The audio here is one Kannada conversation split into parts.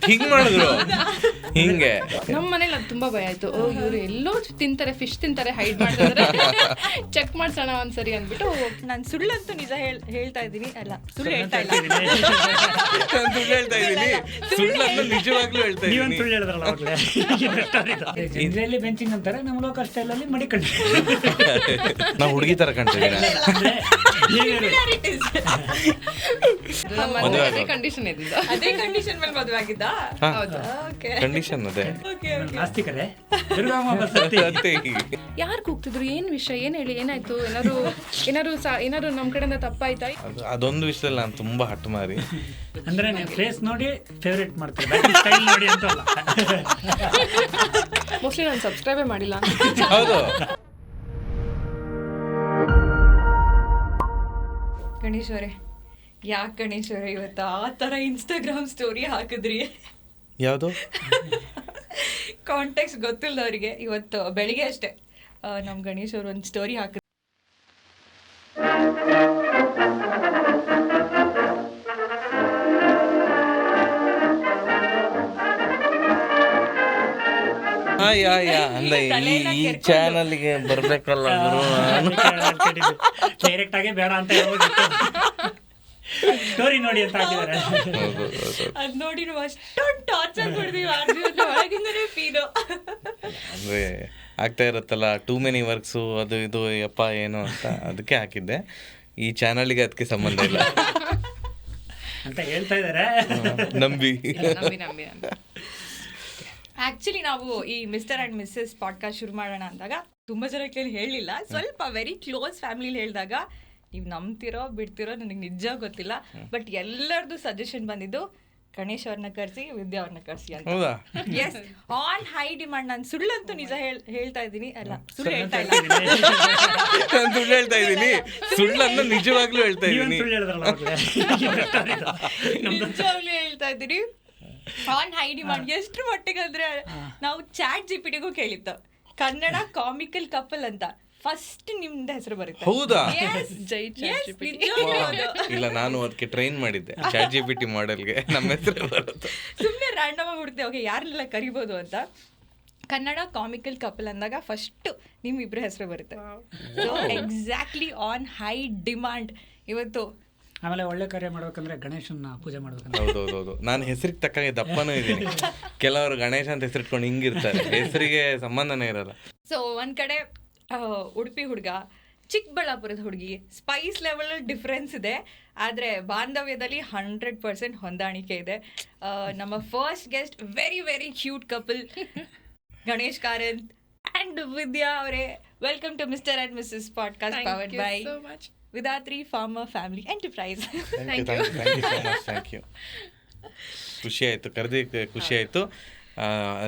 ಹಿಂಗ್ ಮಾಡಿದ್ರು ಹಿಂಗೆ. ನಮ್ಮ ಮನೇಲಿ ಅದು ತುಂಬಾ ಭಯ ಆಯ್ತು. ಇವ್ರು ಎಲ್ಲೋ ತಿಂತಾರೆ, ಫಿಶ್ ತಿಂತಾರೆ, ಹೈಡ್ ಮಾಡ್ತಾರೆ, ಚೆಕ್ ಮಾಡ್ಸೋಣ ಒಂದ್ಸರಿ ಅಂದ್ಬಿಟ್ಟು. ನಾನು ಸುಳ್ಳಂತೂ ನಿಜ ಹೇಳ್ತಾ ಇದ್ದೀನಿ, ಅಲ್ಲ ಸುಳ್ಳು ಹೇಳ್ತಾ ಇಲ್ಲ, ಸುಳ್ಳು ಹೇಳ್ತಾ ಇದೀನಿ, ಸುಳ್ಳನ್ನು ನಿಜವಾಗ್ಲೂ ಹೇಳ್ತಾ ಇದೀನಿ. ಸುಳ್ಳು ಹೇಳಿದ್ರಲ್ಲ ಅವಾಗಲೇ. ಜನರಲ್ಲಿ ಬೆಂಚಿಂಗ್ ಅಂತಾರೆ, ನಮ್ಮ ಲೋಕಲ್ ಸ್ಟೈಲಲ್ಲಿ ಮಡಿಕೊಂಡು ನಾವು ಹುಡುಗಿ ತರ ಕಾಣ್ತಿದ್ದೀವಿ. ಅದೇ ಕಂಡೀಷನ್ ಇದ್ದಿದ್ದು, ಅದೇ ಕಂಡೀಷನ್ ಮೇಲೆ ಮದುವೆ ಆಗಿದ್ದ. ಕಂಡೀಷನ್ ಅದೇ. ನಾಸ್ತಿಕರೇ ಯಾರು ಕೂಗ್ತಿದ್ರು, ಏನ್ ವಿಷಯ, ಏನ್ ಹೇಳಿ, ಏನಾಯ್ತು, ಏನಾರು ನಮ್ ಕಡೆಯಿಂದ ತಪ್ಪಾಯ್ತಾ? ಅದೊಂದು ವಿಷಯದಲ್ಲಿ ನಾನು ತುಂಬಾ ಹಠ ಮಾರಿ. ಅಂದ್ರೆ ನೀವು ಫೇಸ್ ನೋಡಿ ಫೇವ್ರೇಟ್ ಮಾಡ್ತೀರಿ, ಸ್ಟೈಲ್ ನೋಡಿ ಅಂತ ಅಲ್ಲ. ಮೋಸ್ಟ್ಲಿ ನಾನು ಸಬ್ಸ್ಕ್ರೈಬೇ ಮಾಡಿಲ್ಲ. ಹೌದು. ಗಣೇಶ್ ಅವರೇ, ಯಾಕೆ ಗಣೇಶ್ ಅವರೇ ಇವತ್ತು ಆ ಥರ ಇನ್ಸ್ಟಾಗ್ರಾಮ್ ಸ್ಟೋರಿ ಹಾಕಿದ್ರಿ? ಯಾವುದು ಕಾಂಟ್ಯಾಕ್ಟ್ಸ್ ಗೊತ್ತಿಲ್ಲದವರಿಗೆ ಇವತ್ತು ಬೆಳಿಗ್ಗೆ ಅಷ್ಟೇ ನಮ್ಮ ಗಣೇಶ್ ಅವರು ಒಂದು ಸ್ಟೋರಿ ಹಾಕಿದ್ರು. ಅಂದ ಈ ಚಾನಲ್ಗೆ ಬರ್ಬೇಕಲ್ಲ ಡೈರೆಕ್ಟ್ ಆಗಿ ಬೇಡ ಅಂತ ಹೇಳ್ಬಿಟ್ಟು ಸ್ಟೋರಿ ನೋಡಿ ಅಂತ ಹಾಕಿದ್ದಾರೆ. ಅದ್ ನೋಡಿ ನಾವು ಅಷ್ಟೊಂದು ಟಾರ್ಚರ್ ಕೊಡ್ತೀವಿ, ಒಳಗಿಂದನೇ ಫೀಲು ಅಂದ್ರೆ ಆಗ್ತಾ ಇರುತ್ತಲ್ಲ, ಟೂ ಮೆನಿ ವರ್ಕ್ಸು ಅದು ಇದು ಯಪ್ಪ ಏನು ಅಂತ, ಅದಕ್ಕೆ ಹಾಕಿದ್ದೆ. ಈ ಚಾನಲ್ಗೆ ಅದಕ್ಕೆ ಸಂಬಂಧ ಇಲ್ಲ ಅಂತ ಹೇಳ್ತಾ ಇದ್ದಾರೆ. ನಂಬಿ. ಆಕ್ಚುಲಿ ನಾವು ಈ ಮಿಸ್ಟರ್ ಅಂಡ್ ಮಿಸ್ಸಸ್ ಪಾಡ್ಕಾಸ್ಟ್ ಶುರು ಮಾಡೋಣ ಅಂದಾಗ ತುಂಬಾ ಜನ ಕೇಳಿ ಹೇಳಲಿಲ್ಲ, ಸ್ವಲ್ಪ ವೆರಿ ಕ್ಲೋಸ್ ಫ್ಯಾಮಿಲಿ ಹೇಳಿದಾಗ ನೀವು ನಂಬ್ತಿರೋ ಬಿಡ್ತಿರೋ ನನಗೆ ನಿಜ ಗೊತ್ತಿಲ್ಲ, ಬಟ್ ಎಲ್ಲರದು ಸಜೆಷನ್ ಬಂದಿದ್ದು ಗಣೇಶ್ ಅವ್ರನ್ನ ಕರ್ಸಿ, ವಿದ್ಯಾ ಅವ್ರನ್ನ ಕರ್ಸಿ ಅಂತ. Yes, on high demand. ನಾನು ಸುಳ್ಳಂತೂ ನಿಜ ಹೇಳ್ತಾ ಇದ್ದೀನಿ, ಅಲ್ಲ ಸುಳ್ಳು ಹೇಳ್ತಾ ಇಲ್ಲ, ಸುಳ್ಳು ಹೇಳ್ತಾ ಇದ್ದೀನಿ, ಸುಳ್ಳನ್ನು ನಿಜವಾಗ್ಲೂ ಹೇಳ್ತಾ ಇದ್ದೀನಿ. ನಿಜವಾಗ್ಲೂ ಹೇಳ್ತಾ ಇದ್ದೀನಿ, ಆನ್ ಹೈ ಡಿಮಾಂಡ್. ಎಷ್ಟು ಮಟ್ಟಿಗೆ ಅಂದ್ರೆ ನಾವು ಚಾಟ್ ಜಿಪಿಟಿಗೂ ಕೇಳಿತ್ತು ಕನ್ನಡ ಕಾಮಿಕಲ್ ಕಪಲ್ ಅಂತ, ಫಸ್ಟ್ ನಿಮ್ದು ಹೆಸರು ಬರುತ್ತೆ. ಹೌದಾ? ಇಲ್ಲ, ನಾನು ಅದಕ್ಕೆ ಟ್ರೈನ್ ಮಾಡಿದ್ದೆ, ಚಾಟ್ ಜಿಪಿಟಿ ಮಾಡೆಲ್ಗೆ ನಮ್ಮ ಹೆಸರು ಬರುತ್ತೆ. ಸುಮ್ಮನೆ ರ್ಯಾಂಡಮ್ ಆಗಿ ಹುಡುಕ್ತೆ, ಓಕೆ ಯಾರೆಲ್ಲ ಕರಿಬೋದು ಅಂತ. ಕನ್ನಡ ಕಾಮಿಕಲ್ ಕಪಲ್ ಅಂದಾಗ ಫಸ್ಟ್ ನಿಮ್ಮಿಬ್ಬರ ಹೆಸರು ಬರುತ್ತೆ. So exactly on high demand ಇವತ್ತು. ಆಮೇಲೆ ಒಳ್ಳೆ ಕಾರ್ಯ ಮಾಡ್ಬೇಕಂದ್ರೆ ಗಣೇಶನ ಪೂಜೆ ಮಾಡ್ಬೇಕಂದ್ರೆ. ಹೌದೌದು, ನಾನು ಹೆಸರಿಗೆ ತಕ್ಕಾಗೆ ದಪ್ಪನೂ ಇದ್ದೀನಿ. ಕೆಲವರು ಗಣೇಶ ಅಂತ ಹೆಸರಿಟ್ಕೊಂಡು ಹಿಂಗಿರ್ತಾರೆ, ಹೆಸರಿಗೆ ಸಂಬಂಧನೇ ಇರಲ್ಲ. ಸೊ ಒಂದ್ ಕಡೆ ಉಡುಪಿ ಹುಡುಗ, ಚಿಕ್ಕಬಳ್ಳಾಪುರದ ಹುಡುಗಿ, ಸ್ಪೈಸ್ ಲೆವೆಲ್ ಡಿಫ್ರೆನ್ಸ್ ಇದೆ, ಆದರೆ ಬಾಂಧವ್ಯದಲ್ಲಿ 100% ಹೊಂದಾಣಿಕೆ ಇದೆ. ನಮ್ಮ first guest very very cute couple, Ganesh Karanth and Vidya ಅವರೇ. Welcome to mister and missus podcast powered by Vidhatri farmer family enterprise. Thank you. ಖುಷಿ ಆಯಿತು, ಕರೆದಿ ಖುಷಿ ಆಯಿತು.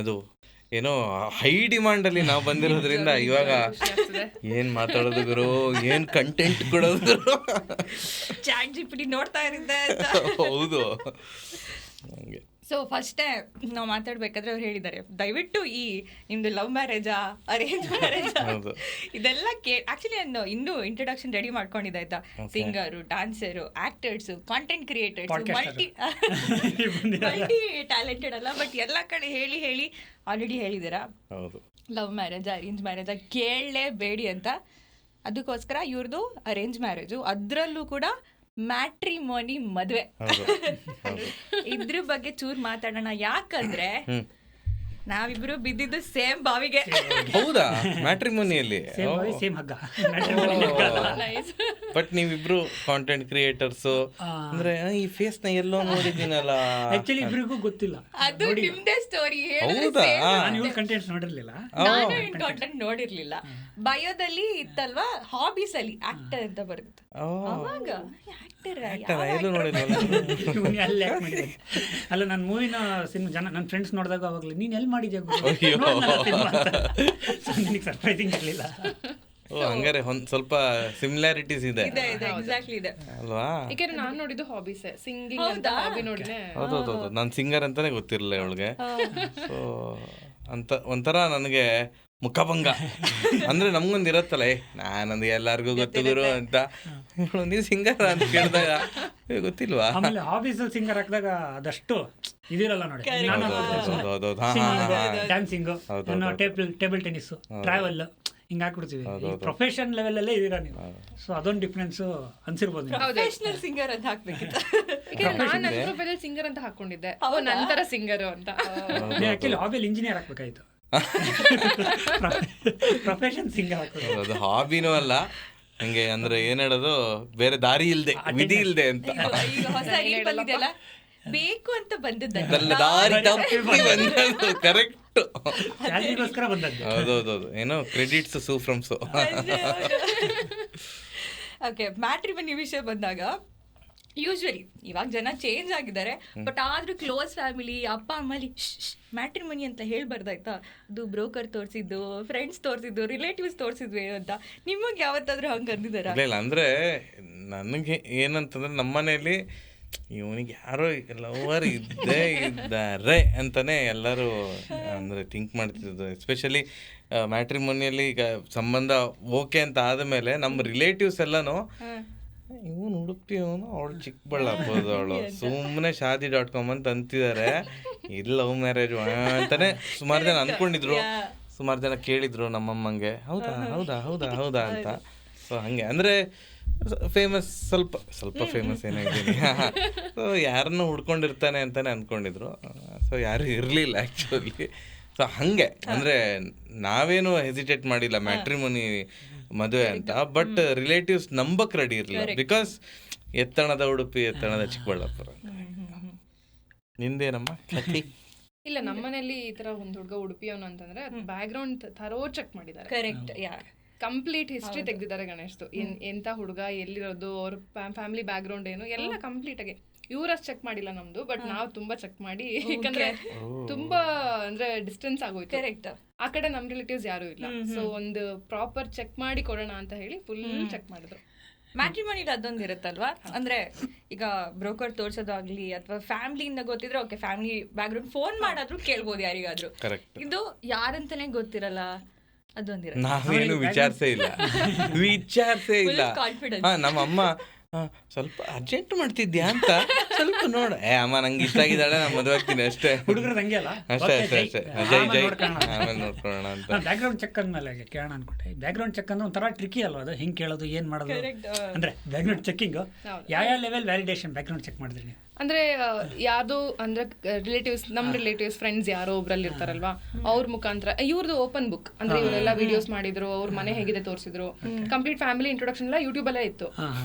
ಅದು ಏನೋ ಹೈ ಡಿಮಾಂಡಲ್ಲಿ ನಾವು ಬಂದಿರೋದ್ರಿಂದ ಇವಾಗ ಏನು ಮಾತಾಡೋದು ಗುರು, ಏನು ಕಂಟೆಂಟ್ ಕೊಡೋದು ಗುರು, ಚಾಟ್ ಜಿಪಿಟಿ ನೋಡ್ತಾ ಇರುತ್ತೆ. ಹೌದು. ಹಂಗೆ ಸೊ ಫಸ್ಟೇ ನಾವು ಮಾತಾಡ್ಬೇಕಾದ್ರೆ ಅವ್ರು ಹೇಳಿದ್ದಾರೆ, ದಯವಿಟ್ಟು ಈ ನಿಮ್ದು ಲವ್ ಮ್ಯಾರೇಜಾ ಅರೇಂಜ್ ಮ್ಯಾರೇಜಾ ಇದೆಲ್ಲ ಆಕ್ಚುಲಿ ನಾನು ಇನ್ನೂ ಇಂಟ್ರೊಡಕ್ಷನ್ ರೆಡಿ ಮಾಡ್ಕೊಂಡಿದ್ದೆ ಆಯ್ತಾ. Singer, dancer, actors, content creators, multi talented ಅಲ್ಲ, ಬಟ್ ಎಲ್ಲ ಕಡೆ ಹೇಳಿ ಆಲ್ರೆಡಿ ಹೇಳಿದ್ದೀರಾ ಲವ್ ಮ್ಯಾರೇಜಾ ಅರೇಂಜ್ ಮ್ಯಾರೇಜಾ ಕೇಳಲೇಬೇಡಿ ಅಂತ. ಅದಕ್ಕೋಸ್ಕರ ಇವ್ರದ್ದು ಅರೇಂಜ್ ಮ್ಯಾರೇಜು, ಅದರಲ್ಲೂ ಕೂಡ ಮ್ಯಾಟ್ರಿಮೋನಿ ಮದುವೆ. ಇದ್ರ ಬಗ್ಗೆ ಚೂರ್ ಮಾತಾಡೋಣ, ಯಾಕಂದ್ರೆ ನಾವಿಬ್ರು ಬಿದ್ದಿದ್ದು ಸೇಮ್ ಬಾವಿಗೆ. ಹೌದಾ? ಮ್ಯಾಟ್ರಿಮೋನಿಯಲ್ಲಿ ಸೇಮ್ ಹಗ್ಗ. ಬಟ್ ನೀವಿಬ್ರು ಕಾಂಟೆಂಟ್ ಕ್ರಿಯೇಟರ್ಸ್ ಅಂದ್ರೆ ಈ ಫೇಸ್ ನ ಎಲ್ಲೋ ನೋಡಿದ್ದೀನಲ್ಲ. ಆಕ್ಚುಲಿ ಇಬ್ರಿಗೂ ಗೊತ್ತಿಲ್ಲ, ಅದು ನಿಮ್ದೇ ಸ್ಟೋರಿ. ಹೌದಾ? ನಾನು ಕಂಟೆಂಟ್ ನೋಡಿರ್ಲಿಲ್ಲ, ನಾನು ಕಾಂಟೆಂಟ್ ನೋಡಿರ್ಲಿಲ್ಲ. ಬಯೋದಲ್ಲಿ ಇತ್ತಲ್ವಾ, ಹಾಬೀಸ್ ಅಲ್ಲಿ ಆಕ್ಟರ್ ಅಂತ ಬರುತ್ತೆ. ಅವಾಗ ಅಲ್ಲ ನನ್ನ ಮೂವಿನ ಸಿನಿಮಾ ಜನ ನನ್ನ ಫ್ರೆಂಡ್ಸ್ ನೋಡಿದಾಗ ಅವಾಗಲೇ ನೀನ್ ಎಲ್ಲಿ ಮಾಡಿದ್ಯಾ ಸರ್ಪ್ರೈಸಿಂಗ್ ಇರಲಿಲ್ಲ. ಹಂಗಾರೆ ಸ್ವಲ್ಪ ಸಿಮಿಲಾರಿಟೀಸ್ ಇದೆ ಅಲ್ವಾ? ಯಾಕಂದ್ರೆ ನಾನು ನೋಡಿದ್ದು ಹಾಬೀಸ್, ಸಿಂಗಿಂಗ್ ಅಂತ ಹಾಬಿ ನೋಡಿದೆ. ಹೌದೌದು, ನಾನು ಸಿಂಗರ್ ಅಂತಾನೆ ಗೊತ್ತಿರಲಿಲ್ಲ ಇವಳಿಗೆ. ಸೊ ಅಂತ ಒಂಥರ ನನಗೆ ಮುಖಭಂಗ ಅಂದ್ರೆ ನಮ್ಗೊಂದು ಇರತ್ತಲ್ಲ ನಾನಂದು ಎಲ್ಲಾರ್ಗು ಗೊತ್ತು ಗುರು ಅಂತ, ನೀವು ಸಿಂಗರ್ ಅಂತ ಕೇಳಿದಾಗ ಗೊತ್ತಿಲ್ವಾ? ಆಮೇಲೆ ಹಾಬೀಸ್ ಸಿಂಗರ್ ಹಾಕಿದಾಗ ಅದಷ್ಟು ಇದಿರಲ್ಲ ನೋಡಿ. ಡ್ಯಾನ್ಸಿಂಗು, ಟೇಬಲ್ ಟೆನ್ನಿಸ್, ಟ್ರಾವೆಲ್ ಹಿಂಗೆ ಹಾಕ್ಬಿಡ್ತೀವಿ. ಈ ಪ್ರೊಫೆಷನ್ ಲೆವೆಲಲ್ಲೇ ಇದೀರಾ ನೀವು. ಸೊ ಅದೊಂದು ಡಿಫ್ರೆನ್ಸು ಅನ್ಸಿರ್ಬೋದು. ಪ್ರೊಫೆಷನಲ್ ಸಿಂಗರ್ ಅಂತ ಹಾಕ್ಬೇಕಿತ್ತು. ನಾನು ಸಿಂಗರ್ ಅಂತ ಹಾಕೊಂಡಿದ್ದೆ, ನಂತರ ಸಿಂಗರು ಅಂತ. ಆಕ್ಚುಲಿ ಹಾಬಿಯಲ್ಲಿ ಇಂಜಿನಿಯರ್ ಹಾಕ್ಬೇಕಾಯ್ತು. ಪ್ರೊಫೆಷನ್ ಸಿಂಗರ್ ಹಾಕೋದು ಅದು ಹಾಬಿನೂ ಅಲ್ಲ, ಹಂಗೆ ಅಂದ್ರೆ ಏನ್ ಹೇಳೋದು, ಬೇರೆ ದಾರಿ ಇಲ್ದೆ, ವಿಧಿ ಇಲ್ದೆ ಅಂತ. ಈಗ ಹೊಸ ರೀಲ್ ಬಂದಿದೆಯಲ್ಲ, ಬೇಕು ಅಂತ ಬಂದದ್ದು ದಾರಿ ತಪ್ಪಿ ಬಂದದ್ದು. ಕರೆಕ್ಟ್. ಸ್ಯಾಲರಿಗೋಸ್ಕರ ಬಂದದ್ದು. ಹೌದೌದೌದು, ಏನೋ ಕ್ರೆಡಿಟ್ಸ್ ಸೂ ಫ್ರಮ್ ಸೋ. ಓಕೆ, ಮ್ಯಾಟ್ರಿಮನಿ ವಿಷಯ ಬಂದಾಗ ಯೂಶ್ವಲಿ ಇವಾಗ ಜನ ಚೇಂಜ್ ಆಗಿದ್ದಾರೆ, ಬಟ್ ಆದ್ರೂ ಕ್ಲೋಸ್ ಫ್ಯಾಮಿಲಿ ಅಪ್ಪ ಅಮ್ಮಲ್ಲಿ ಮ್ಯಾಟ್ರಿಮನಿ ಅಂತ ಹೇಳ್ಬಾರ್ದಾಯ್ತಾ, ಅದು ಬ್ರೋಕರ್ ತೋರಿಸಿದ್ದು, ಫ್ರೆಂಡ್ಸ್ ತೋರಿಸಿದ್ದು, ರಿಲೇಟಿವ್ಸ್ ತೋರಿಸಿದ್ವಿ ಅಂತ. ನಿಮಗೆ ಯಾವತ್ತಾದ್ರೂ ಹಂಗೆ ಅಂದಿದ್ದಾರ? ಇಲ್ಲ ಅಂದ್ರೆ ನನಗೆ ಏನಂತಂದ್ರೆ ನಮ್ಮ ಮನೆಯಲ್ಲಿ ಇವನಿಗೆ ಯಾರೋ ಲವರ್ ಇದ್ದೇ ಇದ್ದಾರೆ ಅಂತಾನೆ ಎಲ್ಲರೂ ಅಂದ್ರೆ ಥಿಂಕ್ ಮಾಡ್ತಿದ್ದು. ಎಸ್ಪೆಷಲಿ ಮ್ಯಾಟ್ರಿಮೋನಿಯಲ್ಲಿ ಈಗ ಸಂಬಂಧ ಓಕೆ ಅಂತ ಆದಮೇಲೆ ನಮ್ಮ ರಿಲೇಟಿವ್ಸ್ ಎಲ್ಲನೂ ಇವನು ಉಡುಪಿ, ಅವನು ಅವಳು ಚಿಕ್ಕಬಳ್ಳಾಪುರದವಳು, ಸುಮ್ಮನೆ shaadi.com ಅಂತ ಅಂತಿದ್ದಾರೆ, ಇದು ಲವ್ ಮ್ಯಾರೇಜ್ ಅಂತಾನೆ ಸುಮಾರು ಜನ ಅಂದ್ಕೊಂಡಿದ್ರು. ಸುಮಾರು ಜನ ಕೇಳಿದ್ರು ನಮ್ಮಮ್ಮಂಗೆ, ಹೌದಾ ಹೌದಾ ಹೌದಾ ಹೌದಾ ಅಂತ. ಸೊ ಹಾಗೆ ಅಂದರೆ ಫೇಮಸ್, ಸ್ವಲ್ಪ ಫೇಮಸ್ ಏನಾಗಿದ್ದೀನಿ. ಸೊ ಯಾರನ್ನೂ ಹುಡ್ಕೊಂಡಿರ್ತಾನೆ ಅಂತಾನೆ ಅಂದ್ಕೊಂಡಿದ್ರು. ಸೊ ಯಾರು ಇರಲಿಲ್ಲ ಆ್ಯಕ್ಚುಲಿ. ಸೊ ಹಾಗೆ ಅಂದರೆ ನಾವೇನು ಹೆಸಿಟೇಟ್ ಮಾಡಿಲ್ಲ ಮ್ಯಾಟ್ರಿಮೋನಿ ಮದುವೆ ಅಂತ. ಬಟ್ ರಿಲೇಟಿವ್ಸ್ ನಂಬಕ್ ರೆಡಿ ಇರಲಿಲ್ಲ, ಬಿಕಾಸ್ ಎತ್ತಣದ ಉಡುಪಿ, ಎತ್ತಣದ ಚಿಕ್ಕಬಳ್ಳಾಪುರ. ನಿಂದೇನಮ್ಮ? ಇಲ್ಲ, ನಮ್ಮನೇಲಿ ಈ ತರ ಒಂದು ಹುಡುಗ ಉಡುಪಿಯವನು ಅಂತಂದ್ರೆ ಬ್ಯಾಕ್ ಗ್ರೌಂಡ್ ಥರೋ ಚೆಕ್ ಮಾಡಿದ್ದಾರೆ. ಕರೆಕ್ಟ್, ಕಂಪ್ಲೀಟ್ ಹಿಸ್ಟ್ರಿ ತೆಗ್ದಿದ್ದಾರೆ ಗಣೇಶ್ದು. ಎಂತ ಹುಡುಗ, ಎಲ್ಲಿರೋದು, ಅವ್ರ ಫ್ಯಾಮಿಲಿ ಬ್ಯಾಕ್ ಗ್ರೌಂಡ್ ಏನು ಎಲ್ಲ ಕಂಪ್ಲೀಟ್ ಆಗಿ. ಇವ್ರಷ್ಟು ಚೆಕ್ ಮಾಡಿಲ್ಲ ನಮ್ದು, ಬಟ್ ನಾವು ತುಂಬಾ ಚೆಕ್ ಮಾಡಿ, ಯಾಕಂದ್ರೆ ತುಂಬಾ ಅಂದ್ರೆ ಡಿಸ್ಟೆನ್ಸ್ ಆಗೋಯ್ತು. ಕರೆಕ್ಟ್. ಆ ಕಡೆ ನಮ್ ರಿಲೇಟಿವ್ಸ್ ಯಾರು ಇಲ್ಲ. ಸೊ ಒಂದು ಪ್ರಾಪರ್ ಚೆಕ್ ಮಾಡಿ ಕೊಡೋಣ ಅಂತ ಹೇಳಿ ಫುಲ್ ಚೆಕ್ ಮಾಡಿದ್ರು. ಮ್ಯಾಟ್ರಿಮೋನಿಲಿ ಅದೊಂದು ಇರುತ್ತಲ್ವಾ, ಅಂದ್ರೆ ಈಗ ಬ್ರೋಕರ್ ತೋರ್ಸೋದಾಗ್ಲಿ ಅಥವಾ ಫ್ಯಾಮಿಲಿಯಿಂದ ಗೊತ್ತಿದ್ರೆ okay, family background phone ಮಾಡಾದ್ರೂ ಕೇಳ್ಬೋದು ಯಾರಿಗಾದ್ರೂ. ಇದು ಯಾರಂತಾನೆ ಗೊತ್ತಿರಲ್ಲ, ಅದೊಂದಿರ. ನಾವೇನು ವಿಚಾರಿಸೇ ಇಲ್ಲ. ನಮ್ಮ ಅಮ್ಮ ಸ್ವಲ್ಪ ಅರ್ಜೆಂಟ್ ಮಾಡ್ತಿದ್ಯಾ ಅಂತ ಸ್ವಲ್ಪ ನೋಡ, ಅಮ್ಮ ನಂಗೆ ಇಷ್ಟ ಆಗಿದ್ದಾಳೆ, ನಾನು ಮದುವೆ ಆಗ್ತೀನಿ ಅಷ್ಟೇ. ಹುಡುಗರು ಹಂಗೆ ಅಲ್ಲ, ಅಷ್ಟೇ ಜೈ ಆಮೇಲೆ ನೋಡ್ಕೊಳ್ಳೋಣ ಅಂತ. ಬ್ಯಾಕ್ ಗ್ರೌಂಡ್ ಚೆಕ್ ಅಂದ್ಮೇಲೆ ಕೇಳೋಣ ಅನ್ಕೊಂಡೆ. ಬ್ಯಾಕ್ ಗ್ರೌಂಡ್ ಚೆಕ್ ಅಂದ್ರೆ ಒಂಥರ ಟ್ರಿಕಿ ಅಲ್ವಾ ಅದು, ಹಿಂಗೆ ಕೇಳೋದು, ಏನು ಮಾಡೋದು ಅಂದ್ರೆ ಬ್ಯಾಕ್ ಗ್ರೌಂಡ್ ಚೆಕ್ಕಿಂಗ್ ಯಾವ level validation background check ಮಾಡಿದ್ರಿ ನೀವು? ಅಂದ್ರೆ ಯಾವ್ದು ಅಂದ್ರೆ ರಿಲೇಟಿವ್ಸ್, ನಮ್ ರಿಲೇಟಿವ್ಸ್ ಫ್ರೆಂಡ್ಸ್ ಯಾರೋ ಒಬ್ರಲ್ಲಿ ಇರ್ತಾರಲ್ವಾ, ಅವ್ರ ಮುಖಾಂತರ. ಇವ್ರದ್ದು ಓಪನ್ ಬುಕ್, ಅಂದ್ರೆ ಇವರೆಲ್ಲ ವಿಡಿಯೋಸ್ ಮಾಡಿದ್ರು, ಅವ್ರ ಮನೆ ಹೇಗಿದೆ ತೋರಿಸಿದ್ರು, ಕಂಪ್ಲೀಟ್ ಫ್ಯಾಮಿಲಿ ಇಂಟ್ರೊಡಕ್ಷನ್ ಎಲ್ಲ ಯೂಟ್ಯೂಬ್ ಅಲ್ಲೇ ಇತ್ತು.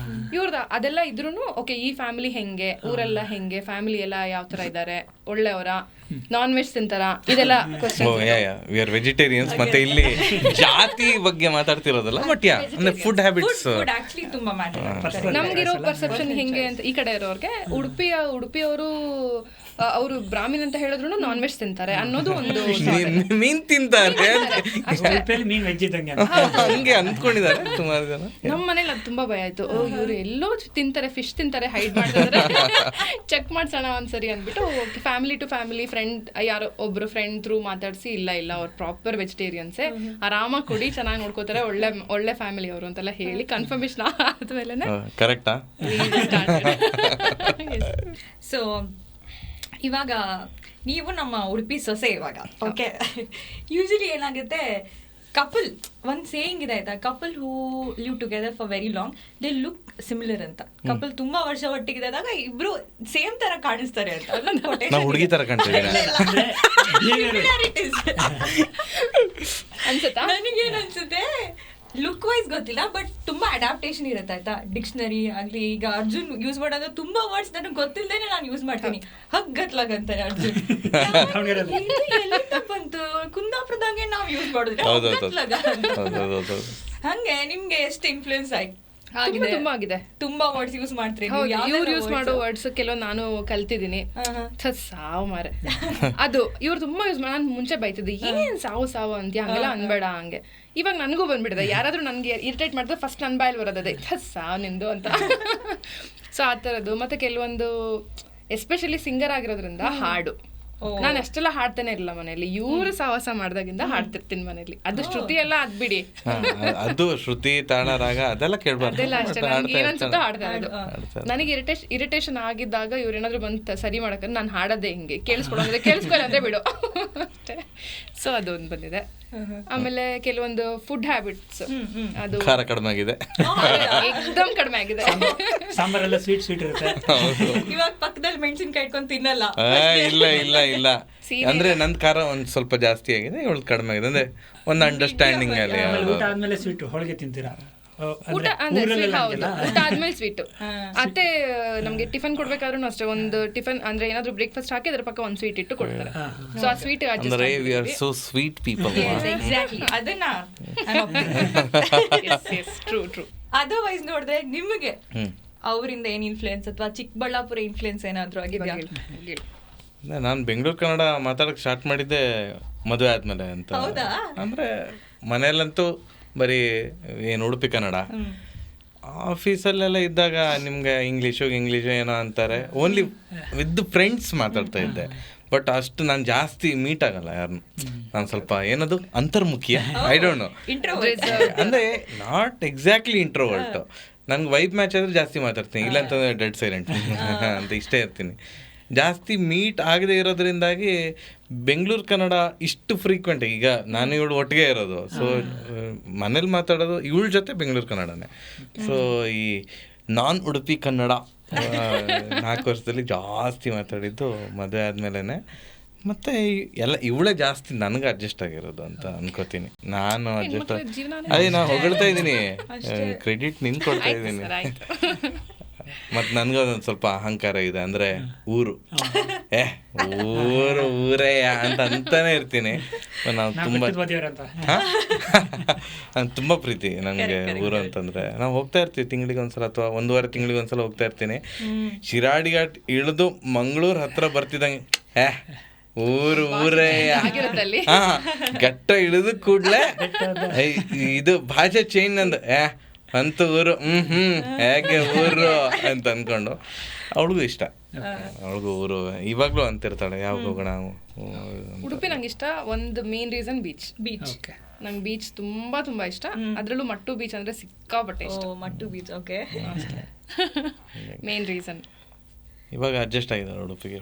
ಇವ್ರದ್ದು ಅದೆಲ್ಲ ಇದ್ರೂನು ಓಕೆ, ಈ ಫ್ಯಾಮಿಲಿ ಹೆಂಗೆ, ಊರೆಲ್ಲ ಹೆಂಗೆ, ಫ್ಯಾಮಿಲಿ ಎಲ್ಲ ಯಾವ ತರ ಇದ್ದಾರೆ, ಒಳ್ಳೆಯವರ, ನಾನ್ ವೆಜ್ ತಿಂತಾರ, ಇದೆಲ್ಲ ವಿ ಆರ್ ವೆಜಿಟೇರಿಯನ್ಸ್. ಮತ್ತೆ ಇಲ್ಲಿ ಜಾತಿ ಬಗ್ಗೆ ಮಾತಾಡ್ತಿರೋದಲ್ಲ, ಬಟ್ ಅಂದ್ರೆ ಫುಡ್ ಹ್ಯಾಬಿಟ್ಸ್ ತುಂಬಾ ನಮ್ಗಿರೋ ಪರ್ಸೆಪ್ಷನ್ ಹೆಂಗೆ ಅಂತ. ಈ ಕಡೆ ಇರೋರ್ಗೆ ಉಡುಪಿಯವರು ಅವರು ಬ್ರಾಹ್ಮಿನ್ ಅಂತ ಹೇಳಿದ್ರು ನಾನ್ ವೆಜ್ ತಿಂತಾರೆ ಅನ್ನೋದು ಒಂದು, ಮೀನ್ ತಿಂತಾರೆ, ಮೀನ್ ವೆಜ್ ಇದ್ದಂಗೆ ಹಂಗೆ ಅಂದ್ಕೊಂಡಿದ್ದಾರೆ ಸುಮಾರು ಜನ. ನಮ್ಮ ಮನೇಲಿ ಅದು ತುಂಬಾ ಭಯ ಆಯ್ತು. ಇವ್ರು ಎಲ್ಲೋ ತಿಂತಾರೆ, ಫಿಶ್ ತಿಂತಾರೆ, ಹೈಡ್ ಮಾಡ್ತಾರೆ, ಚೆಕ್ ಮಾಡ್ಸೋಣ ಒಂದ್ಸರಿ ಅಂದ್ಬಿಟ್ಟು ಫ್ಯಾಮಿಲಿ ಟು ಫ್ಯಾಮಿಲಿ, ಫ್ರೆಂಡ್ ಯಾರೋ ಒಬ್ರು ಫ್ರೆಂಡ್ ಥ್ರೂ ಮಾತಾಡಿಸಿ, ಇಲ್ಲ ಅವ್ರು ಪ್ರಾಪರ್ ವೆಜಿಟೇರಿಯನ್ಸೇ, ಆರಾಮಾಗಿ ಕೊಡಿ, ಚೆನ್ನಾಗಿ ನೋಡ್ಕೋತಾರೆ, ಒಳ್ಳೆ ಫ್ಯಾಮಿಲಿ ಅವರು ಅಂತೆಲ್ಲ ಹೇಳಿ ಕನ್ಫರ್ಮೇಶನ್ ಆದ್ಮೇಲೆ ಕರೆಕ್ಟಾ. ಸೊ ಇವಾಗ ನೀವು ನಮ್ಮ ಉಡುಪಿ ಸೊಸೆ ಇವಾಗ, ಓಕೆ, ಯೂಶಲಿ ಏನಾಗುತ್ತೆ, ಕಪಲ್ ಒಂದು ಸೇಯಿಂಗ್ ಇದೆ ಆಯ್ತಾ, couple who live together for very long they look similar ಅಂತ. ಕಪಲ್ ತುಂಬಾ ವರ್ಷ ಒಟ್ಟಿಗಿದಾಗ ಇಬ್ರು ಸೇಮ್ ತರ ಕಾಣಿಸ್ತಾರೆ ಅಂತ. ಹುಡುಗಿ ತರ ಕಾಣ್ತಿದ್ದೀನಿ ಅನ್ಸುತ್ತಾ? ನನಗೇನು ಅನ್ಸುತ್ತೆ, ಲುಕ್ ವೈಸ್ ಗೊತ್ತಿಲ್ಲ, ಬಟ್ ತುಂಬಾ ಅಡಾಪ್ಟೇಷನ್ ಇರುತ್ತೆ ಆಯ್ತಾ. ಡಿಕ್ಷನರಿ ಆಗ್ಲಿ, ಈಗ ಅರ್ಜುನ್ ಯೂಸ್ ಮಾಡೋದು ತುಂಬಾ ವರ್ಡ್ಸ್ ನನಗೆ ಗೊತ್ತಿಲ್ಲದೇನೆ ನಾನು ಯೂಸ್ ಮಾಡ್ತೀನಿ. ಹಗ್ಗತ್ಲಾಗ ಅಂತಾನೆ ಅರ್ಜುನ್, ಬಂತು ಕುಂದಾಪುರದಾಗೆ ನಾವು ಯೂಸ್ ಮಾಡಿದ್ರೆ ಹಂಗೆ. ನಿಮ್ಗೆ ಎಷ್ಟು ಇನ್ಫ್ಲೂಯೆನ್ಸ್ ಆಗಿದೆ? ತುಂಬಾ ಆಗಿದೆ. ತುಂಬಾ ವರ್ಡ್ಸ್ ಯೂಸ್ ಮಾಡ್ತೀರಿ. ಇವ್ರು ಯೂಸ್ ಮಾಡೋ ವರ್ಡ್ಸ್ ಕೆಲವು ನಾನು ಕಲ್ತಿದ್ದೀನಿ. ಸಾವು ಮಾರೆ, ಅದು ಇವ್ರು ತುಂಬಾ ಯೂಸ್ ಮಾಡಿ. ನಾನು ಮುಂಚೆ ಬೈತಿದ್ದೆ, ಏನ್ ಸಾವು ಅಂತೀಯ, ಹಂಗೆಲ್ಲ ಅನ್ಬೇಡ ಹಂಗೆ. ಇವಾಗ ನನಗೂ ಬಂದ್ಬಿಡಿದೆ, ಯಾರಾದ್ರೂ ನನ್ಗೆ ಇರಿಟೇಟ್ ಮಾಡಿದ್ರೆ ಫಸ್ಟ್ ನನ್ನ ಬಾಯಲ್ಲಿ ಬರೋದೇ ಸಾವು ನಿಂದು ಅಂತ. ಸೊ ಆ ಥರದ್ದು. ಮತ್ತೆ ಕೆಲವೊಂದು ಎಸ್ಪೆಷಲಿ ಸಿಂಗರ್ ಆಗಿರೋದ್ರಿಂದ ಹಾಡು ನಾನು ಅಷ್ಟೆಲ್ಲ ಹಾಡ್ತಾನೆ ಇರಲಿಲ್ಲ ಮನೆಯಲ್ಲಿ, ಇವ್ರು ಸಹವಾಸ ಮಾಡ್ದಾಗಿಂದ ಹಾಡ್ತಿರ್ತೀನಿ ಮನೇಲಿ. ಅದು ಶ್ರುತಿ ಎಲ್ಲ ಅದ್ಬಿಡಿ, ಅದು ಶ್ರುತಿ ತಾಳ ರಾಗ ಅದೆಲ್ಲ ಕೇಳ್ಬಾರ್ದು. ಅದೆಲ್ಲ ಅಷ್ಟೇ, ನನಗೆ ಏನನ್ಸುತ್ತೋ ಹಾಡ್ತಾ ಇರೋದು. ನನಗೆ ಇರಿಟೇಷನ್ ಆಗಿದ್ದಾಗ ಇವ್ರು ಏನಾದ್ರು ಬಂದು ಸರಿ ಮಾಡಕ್ಕೆ ನಾನು ಹಾಡೋದೇ ಹಿಂಗೆ, ಕೇಳಿಸ್ಕೊಳ್ಳೋದ್ರೆ ಕೇಳಿಸ್ಕೊಳ್ಳಿ ಅಂದ್ರೆ ಬಿಡು ಅಷ್ಟೇ. ಸೊ ಅದೊಂದು ಬಂದಿದೆ. ಆಮೇಲೆ ಕೆಲವೊಂದು ಫುಡ್ ಹ್ಯಾಬಿಟ್ಸ್, ಅದು ಖಾರ ಕಡಿಮೆ ಆಗಿದೆ, ಏಕ್ದಮ್ ಕಡಿಮೆ ಆಗಿದೆ. ಸಾಂಬಾರೆಲ್ಲ ಸ್ವೀಟ್ ಇರುತ್ತೆ. ಇವಾಗ ಪಕ್ಕದಲ್ಲಿ ಮೆಣಸಿನ್ಕಾಯಿ ಇಟ್ಕೊಂಡು ತಿನ್ನಲ್ಲ. ಇಲ್ಲ ಇಲ್ಲ ಇಲ್ಲ, ಅಂದ್ರೆ ನಂದ್ ಖಾರ ಒಂದ್ ಸ್ವಲ್ಪ ಜಾಸ್ತಿ ಆಗಿದೆ, ಇವಳು ಕಡಿಮೆ ಆಗಿದೆ. ಅಂದ್ರೆ ಒಂದು ಅಂಡರ್ಸ್ಟ್ಯಾಂಡಿಂಗ್ ಅಲ್ಲಿ. ಊಟ ಆದ್ಮೇಲೆ ಸ್ವೀಟ್ ಹೋಳಿಗೆ ತಿಂತೀರಾ? ಊಟ ಅಂದ್ರೆ ಹೌದು, ಊಟ ಆದ್ಮೇಲೆ ಸ್ವೀಟ್. ಅತ್ತೆ ನಮ್ಗೆ ಟಿಫನ್ ಕೊಡ್ಬೇಕಾದ್ರೂ ಅಷ್ಟೇ, ಒಂದು ಟಿಫನ್ ಅಂದ್ರೆ ಏನಾದ್ರು ಬ್ರೇಕ್ಫಾಸ್ಟ್ ಹಾಕಿ ಅದ್ರ ಪಕ್ಕ ಒಂದು ಸ್ವೀಟ್ ಇಟ್ಟು ಕೊಡ್ತಾರೆ. ಸೊ ಆ ಸ್ವೀಟ್ ಅಂದ್ರೆ we are so sweet people. Exactly ಅದನ್ನ ಟ್ರೂ. ಅದರ್ವೈಸ್ ನೋಡಿದ್ರೆ ನಿಮಗೆ ಅವರಿಂದ ಏನ್ ಇನ್ಫ್ಲೂಯೆನ್ಸ್ ಅಥವಾ ಚಿಕ್ಕಬಳ್ಳಾಪುರ ಇನ್ಫ್ಲೂಯೆನ್ಸ್ ಏನಾದ್ರು ಆಗಿದೆಯಾ? ನಾನು ಬೆಂಗಳೂರು ಕನ್ನಡ ಮಾತಾಡಕ್ ಸ್ಟಾರ್ಟ್ ಮಾಡಿದ್ದೆ ಮದುವೆ ಆದ್ಮೇಲೆ ಅಂತ. ಅಂದ್ರೆ ಮನೆಯಲ್ಲಂತೂ ಬರೀ ಏನು ಉಡುಪಿ ಕನ್ನಡ, ಆಫೀಸಲ್ಲೆಲ್ಲ ಇದ್ದಾಗ ನಿಮ್ಗೆ ಇಂಗ್ಲೀಷು ಏನೋ ಅಂತಾರೆ, ಓನ್ಲಿ ವಿತ್ ಫ್ರೆಂಡ್ಸ್ ಮಾತಾಡ್ತಾ ಇದ್ದೆ. ಬಟ್ ಅಷ್ಟು ನಾನು ಜಾಸ್ತಿ ಮೀಟ್ ಆಗಲ್ಲ ಯಾರನ್ನು, ನಾನು ಸ್ವಲ್ಪ ಏನದು ಅಂತರ್ಮುಖಿಯ, ಐ ಡೋಂಟ್ ನೋ, ಅಂದ್ರೆ ನಾಟ್ ಎಕ್ಸಾಕ್ಟ್ಲಿ ಇಂಟ್ರೋವರ್ಟ್. ನನ್ಗೆ ವೈಬ್ ಮ್ಯಾಚ್ ಆದ್ರೆ ಜಾಸ್ತಿ ಮಾತಾಡ್ತೀನಿ, ಇಲ್ಲ ಅಂತಂದ್ರೆ ಡೆಡ್ ಸೈಲೆಂಟ್ ಅಂತ ಇಷ್ಟೇ ಇರ್ತೀನಿ. ಜಾಸ್ತಿ ಮೀಟ್ ಆಗದೆ ಇರೋದ್ರಿಂದಾಗಿ ಬೆಂಗಳೂರು ಕನ್ನಡ ಇಷ್ಟು ಫ್ರೀಕ್ವೆಂಟ್. ಈಗ ನಾನು ಇವಳು ಒಟ್ಟಿಗೆ ಇರೋದು, ಸೊ ಮನೇಲಿ ಮಾತಾಡೋದು ಇವಳ ಜೊತೆ ಬೆಂಗಳೂರು ಕನ್ನಡನೇ. ಸೊ ಈ ನಾನ್ ಉಡುಪಿ ಕನ್ನಡ 4 ವರ್ಷದಲ್ಲಿ ಜಾಸ್ತಿ ಮಾತಾಡಿದ್ದು ಮದುವೆ ಆದ್ಮೇಲೆ. ಮತ್ತೆ ಎಲ್ಲ ಇವಳೇ ಜಾಸ್ತಿ ನನಗೆ ಅಡ್ಜಸ್ಟ್ ಆಗಿರೋದು ಅಂತ ಅನ್ಕೋತೀನಿ. ನಾನು ಅಡ್ಜಸ್ಟ್ ಅದೇ ನಾನು ಹೊಗಳ್ತಾ ಇದ್ದೀನಿ, ಕ್ರೆಡಿಟ್ ನಿನ್ ಕೊಡ್ತಾ ಇದ್ದೀನಿ. ಮತ್ತು ನನಗೊಂದು ಸ್ವಲ್ಪ ಅಹಂಕಾರ ಇದೆ, ಅಂದರೆ ಊರೇ ಅಂತಾನೆ ಇರ್ತೀನಿ ನಾವು. ತುಂಬ ಪ್ರೀತಿ ನನಗೆ ಊರು ಅಂತಂದರೆ. ನಾವು ಹೋಗ್ತಾ ಇರ್ತೀವಿ ತಿಂಗಳಿಗೆ ಒಂದ್ಸಲ ಅಥವಾ 1.5 ತಿಂಗಳಿಗೆ ಒಂದ್ಸಲ ಹೋಗ್ತಾ ಇರ್ತೀನಿ. ಶಿರಾಡಿ ಘಾಟ್ ಇಳಿದು ಮಂಗಳೂರು ಹತ್ರ ಬರ್ತಿದ್ದಂಗೆ ಊರೇ ಗಟ್ಟ ಇಳಿದು ಕೂಡ್ಲೆ ಇದು ಭಾಷೆ ಚೇಂಜ್ ಅಂದ ಅಂತ ಊರು ಹೇಗೆ ಊರು ಅಂತ ಅನ್ಕೊಂಡು. ಅವಳಿಗೂ ಇಷ್ಟ, ಅವಳಿಗೂ ಊರು ಇವಾಗ್ಲೂ ಅಂತಿರ್ತಾಳೆ ಯಾವಾಗ ಹೋಗೋಣ. ಉಡುಪಿ ನಂಗೆ ಇಷ್ಟ. ಒಂದು ಮೇನ್ ರೀಸನ್ ಬೀಚ್. ನಂಗೆ ಬೀಚ್ ತುಂಬಾ ತುಂಬಾ ಇಷ್ಟ. ಅದ್ರಲ್ಲೂ ಮಟ್ಟು ಬೀಚ್ ಅಂದ್ರೆ ಸಿಕ್ಕಾಪಟ್ಟೆ ಇಷ್ಟ. ಮಟ್ಟು ಬೀಚ್ ಓಕೆ, ಮೇನ್ ರೀಸನ್. ಇವಾಗ ಅಡ್ಜಸ್ಟ್ ಆಗಿದ್ದಾರೆ ಉಡುಪಿಗೆ.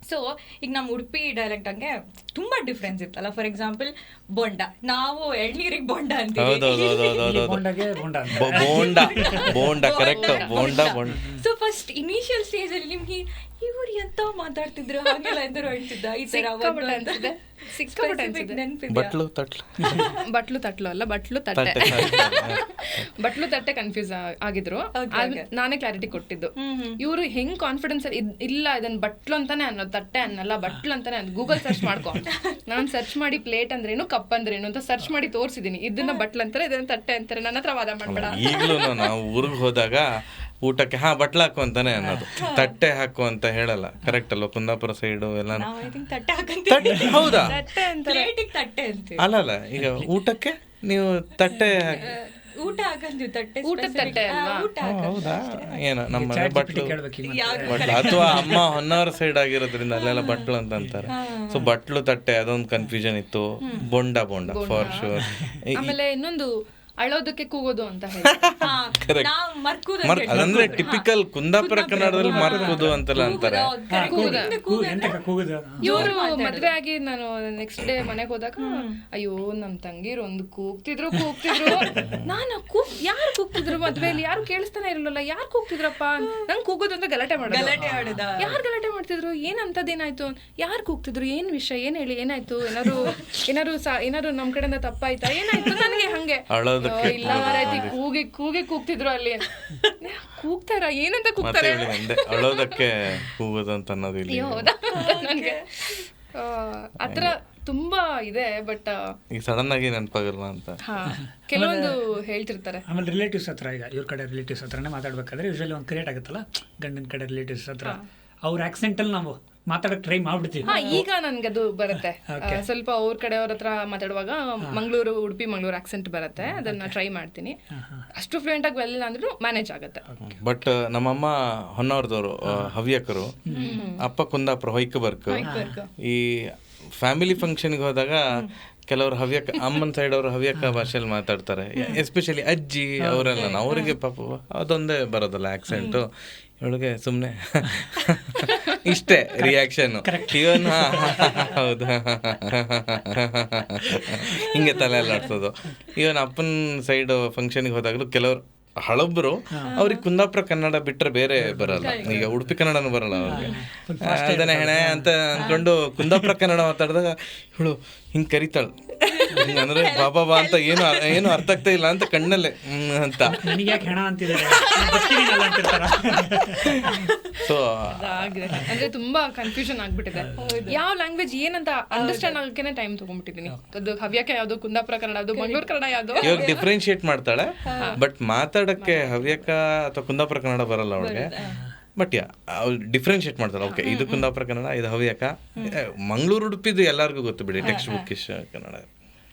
ಸೊ ಈಗ ನಮ್ಮ ಉಡುಪಿ ಡೈಲೆಕ್ಟ್ ಹಂಗೆ ತುಂಬಾ ಡಿಫ್ರೆನ್ಸ್ ಇತ್ತಲ್ಲ. ಫಾರ್ ಎಕ್ಸಾಂಪಲ್ ಬೊಂಡ, ನಾವು ಎಳ್ನೀರಿಗೆ ಬೊಂಡ ಅಂತೀವಿ. ಸೊ ಫಸ್ಟ್ ಇನಿಷಿಯಲ್ ಸ್ಟೇಜ್ ಅಲ್ಲಿ ನಿಮ್ಗೆ ಇವ್ರು ಎಂತ ಮಾತಾಡ್ತಿದ್ರು ಹಾಗೆಲ್ಲ ಎಂದರು ಹೇಳ್ತಿದ್ದ ಈ ತರ ಬಟ್ಲು ತಟ್ಲು ಅಲ್ಲ, ಬಟ್ಲು ತಟ್ಟೆ ಕನ್ಫ್ಯೂಸ್ ಆಗಿದ್ರು. ನಾನೇ ಕ್ಲಾರಿಟಿ ಕೊಟ್ಟಿದ್ದು. ಇವರು ಹೆಂಗ್ ಕಾನ್ಫಿಡೆನ್ಸ್ ಇಲ್ಲ ಇದನ್ನ ಬಟ್ಲು ಅಂತಾನೆ ಅನ್ನೋದು, ತಟ್ಟೆ ಅನ್ನಲ್ಲ ಬಟ್ಲು ಅಂತಾನೆ ಅನ್ನೋದು. ಗೂಗಲ್ ಸರ್ಚ್ ಮಾಡ್ಕೊ. ನಾನು ಸರ್ಚ್ ಮಾಡಿ ಪ್ಲೇಟ್ ಅಂದ್ರೇನು ಕಪ್ ಅಂದ್ರೇನು ಅಂತ ಸರ್ಚ್ ಮಾಡಿ ತೋರಿಸಿದೀನಿ. ಇದನ್ನ ಬಟ್ಲು ಅಂತಾರೆ, ಇದನ್ನ ತಟ್ಟೆ ಅಂತಾರೆ. ನನ್ನ ಹತ್ರ ವಾದ ಮಾಡ್ಬೇಡ. ಈಗಲೂ ನಾವು ಊರಿಗೆ ಹೋದಾಗ ಊಟಕ್ಕೆ ಬಟ್ಲು ಹಾಕು ಅಂತಾನೆ ಅನ್ನೋದು, ತಟ್ಟೆ ಹಾಕು ಅಂತ ಹೇಳಲ್ಲ. ಕರೆಕ್ಟ್ ಅಲ್ವಾ? ಕುಂದಾಪುರ ಸೈಡು ಎಲ್ಲ ಹೌದಾ? ಅಲ್ಲ ಈಗ ಊಟಕ್ಕೆ ನೀವು ತಟ್ಟೆ ಊಟ ಹಾಕಂತೀವಿ, ತಟ್ಟೆ ಹೌದಾ? ಏನೋ ನಮ್ಮ ಬಟ್ಲು ಅಥವಾ ಅಮ್ಮ ಹೊನ್ನಾವರ ಸೈಡ್ ಆಗಿರೋದ್ರಿಂದ ಅಲ್ಲೆಲ್ಲ ಬಟ್ಲು ಅಂತ ಅಂತಾರೆ. ಸೊ ಬಟ್ಲು ತಟ್ಟೆ ಅದೊಂದು ಕನ್ಫ್ಯೂಷನ್ ಇತ್ತು. Bonda for sure. ಆಮೇಲೆ ಇನ್ನೊಂದು ಅಳೋದಕ್ಕೆ ಕೂಗೋದು ಅಂತ ಅದಂದ್ರೆ ಟಿಪಿಕಲ್ ಕುಂದಾಪುರ ಕನ್ನಡದಲ್ಲಿ ಮರ್ಕೋದು ಅಂತೆಲ್ಲ ಅಂತಾರೆ. ಇವರು ಮದ್ವೆ ಆಗಿ ನಾನು ನೆಕ್ಸ್ಟ್ ಡೇ ಮನೆಗೆ ಹೋದಾಗ ಅಯ್ಯೋ ನಮ್ ತಂಗಿರು ಒಂದು ಕೂಗ್ತಿದ್ರು. ನಾನು ಯಾರು ಕೂಗ್ತಿದ್ರು ಮದ್ವೆಯಲ್ಲಿ? ಯಾರು ಕೇಳಿಸ್ತಾನೆ ಇರಲಿಲ್ಲ. ಯಾರು ಕೂಗ್ತಿದ್ರಪ್ಪ? ನಂಗೆ ಕೂಗೋದು ಅಂತ ಗಲಾಟೆ ಮಾಡೋದು. ಯಾರು ಗಲಾಟೆ ಮಾಡ್ತಿದ್ರು? ಏನಂತದೇನಾಯ್ತು? ಯಾರು ಕೂಗ್ತಿದ್ರು? ಏನ್ ವಿಷಯ? ಏನ್ ಹೇಳಿ ಏನಾಯ್ತು? ಏನಾದ್ರು ನಮ್ ಕಡೆಯಿಂದ ತಪ್ಪಾಯ್ತಾ? ಏನಾಯ್ತು? ನನಗೆ ಹಂಗೆ ಇಲ್ಲ ಮಾರಾಯ್ತಿ, ಕೂಗ್ತಿದ್ರು ಅಲ್ಲಿ. ಕೂಗ್ತಾರ ಏನಂತ ಕೂಗ್ತಾರೆ? ಅಳೋದಕ್ಕೆ ಕೂಗೋದು ಅಂತ ಅನ್ನೋದು ಇಲ್ಲಿ. ನನಗೆ ಆತರ ತುಂಬಾ ಇದೆ. ಬಟ್ ಈಗ ಸಡನ್ ಆಗಿ ನೆನಪಾಗಲ್ಲ ಅಂತ ಕೆಲವೊಂದು ಹೇಳ್ತಿರ್ತಾರೆ. ಆಮೇಲೆ ರಿಲೇಟಿವ್ಸ್ ಹತ್ರ, ಈಗ ಇವ್ರ ಕಡೆ ರಿಲೇಟಿವ್ಸ್ ಹತ್ರನೇ ಮಾತಾಡ್ಬೇಕಾದ್ರೆ ಯೂಶಲಿ ಒಂದು ಕ್ರಿಯೇಟ್ ಆಗುತ್ತಲ್ಲ, ಗಂಡನ ಕಡೆ ರಿಲೇಟಿವ್ಸ್ ಹತ್ರ ಅವ್ರ ಆಕ್ಸೆಂಟಲ್ಲಿ ನಾವು ಮಾತಾಡಕ್ ಟ್ರೈ ಮಾಡ್ಬಿಡ್ತೀವಿ. ಈಗ ನನ್ಗೆ ಅದು ಬರುತ್ತೆ. ಸ್ವಲ್ಪ ಅವ್ರ ಕಡೆಯವ್ರ ಹತ್ರ ಮಾತಾಡುವಾಗ ಮಂಗಳೂರು ಉಡುಪಿ ಮಂಗಳೂರು ಆಕ್ಸೆಂಟ್ ಬರುತ್ತೆ, ಅದನ್ನ ಟ್ರೈ ಮಾಡ್ತೀನಿ. ಅಷ್ಟು ಫ್ಲೂಯೆಂಟ್ ಆಗಿ ವೆಲ್ ಅಂದ್ರೂ ಮ್ಯಾನೇಜ್ ಆಗುತ್ತೆ. ಬಟ್ ನಮ್ಮಮ್ಮ ಹೊನ್ನಾವರದವರು, ಹವ್ಯಕರು, ಅಪ್ಪ ಕುಂದಾಪುರ ಹೊಯ್ಕಬರ್ಕ್. ಈ ಫ್ಯಾಮಿಲಿ ಫಂಕ್ಷನ್ಗೆ ಹೋದಾಗ ಕೆಲವರು ಹವ್ಯಕ, ಅಮ್ಮನ ಸೈಡ್ ಅವರು ಹವ್ಯಕ ಭಾಷೆಯಲ್ಲಿ ಮಾತಾಡ್ತಾರೆ, ಎಸ್ಪೆಷಲಿ ಅಜ್ಜಿ ಅವರೆಲ್ಲ. ಅವರಿಗೆ ಪಾಪ ಅದೊಂದೇ ಬರೋದಲ್ಲ ಆಕ್ಸೆಂಟು. ಇವಳಿಗೆ ಸುಮ್ಮನೆ ಇಷ್ಟೇ ರಿಯಾಕ್ಷನ್. ಇವನ್ ಹೌದು ಹಿಂಗೆ ತಲೆ ಎಲ್ಲ ಆಡ್ಸೋದು. ಇವನ್ ಅಪ್ಪನ ಸೈಡ್ ಫಂಕ್ಷನ್ಗೆ ಹೋದಾಗಲೂ ಕೆಲವರು ಹಳಬ್ರು ಅವ್ರಿಗೆ ಕುಂದಾಪುರ ಕನ್ನಡ ಬಿಟ್ರೆ ಬೇರೆ ಬರಲ್ಲ. ಈಗ ಉಡುಪಿ ಕನ್ನಡನೂ ಬರಲ್ಲ ಅವ್ರಿಗೆ. ಅದನ್ನೇ ಹೆಣೆ ಅಂತ ಅಂದ್ಕೊಂಡು ಕುಂದಾಪುರ ಕನ್ನಡ ಮಾತಾಡಿದಾಗ ಇವಳು ಹಿಂಗೆ ಕರಿತಾಳು, ಅಂದ್ರೆ ಬಾಬಾ ಬಾ ಅಂತ ಏನು ಅರ್ಥ ಆಗ್ತಾ ಇಲ್ಲ ಅಂತ ಕಣ್ಣಲ್ಲೇ ಅಂತ. ಸೊ ಅಂದ್ರೆ ತುಂಬಾ ಕನ್ಫ್ಯೂಷನ್ ಆಗ್ಬಿಟ್ಟಿದೆ. ಯಾವ ಲ್ಯಾಂಗ್ವೇಜ್ ಏನಂತ ಅಂಡರ್ಸ್ಟ್ಯಾಂಡ್ ಆಗಕ್ಕೆ ಟೈಮ್ ತಗೊಂಡ್ಬಿಟ್ಟಿದೀನಿ. ಅದು ಹವ್ಯಕ ಯಾವ್ದು, ಕುಂದಾಪುರ ಕನ್ನಡ ಯಾವ್ದು, ಮಂಗಳೂರು ಕನ್ನಡ ಯಾವ್ದು. ಇವಾಗ ಡಿಫ್ರೆನ್ಶಿಯೇಟ್ ಮಾಡ್ತಾಳೆ, ಬಟ್ ಮಾತಾಡಕ್ಕೆ ಹವ್ಯಕ ಅಥವಾ ಕುಂದಾಪುರ ಕನ್ನಡ ಬರಲ್ಲ ಅವಳಿಗೆ. ಬಟ್ ಡಿಫ್ರೆನ್ಶಿಯೇಟ್ ಮಾಡ್ತಾರೆ. ಓಕೆ, ಇದು ಕುಂದಾಪುರ ಕನ್ನಡ, ಇದು ಹವ್ಯಕ. ಮಂಗಳೂರು ಉಡುಪಿದು ಎಲ್ಲರಿಗೂ ಗೊತ್ತು ಬಿಡಿ, ಟೆಕ್ಸ್ಟ್ ಬುಕ್ ಕನ್ನಡ.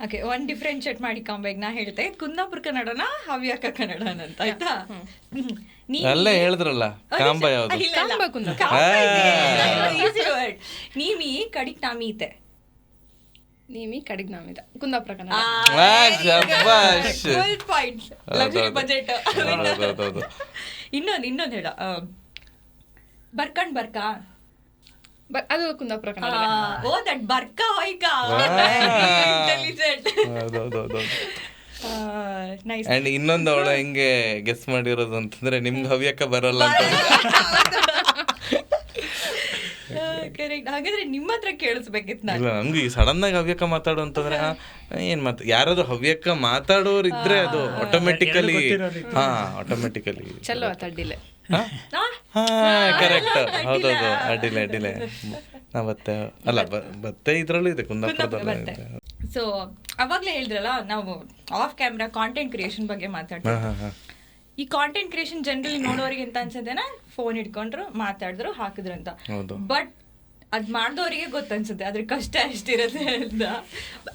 ಓಕೆ, ಒಂದು ಡಿಫ್ರೆನ್ಶಿಯೇಟ್ ಮಾಡಿ ಕಾಂಬೆಗ್ ನಾ ಹೇಳ್ತೆ, ಕುಂದಾಪುರ ಕನ್ನಡನ ಹವ್ಯಕ ಕನ್ನಡನ ಅಂತ, ಆಯ್ತಾ? ಅಲ್ಲೇ ಹೇಳಿದ್ರಲ್ಲ ಕಾಂಬ ಯಾವ್ದು? ನೀಮಿ ಕಡಿಕ್ ನಾಮೀತೆ, ನೀಮಿ ಕಡಿಗ್ ನಾಮಿದ ಕುಂದಾಪುರ ಕನ್ನಡ. ಬಜೆಟ್. ಇನ್ನೊಂದು ಹೇಳ, ಬರ್ಕಂಡ್ ಬರ್ಕ, ಅದು ಕುಂದಾಪುರ ಕನ್ನಡ. ಓ ದಟ್ ಬರ್ಕ ಹೋಯ್ಕ. ಅಂಡ್ ಇನ್ನೊಂದು ಅವಳ ಹೆಂಗೆ ಗೆಸ್ ಮಾಡಿರೋದು ಅಂತಂದ್ರೆ, ನಿಮ್ಗೆ ಹವ್ಯಕ ಬರಲ್ಲ ಅಂತ. ಕರೆಕ್ಟ್. ಹಾಗಾದ್ರೆ ನಿಮ್ಮ ಹತ್ರ ಕೇಳಿಸ್ಬೇಕಿತ್ತು ನಾನು. ಇಲ್ಲ, ನಮ್ಗೆ ಈ ಸಡನ್ ಆಗಿ ಹವ್ಯಕ ಮಾತಾಡು ಅಂತಂದ್ರೆ ಏನ್ ಯಾರಾದ್ರೂ ಹವ್ಯಕ ಮಾತಾಡೋರು ಇದ್ರೆ ಅದು ಆಟೋಮೆಟಿಕಲಿ ಆಟೋಮೆಟಿಕಲಿ ಚಲೋ ತಡ್ಡಿಲೆ. ಕರೆಕ್ಟ್, ಹೌದೌದು. ಅಡ್ಡಿಲೆ ಬತ್ತೆ ಅಲ್ಲ, ಬತ್ತೆ ಇದ್ರಲ್ಲೂ ಇದೆ, ಕುಂದಾಪುರದಲ್ಲ. ಸೊ ಅವಾಗ್ಲೇ ಹೇಳಿದ್ರಲ್ಲ, ನಾವು ಆಫ್ ಕ್ಯಾಮ್ರಾ ಕಾಂಟೆಂಟ್ ಕ್ರಿಯೇಷನ್ ಬಗ್ಗೆ ಮಾತಾಡ್ತೀವಿ. ಈ ಕಾಂಟೆಂಟ್ ಕ್ರಿಯೇಷನ್ ಜನರಲಿ ನೋಡೋರಿಗೆ ಅಂತ ಅನ್ಸದೇನ, ಫೋನ್ ಇಟ್ಕೊಂಡ್ರು ಮಾತಾಡಿದ್ರು ಹಾಕಿದ್ರು ಅಂತ. ಬಟ್ ಅದ್ ಮಾಡ್ದವರಿಗೆ ಗೊತ್ತನ್ಸುತ್ತೆ ಅದ್ರ ಕಷ್ಟ ಎಷ್ಟಿರುತ್ತೆ ಅಂತ.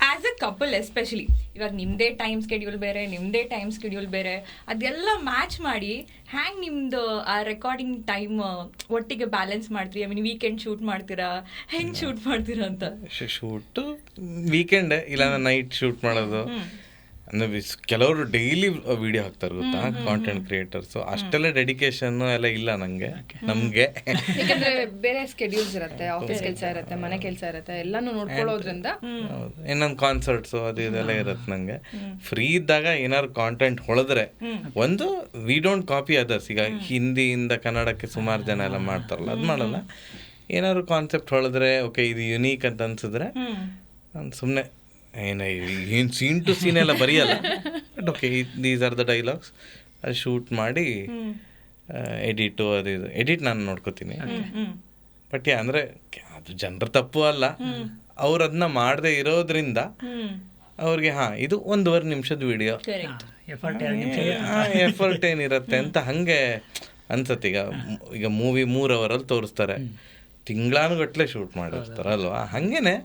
ಆಸ್ ಅ ಕಪಲ್ ಎಸ್ಪೆಷಲಿ, ಇವಾಗ ನಿಮ್ದೇ ಟೈಮ್ ಸ್ಕೆಡ್ಯೂಲ್ ಬೇರೆ, ನಿಮ್ದೇ ಟೈಮ್ ಸ್ಕೆಡ್ಯೂಲ್ ಬೇರೆ, ಅದೆಲ್ಲ ಮ್ಯಾಚ್ ಮಾಡಿ ಹ್ಯಾಂಗ್ ನಿಮ್ದು ಆ ರೆಕಾರ್ಡಿಂಗ್ ಟೈಮ್ ಒಟ್ಟಿಗೆ ಬ್ಯಾಲೆನ್ಸ್ ಮಾಡ್ತೀರಿ? ಐ ಮೀನ್ ವೀಕೆಂಡ್ ಶೂಟ್ ಮಾಡ್ತೀರಾ, ಹೆಂಗ್ ಶೂಟ್ ಮಾಡ್ತೀರಾ ಅಂತ? ಶೂಟ್ ವೀಕೆಂಡ್ ಇಲ್ಲ ನೈಟ್ ಶೂಟ್ ಮಾಡೋದು. ಅಂದ್ರೆ ಕೆಲವರು ಡೈಲಿ ವಿಡಿಯೋ ಹಾಕ್ತಾರೆ ಗೊತ್ತಾ, ಕಾಂಟೆಂಟ್ ಕ್ರಿಯೇಟರ್ಸ್. ಅಷ್ಟೆಲ್ಲ ಡೆಡಿಕೇಶನ್ ಎಲ್ಲ ಇಲ್ಲ ನಮ್ಗೆ. ಯಾಕಂದ್ರೆ ಬೇರೆ ಸ್ಕೆಡ್ಯೂಲ್ಸ್ ಇರುತ್ತೆ, ಆಫೀಸ್ ಕೆಲಸ ಇರುತ್ತೆ, ಮನೆ ಕೆಲಸ ಇರುತ್ತೆ, ಎಲ್ಲಾನು ನೋಡ್ಕೊಳ್ಳೋದ್ರಿಂದ. ಇನ್ನೊಂದು ಕಾನ್ಸರ್ಟ್ಸ್ ಅದು ಇದೆಲ್ಲ ಇರುತ್ತೆ. ನಂಗೆ ಫ್ರೀ ಇದ್ದಾಗ ಏನಾದ್ರು ಕಾಂಟೆಂಟ್ ಹೊಳೆದ್ರೆ, ಒಂದು ವಿ ಡೋಂಟ್ ಕಾಪಿ ಅದರ್ಸ್. ಈಗ ಹಿಂದಿಯಿಂದ ಕನ್ನಡಕ್ಕೆ ಸುಮಾರು ಜನ ಎಲ್ಲ ಮಾಡ್ತಾರಲ್ಲ, ಅದು ಮಾಡಲ್ಲ. ಏನಾದ್ರು ಕಾನ್ಸೆಪ್ಟ್ ಹೊಳೆದ್ರೆ, ಓಕೆ ಇದು ಯುನೀಕ್ ಅಂತ ಅನ್ಸಿದ್ರೆ ನಾನು ಸುಮ್ಮನೆ ಏನು ಸೀನ್ ಟು ಸೀನ್ ಎಲ್ಲ ಬರೆಯಲ್ಲ. But okay, these are the dialogues, ಅದು ಶೂಟ್ ಮಾಡಿ ಎಡಿಟು ಅದು ಇದು ಎಡಿಟ್ ನಾನು ನೋಡ್ಕೋತೀನಿ. ಬಟ್ ಅಂದರೆ ಅದು ಜನರ ತಪ್ಪು ಅಲ್ಲ, ಅವ್ರು ಅದನ್ನ ಮಾಡದೆ ಇರೋದ್ರಿಂದ ಅವ್ರಿಗೆ ಇದು 1.5 ನಿಮಿಷದ ವಿಡಿಯೋ, ಎಫರ್ಟ್ ಏನಿರುತ್ತೆ ಅಂತ ಹಂಗೆ ಅನ್ಸತ್ತೆ. ಈಗ ಮೂವಿ 3 ಅವರಲ್ಲಿ ತೋರಿಸ್ತಾರೆ, ತಿಂಗಳಾನುಗಟ್ಲೆ ಶೂಟ್ ಮಾಡಿರ್ತಾರಲ್ವಾ. ಹಾಗೇನೆ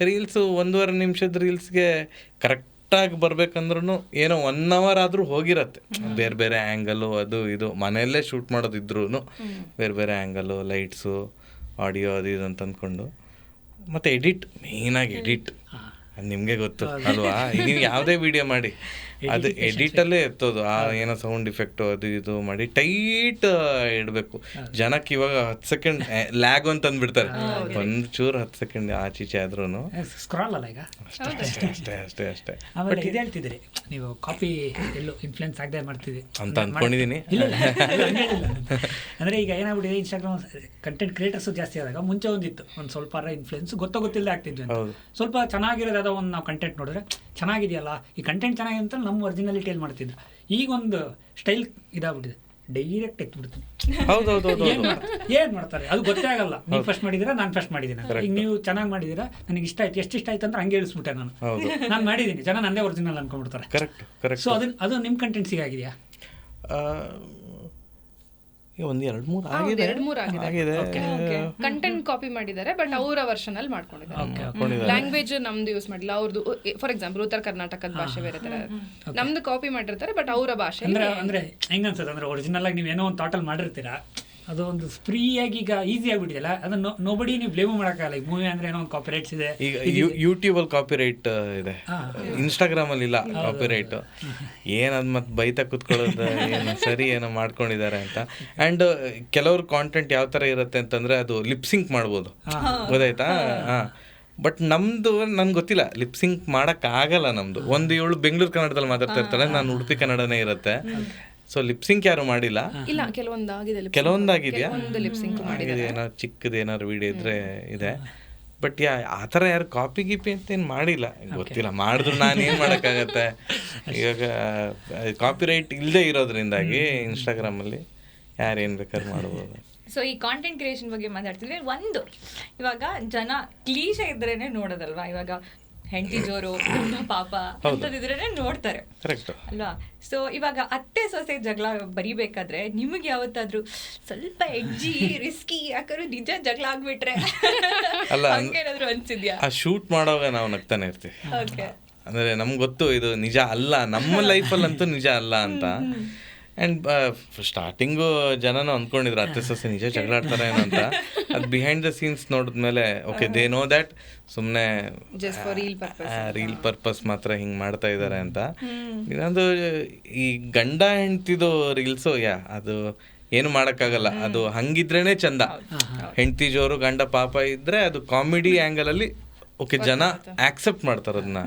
ರೀಲ್ಸು 1.5 ನಿಮಿಷದ ರೀಲ್ಸ್ಗೆ ಕರೆಕ್ಟಾಗಿ ಬರ್ಬೇಕಂದ್ರೂ ಏನೋ 1 ಅವರ್ ಆದರೂ ಹೋಗಿರತ್ತೆ. ಬೇರೆ ಬೇರೆ ಆ್ಯಂಗಲು ಅದು ಇದು, ಮನೆಯಲ್ಲೇ ಶೂಟ್ ಮಾಡೋದಿದ್ರು ಬೇರೆ ಬೇರೆ ಆ್ಯಂಗಲು, ಲೈಟ್ಸು, ಆಡಿಯೋ ಅದು ಇದು ಅಂತ ಅಂದ್ಕೊಂಡು. ಮತ್ತು ಎಡಿಟ್, ಮೇಯ್ನಾಗಿ ಎಡಿಟ್ ಅದು ನಿಮಗೆ ಗೊತ್ತು ಅಲ್ವಾ. ನೀವು ಯಾವುದೇ ವಿಡಿಯೋ ಮಾಡಿ ಅದು ಎಡಿಟಲ್ಲೇ ಎತ್ತೋದು. ಏನೋ ಸೌಂಡ್ ಇಫೆಕ್ಟು ಅದು ಇದು ಮಾಡಿ ಟೈಟ್ ಇಡಬೇಕು. ಜನಕ್ಕೆ ಇವಾಗ 10 ಸೆಕೆಂಡ್ ಲ್ಯಾಗ್ ಅಂತ ಅಂದ್ಬಿಡ್ತಾರೆ, ಒಂದು ಚೂರು 10 ಸೆಕೆಂಡ್ ಆಚೀಚೆ ಆದ್ರೂ ಸ್ಕ್ರಾಲ್ ಅಲ್ಲ. ಈಗ ಅಷ್ಟೇ ಆಮೇಲೆ ಇದು ಹೇಳ್ತಿದ್ರಿ ನೀವು, ಕಾಪಿ ಎಲ್ಲೂ ಇನ್ಫ್ಲುಯೆನ್ಸ್ ಆಗದೆ ಮಾಡ್ತಿದ್ವಿ ಅಂತ ಅಂದ್ಕೊಂಡಿದ್ದೀನಿ. ಅಂದರೆ ಈಗ ಏನಾಗ್ಬಿಟ್ಟಿದೆ, ಇನ್ಸ್ಟಾಗ್ರಾಮ್ ಕಂಟೆಂಟ್ ಕ್ರಿಯೇಟರ್ಸು ಜಾಸ್ತಿ ಆದಾಗ ಮುಂಚೆ ಒಂದಿತ್ತು, ಒಂದು ಸ್ವಲ್ಪ ಇನ್ಫ್ಲುಯೆನ್ಸ್ ಗೊತ್ತಿಲ್ಲದೆ ಆಗ್ತಿದ್ವಿ. ಸ್ವಲ್ಪ ಚೆನ್ನಾಗಿರೋದು ಅದೋ ಒಂದು ನಾವು ಕಂಟೆಂಟ್ ನೋಡಿದ್ರೆ ಚೆನ್ನಾಗಿದೆಯಲ್ಲ, ಈ ಕಂಟೆಂಟ್ ಚೆನ್ನಾಗಿದೆ ಅಂತ ನಮ್ಮ ಒರಿಜಿನಾಲಿಟಿಯಲ್ಲಿ ಮಾಡ್ತಿದ್ರು. ಈಗ ಒಂದು ಸ್ಟೈಲ್ ಇದಾಗ್ಬಿಟ್ಟಿದೆ, ಡೈರೆಕ್ಟ್ ಎತ್ಬಿಡ್ತೀನಿ. ಏನ್ ಮಾಡ್ತಾರೆ ಅದು ಗೊತ್ತೇ ಆಗಲ್ಲ. ನೀವು ಫಸ್ಟ್ ಮಾಡಿದೀರಾ, ನಾನು ಫಸ್ಟ್ ಮಾಡಿದ್ದೀನಿ. ಈಗ ನೀವು ಚೆನ್ನಾಗಿ ಮಾಡಿದೀರಾ, ನನಗೆ ಇಷ್ಟ ಆಯ್ತು, ಎಷ್ಟು ಇಷ್ಟ ಆಯ್ತು ಅಂದ್ರೆ ಹಂಗೆ ಹೇಳಿಸ್ಬಿಟ್ಟೆ ನಾನು ಮಾಡಿದ್ದೀನಿ, ಜನ ನಂದೇ ಒರಿಜಿನಲ್ ಅನ್ಕೊಂಡ್ಬಿಡ್ತಾರೆ. ಕರೆಕ್ಟ್. ಸೊ ಅದು ನಿಮ್ಮ ಕಂಟೆಂಟ್ ಸಿಗಾಗಿದೆಯಾ? ಒಂದು 2-3 ಆಗಿದೆ. 2-3 ಆಗಿದೆ. ಕಂಟೆಂಟ್ ಕಾಪಿ ಮಾಡಿದ್ದಾರೆ, ಬಟ್ ಅವರ ವರ್ಷನ್ ಅಲ್ಲಿ ಮಾಡ್ಕೊಂಡಿದ್ದಾರೆ. ಲ್ಯಾಂಗ್ವೇಜ್ ನಮ್ದು ಯೂಸ್ ಮಾಡಿಲ್ಲ ಅವ್ರದ್ದು. ಫಾರ್ ಎಕ್ಸಾಂಪಲ್ ಉತ್ತರ ಕರ್ನಾಟಕದ ಭಾಷೆ ಬೇರೆ ತರ, ನಮ್ದು ಕಾಪಿ ಮಾಡಿರ್ತಾರೆ ಬಟ್ ಅವರ ಭಾಷೆ. ಅಂದ್ರೆ ಹೆಂಗ ಅನ್ಸುತ್ತೆ ಅಂದ್ರೆ ಒರಿಜಿನಲ್ ಆಗಿ ನೀವೇನೋ ಒಂದು ಥಾಟಲ್ಲಿ ಮಾಡಿರ್ತೀರಾ, ಅದು ಒಂದು ಫ್ರೀಯಾಗಿ ಈಗ ಈಸಿ ಆಗಿಬಿಟ್ಟಿದೆಯಲ್ಲ, ಅದನ್ನು ನೋಬಡಿ ನೀವು ಬ್ಲೇಮ್ ಮಾಡೋಕ್ಕಾಗಲ್ಲ. ಈಗ ಮೂವಿ ಅಂದ್ರೆ ಏನೋ ಒಂದು ಕಾಪಿರೈಟ್ಸ್ ಇದೆ. ಈಗ ಯೂಟ್ಯೂಬಲ್ಲಿ ಕಾಪಿರೈಟ್ ಇದೆ, ಇನ್ಸ್ಟಾಗ್ರಾಮಲ್ಲಿ ಇಲ್ಲ ಕಾಪಿರೈಟ್. ಏನದು ಮತ್ತೆ ಬೈತಾ ಕೂತ್ಕೊಳ್ಳೋದು ಏನು ಸರಿ ಏನೋ ಮಾಡ್ಕೊಂಡಿದ್ದಾರೆ ಅಂತ. ಆ್ಯಂಡ್ ಕೆಲವ್ರ ಕಾಂಟೆಂಟ್ ಯಾವ ಥರ ಇರುತ್ತೆ ಅಂತಂದರೆ ಅದು ಲಿಪ್ಸಿಂಕ್ ಮಾಡ್ಬೋದು, ಗೊತ್ತಾಯ್ತಾ? ಹಾಂ, ಬಟ್ ನಮ್ಮದು ನನ್ಗೆ ಗೊತ್ತಿಲ್ಲ, ಲಿಪ್ಸಿಂಕ್ ಮಾಡೋಕ್ಕಾಗಲ್ಲ ನಮ್ಮದು. ಇವಳು ಬೆಂಗಳೂರು ಕನ್ನಡದಲ್ಲಿ ಮಾತಾಡ್ತಾ ಇರ್ತಾಳೆ, ನಾನು ಉಡುಪಿ ಕನ್ನಡನೇ ಇರುತ್ತೆ. ಸೊ ಲಿಪ್ಸಿಂಕ್ ಯಾರು ಮಾಡಿಲ್ಲ. ಇಲ್ಲ, ಕೆಲವೊಂದಾಗಿದೆಯಾ, ಆಗಿದೆ, ಏನಾದ್ರು ಚಿಕ್ಕದು ಏನಾದ್ರು ವಿಡಿಯೋ ಇದ್ರೆ ಇದೆ. ಬಟ್ ಆ ಥರ ಯಾರು ಕಾಪಿ ಗೀಪಿ ಅಂತ ಏನು ಮಾಡಿಲ್ಲ, ಗೊತ್ತಿಲ್ಲ. ಮಾಡಿದ್ರು ನಾನು ಏನು ಮಾಡೋಕ್ಕಾಗತ್ತೆ. ಇವಾಗ ಕಾಪಿರೈಟ್ ಇಲ್ಲದೆ ಇರೋದ್ರಿಂದಾಗಿ ಇನ್ಸ್ಟಾಗ್ರಾಮಲ್ಲಿ ಯಾರು ಏನು ಬೇಕಾದ್ರೂ ಮಾಡ್ಬೋದು. ಸೊ ಈ ಕಾಂಟೆಂಟ್ ಕ್ರಿಯೇಷನ್ ಬಗ್ಗೆ ಮಾತಾಡ್ತಿದ್ರೆ, ಒಂದು ಇವಾಗ ಜನ ಕ್ಲೀಶೆ ಇದ್ರೇನೆ ನೋಡೋದಲ್ವಾ. ಇವಾಗ ಹೆಂಡತಿ ಜೋರು, ಪಾಪ ಅಂತದಿದ್ರೇನೆ ನೋಡ್ತಾರೆ ಅಲ್ವಾ. ಸೊ ಇವಾಗ ಅತ್ತೆ ಸೊಸೆ ಜಗಳ ಬರಿಬೇಕಾದ್ರೆ ನಿಮಗೆ ಯಾವತ್ತಾದ್ರೂ ಸ್ವಲ್ಪ ಎಡ್ಜಿ ರಿಸ್ಕಿ ಯಾಕಂದ್ರೆ ನಿಜ ಜಗಳ ಆಗ್ಬಿಟ್ರೆ ಅಲ್ಲ ಹಂಗೇನಾದ್ರು ಅನ್ಸಿದ್ಯಾ? ಆ ಶೂಟ್ ಮಾಡೋವಾಗ ನಾವು ನಗ್ತಾನೆ ಇರ್ತೀವಿ. ಅಂದ್ರೆ ನಮ್ಗೆ ಗೊತ್ತು ಇದು ನಿಜ ಅಲ್ಲ, ನಮ್ಮ ಲೈಫಲ್ಲಂತೂ ನಿಜ ಅಲ್ಲ ಅಂತ. ಆ್ಯಂಡ್ ಸ್ಟಾರ್ಟಿಂಗು ಜನನೂ ಅಂದ್ಕೊಂಡಿದ್ರು ಅತ್ತೆ ಸೊಸೆ ನಿಜ ಜಗಳ ಆಡ್ತಾರೆ ಏನೋ ಅಂತ. ಅದು ಬಿಹೈಂಡ್ ದ ಸೀನ್ಸ್ ನೋಡಿದ್ಮೇಲೆ ಓಕೆ, ದೇ ನೋ ದ್ಯಾಟ್ ಸುಮ್ಮನೆ ರೀಲ್ ಪರ್ಪಸ್ ಮಾತ್ರ ಹಿಂಗೆ ಮಾಡ್ತಾ ಇದ್ದಾರೆ ಅಂತ. ಇನ್ನೊಂದು ಈ ಗಂಡ ಹೆಂಡ್ತಿದು ರೀಲ್ಸು ಅದು ಏನು ಮಾಡೋಕ್ಕಾಗಲ್ಲ, ಅದು ಹಂಗಿದ್ರೇನೆ ಚಂದ. ಹೆಂಡ್ತಿ ಜೋರು ಗಂಡ ಪಾಪ ಇದ್ರೆ ಅದು ಕಾಮಿಡಿ ಆ್ಯಂಗಲಲ್ಲಿ ಓಕೆ, ಜನ ಆಕ್ಸೆಪ್ಟ್ ಮಾಡ್ತಾರೆ ಅದನ್ನ.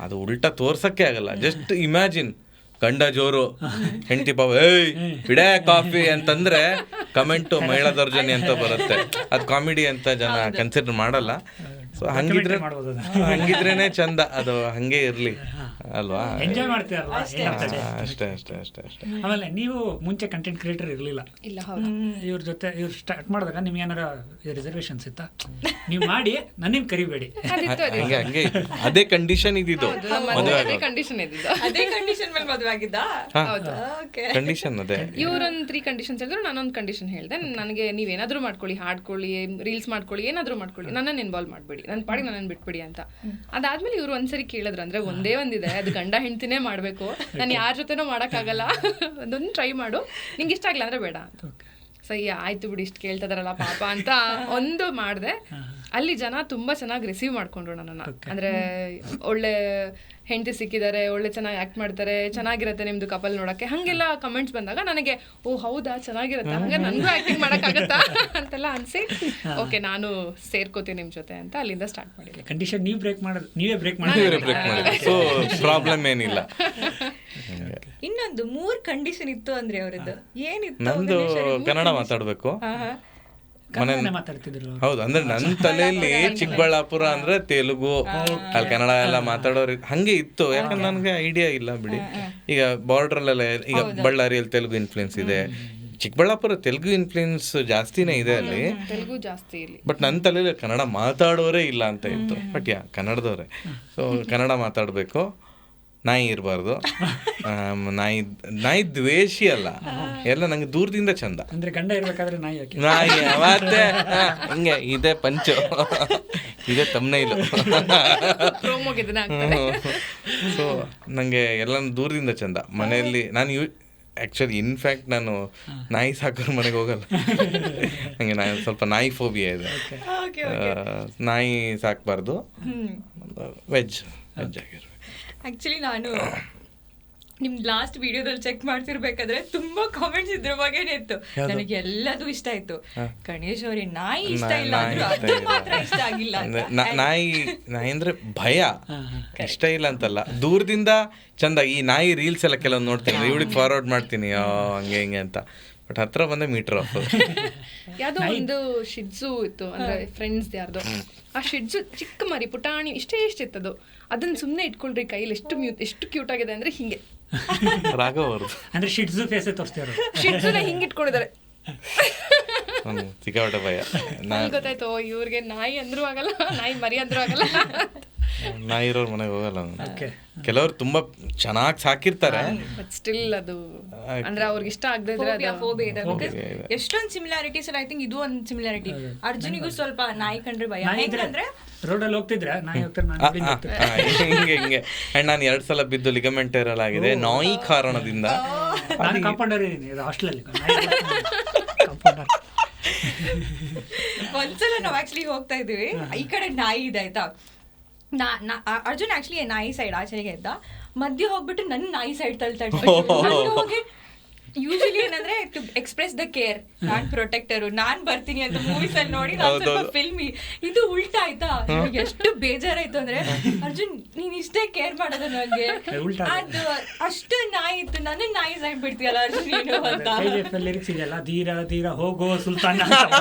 ಅದು ಉಲ್ಟಾ ತೋರ್ಸೋಕ್ಕೆ ಆಗಲ್ಲ. ಜಸ್ಟ್ ಇಮ್ಯಾಜಿನ್, ಗಂಡ ಜೋರು ಹೆಂಡತಿ ಪಾಪ ಏಯ್ ಬಿಡೇ ಕಾಫಿ ಅಂತಂದ್ರೆ ಕಮೆಂಟು ಮಹಿಳಾ ದೌರ್ಜನ್ಯ ಅಂತ ಬರುತ್ತೆ. ಅದು ಕಾಮಿಡಿ ಅಂತ ಜನ ಕನ್ಸಿಡರ್ ಮಾಡಲ್ಲ. ಸೊ ಹಂಗಿದ್ರೇನೆ ಚಂದ, ಅದು ಹಂಗೆ ಇರ್ಲಿ ಅಲ್ವಾ, ಎಂಜಾಯ್ ಮಾಡ್ತೀರಲ್ವಾ. ಅಷ್ಟೇ. ಆಮೇಲೆ ನೀವು ಮುಂಚೆ ಕಂಟೆಂಟ್ ಕ್ರಿಯೇಟರ್ ಇರಲಿಲ್ಲ, ಇವ್ರ ಜೊತೆ ಇವ್ರು ಸ್ಟಾರ್ಟ್ ಮಾಡಿದಾಗ ನಿಮ್ಗೆ ಏನಾರ ರಿಸರ್ವೇಶನ್ಸ್ ಇತ್ತಾ? ನೀವು ಮಾಡಿ ನನ್ನೇನು ಕರಿಬೇಡಿ, ಹಂಗೆ ಅದೇ ಕಂಡೀಷನ್ ಇದ್ದಿದ್ದು ಕಂಡೀಷನ್ ಅದೇ. ಇವ್ರೊಂದು 3 ಕಂಡೀಷನ್ಸ್ ಹೇಳಿದ್ರು, ನಾನೊಂದು ಕಂಡೀಷನ್ ಹೇಳಿದೆ. ನನಗೆ ನೀವೇನಾದ್ರೂ ಮಾಡ್ಕೊಳ್ಳಿ, ಹಾಡ್ಕೊಳ್ಳಿ, ರೀಲ್ಸ್ ಮಾಡ್ಕೊಳ್ಳಿ, ಏನಾದ್ರೂ ಮಾಡ್ಕೊಳ್ಳಿ, ನನ್ನನ್ನು ಇನ್ವಾಲ್ವ್ ಮಾಡಬೇಡಿ, ನನ್ನ ಪಾಡಿಗೆ ನನ್ನನ್ನು ಬಿಟ್ಬಿಡಿ ಅಂತ. ಅದಾದ್ಮೇಲೆ ಇವ್ರು ಒಂದ್ಸರಿ ಕೇಳಿದ್ರು, ಅಂದ್ರೆ ಒಂದೇ ಒಂದಿದೆ, ಅದು ಗಂಡ ಹೆಂಡ್ತಿನೇ ಮಾಡಬೇಕು, ನಾನು ಯಾರ ಜೊತೆನೂ ಮಾಡೋಕ್ಕಾಗಲ್ಲ, ಅದೊಂದು ಟ್ರೈ ಮಾಡು, ನಿಂಗೆ ಇಷ್ಟ ಆಗಿಲ್ಲ ಅಂದ್ರೆ ಬೇಡ ಅಂತ. ಸರಿ ಆಯ್ತು ಬಿಡಿ, ಇಷ್ಟು ಕೇಳ್ತಿದಾರಲ್ಲ ಪಾಪ ಅಂತ ಒಂದು ಮಾಡಿದೆ. ಅಲ್ಲಿ ಜನ ತುಂಬಾ ಚೆನ್ನಾಗಿ ರಿಸೀವ್ ಮಾಡ್ಕೊಂಡ್ರು ನನ್ನನ್ನು. ಅಂದ್ರೆ ಒಳ್ಳೆ ಹೆಂಡತಿ ಸಿಕ್ಕಿದ್ದಾರೆ, ಒಳ್ಳೆ ಚೆನ್ನಾಗಿ ಆಕ್ಟ್ ಮಾಡ್ತಾರೆ, ಚೆನ್ನಾಗಿರುತ್ತೆ ನಿಮ್ದು ಕಪಲ್ ನೋಡಕ್ಕೆ, ಹಂಗೆಲ್ಲ ಕಮೆಂಟ್ಸ್ ಬಂದಾಗ ನನಗೆ ಓ ಹೌದಾ ಚೆನ್ನಾಗಿರುತ್ತೆ, ಹಂಗೆ ನನಗೂ ಆಕ್ಟಿಂಗ್ ಮಾಡೋಕ್ಕಾಗತ್ತಾ ಅಂತೆಲ್ಲ ಅನ್ಸಿ ಓಕೆ ನಾನು ಸೇರ್ಕೋತೀನಿ ನಿಮ್ಮ ಜೊತೆ ಅಂತ ಅಲ್ಲಿಂದ ಸ್ಟಾರ್ಟ್ ಮಾಡಿದ್ದೆ. ಕಂಡೀಷನ್ ನೀವೇ ಬ್ರೇಕ್ ಮಾಡಿ, ಸೊ ಪ್ರಾಬ್ಲಮ್ ಏನಿಲ್ಲ. ಇನ್ನೊಂದು 3 ಕಂಡೀಷನ್ ಇತ್ತು ಅಂದ್ರೆ ಅವರದ್ದು ಏನಿತ್ತು? ನಂದು ಕನ್ನಡ ಮಾತಾಡ್ಬೇಕು, ಮಾತಾಡ್ತಿದ್ರು. ಹೌದು, ಅಂದ್ರೆ ನನ್ನ ತಲೆಯಲ್ಲಿ ಚಿಕ್ಕಬಳ್ಳಾಪುರ ಅಂದ್ರೆ ತೆಲುಗು, ಅಲ್ಲಿ ಕನ್ನಡ ಎಲ್ಲ ಮಾತಾಡೋರು ಹಂಗೆ ಇತ್ತು. ಯಾಕಂದ್ರೆ ನನಗೆ ಐಡಿಯಾ ಇಲ್ಲ ಬಿಡಿ. ಈಗ ಬಾರ್ಡ್ರಲ್ಲೆಲ್ಲ ಈಗ ಬಳ್ಳಾರಿಯಲ್ಲಿ ತೆಲುಗು ಇನ್ಫ್ಲುಯೆನ್ಸ್ ಇದೆ, ಚಿಕ್ಕಬಳ್ಳಾಪುರ ತೆಲುಗು ಇನ್ಫ್ಲುಯೆನ್ಸ್ ಜಾಸ್ತಿನೇ ಇದೆ ಅಲ್ಲಿ, ತೆಲುಗು ಜಾಸ್ತಿ ಇಲ್ಲಿ. ಬಟ್ ನನ್ನ ತಲೆಯಲ್ಲಿ ಕನ್ನಡ ಮಾತಾಡೋರೇ ಇಲ್ಲ ಅಂತ ಇತ್ತು. ಬಟ್ ಕನ್ನಡದವ್ರೆ. ಸೊ ಕನ್ನಡ ಮಾತಾಡಬೇಕು, ನಾಯಿ ಇರಬಾರ್ದು, ನಾಯಿ ದ್ವೇಷಿ ಅಲ್ಲ, ಎಲ್ಲ ನಂಗೆ ದೂರದಿಂದ ಚಂದ. ಅಂದ್ರೆ ಗಂಡ ಇರ್ಬೇಕಾದ್ರೆ ನಾಯಿ ಮತ್ತೆ ಹಿಂಗೆ ಇದೆ ಪಂಚು, ಇದೆ ತಮ್ನೈಲು. ಸೊ ನಂಗೆ ಎಲ್ಲ ದೂರದಿಂದ ಚಂದ. ಮನೆಯಲ್ಲಿ ನಾನು ಆ್ಯಕ್ಚುಲಿ ಇನ್ಫ್ಯಾಕ್ಟ್ ನಾನು ನಾಯಿ ಸಾಕೋರು ಮನೆಗೆ ಹೋಗಲ್ಲ, ನನಗೆ ಸ್ವಲ್ಪ ನಾಯಿ ಫೋಬಿಯಾ ಇದೆ. ನಾಯಿ ಸಾಕಬಾರ್ದು, ವೆಜ್ ಆಗಿರ್ಬೇಕು. ಆಕ್ಚುಲಿ ನಾನು ನಿಮ್ ಲಾಸ್ಟ್ ವಿಡಿಯೋದಲ್ಲಿ ಚೆಕ್ ಮಾಡ್ತಿರ್ಬೇಕಾದ್ರೆ ತುಂಬಾ ಕಾಮೆಂಟ್ಸ್ ಇದ್ರ ಬಗ್ಗೆನೇ ಇತ್ತು. ನನಗೆ ಎಲ್ಲದೂ ಇಷ್ಟ ಆಯ್ತು. ಗಣೇಶ್ ಅವ್ರಿಗೆ ನಾಯಿ ಇಷ್ಟ ಇಲ್ಲ ಅಂದ್ರು, ಅದು ಮಾತ್ರ ಇಷ್ಟ ಆಗಿಲ್ಲ. ನಾಯಿ ಅಂದ್ರೆ ಭಯ, ಇಷ್ಟ ಇಲ್ಲ ಅಂತಲ್ಲ, ದೂರದಿಂದ ಚಂದ. ಈ ನಾಯಿ ರೀಲ್ಸ್ ಎಲ್ಲ ಕೆಲವೊಂದು ನೋಡ್ತೀನಿ, ಇವಳಿಗೆ ಫಾರ್ವರ್ಡ್ ಮಾಡ್ತೀನಿ ಹಂಗೆ ಹಿಂಗೆ ಅಂತ, ಬಟ್ ಹತ್ರ ಬಂದೆ ಮೀಟರ್ ಆಫ್. ಯಾವ್ದೋ ಒಂದು ಶಿಡ್ಜು ಇತ್ತು, ಅಂದ್ರೆ ಫ್ರೆಂಡ್ಸ್ ಯಾರ್ದೋ, ಆ ಶಿಡ್ಜು ಚಿಕ್ಕ ಮರಿ ಪುಟಾಣಿ ಇಷ್ಟೇ ಇತ್ತದು, ಅದನ್ನ ಸುಮ್ಮನೆ ಇಟ್ಕೊಳ್ರಿ ಕೈಲಿ, ಎಷ್ಟು ಕ್ಯೂಟ್ ಆಗಿದೆ ಅಂದ್ರೆ ಹಿಂಗೆ. ರಾಘವ್ ಅವ್ರದ್ದು ಅಂದ್ರೆ ಶಿಡ್ಜು ಫೇಸ್ ತೋರಿಸ್ತಾರೆ, ಶಿಡ್ಜುನ ಹಿಂಗೆ ಇಟ್ಕೊಂಡಿದ್ದಾರೆ. ಸಿಕ್ಕಾಪಟ್ಟೆ ಭಯ. ಗೊತ್ತಾಯ್ತು ಇವ್ರಿಗೆ ನಾಯಿ ಅಂದ್ರೂ ಆಗಲ್ಲ, ನಾಯಿ ಮರಿ ಅಂದ್ರೂ ಆಗಲ್ಲ. ನಾಯಿ ಇರೋರ್ ಮನೆಗೆ ಹೋಗಲ್ಲ ಅವ್ನು. ಓಕೆ. ಕೆಲವ್ರು ತುಂಬಾ ಚೆನ್ನಾಗಿ ಸಾಕಿರ್ತಾರೆ. ಬಟ್ ಸ್ಟಿಲ್ ಅದು ಅಂದ್ರೆ ಅವ್ರಿಗೆ ಇಷ್ಟ ಆಗದೆ ಇದ್ರೆ ಅದು ಫೋಬಿಯಾ ಇದೆ. ಬಿಕಾಸ್ ಎಷ್ಟೊಂದು ಸಿಮಿಲಾರಿಟೀಸ್ ಐ ಥಿಂಕ್ ಇದು ಒಂದು ಸಿಮಿಲಾರಿಟಿ. ಅರ್ಜುನಿಗೂ ಸ್ವಲ್ಪ ನಾಯಿ ಕಂಡ್ರೆ ಭಯ. ಹೆಂಗಂದ್ರೆ ರೋಡಲ್ಲಿ ಹೋಗ್ತಿದ್ರೆ ನಾಯಿ ಹೋಗ್ತಾರೆ, ನಾನು ಹಿಂಗೆ ಅಂಡ್ ನಾನು 2 ಸಲ ಬಿದ್ದು ಲಿಗಮೆಂಟ್ ಟೇರಲ್ ಆಗಿದೆ ನಾಯಿ ಕಾರಣದಿಂದ. ನಾನು ಕಾಂಪೌಂಡರ್ ಇದ್ದೀನಿ ಹಾಸ್ಟೆಲಲ್ಲಿ. ಕಾಂಪೌಂಡರ್ ಒಂದ್ಸಲ ನಾವು ಆಕ್ಚುಲಿ ಹೋಗ್ತಾ ಇದೀವಿ, ಈ ಕಡೆ ನಾಯಿ ಇದೆ ಆಯ್ತಾ. ಅರ್ಜುನ್ ಆಕ್ಚುಲಿ ನಾಯಿ ಸೈಡ್ ಆಚೆಗೆ ಇದ್ದ, ಮಧ್ಯೆ ಹೋಗ್ಬಿಟ್ಟು ನನ್ನ ನಾಯಿ ಸೈಡ್ ತಳ್ತಾ ಹೋಗಿ. ಯೂಶಲಿ ಏನಂದ್ರೆ ಟು ಎಕ್ಸ್ಪ್ರೆಸ್ ದ ಕೇರ್, ನಾನ್ ಪ್ರೊಟೆಕ್ಟರು, ನಾನ್ ಬರ್ತೀನಿ ಅಂತ ಮೂವೀಸ್ ಅಲ್ಲಿ ನೋಡಿ ನಾನು ಸ್ವಲ್ಪ ಫಿಲ್ಮಿ. ಇದು ಉಲ್ಟಾ ಆಯ್ತಾ, ನನಗೆ ಎಷ್ಟು ಬೇಜಾರಾಯ್ತು ಅಂದ್ರೆ ಅರ್ಜುನ್ ನೀನ್ ಇಷ್ಟೇ ಕೇರ್ ಮಾಡೋದು ನಂಗೆ, ಅದು ಅಷ್ಟು ನಾಯಿ ಇತ್ತು, ನನ್ನ ನಾಯಿ ಸೈಡ್ ಬಿಡ್ತೀಯಲ್ಲ ಅರ್ಜುನ್ ನೀನು ಅಂತ. ಲಿರಿಕ್ಸ್ ಇದೆಯಲ್ಲ, ಧೀರ ಧೀರ ಹೋಗೋ ಸುಲ್ತಾನ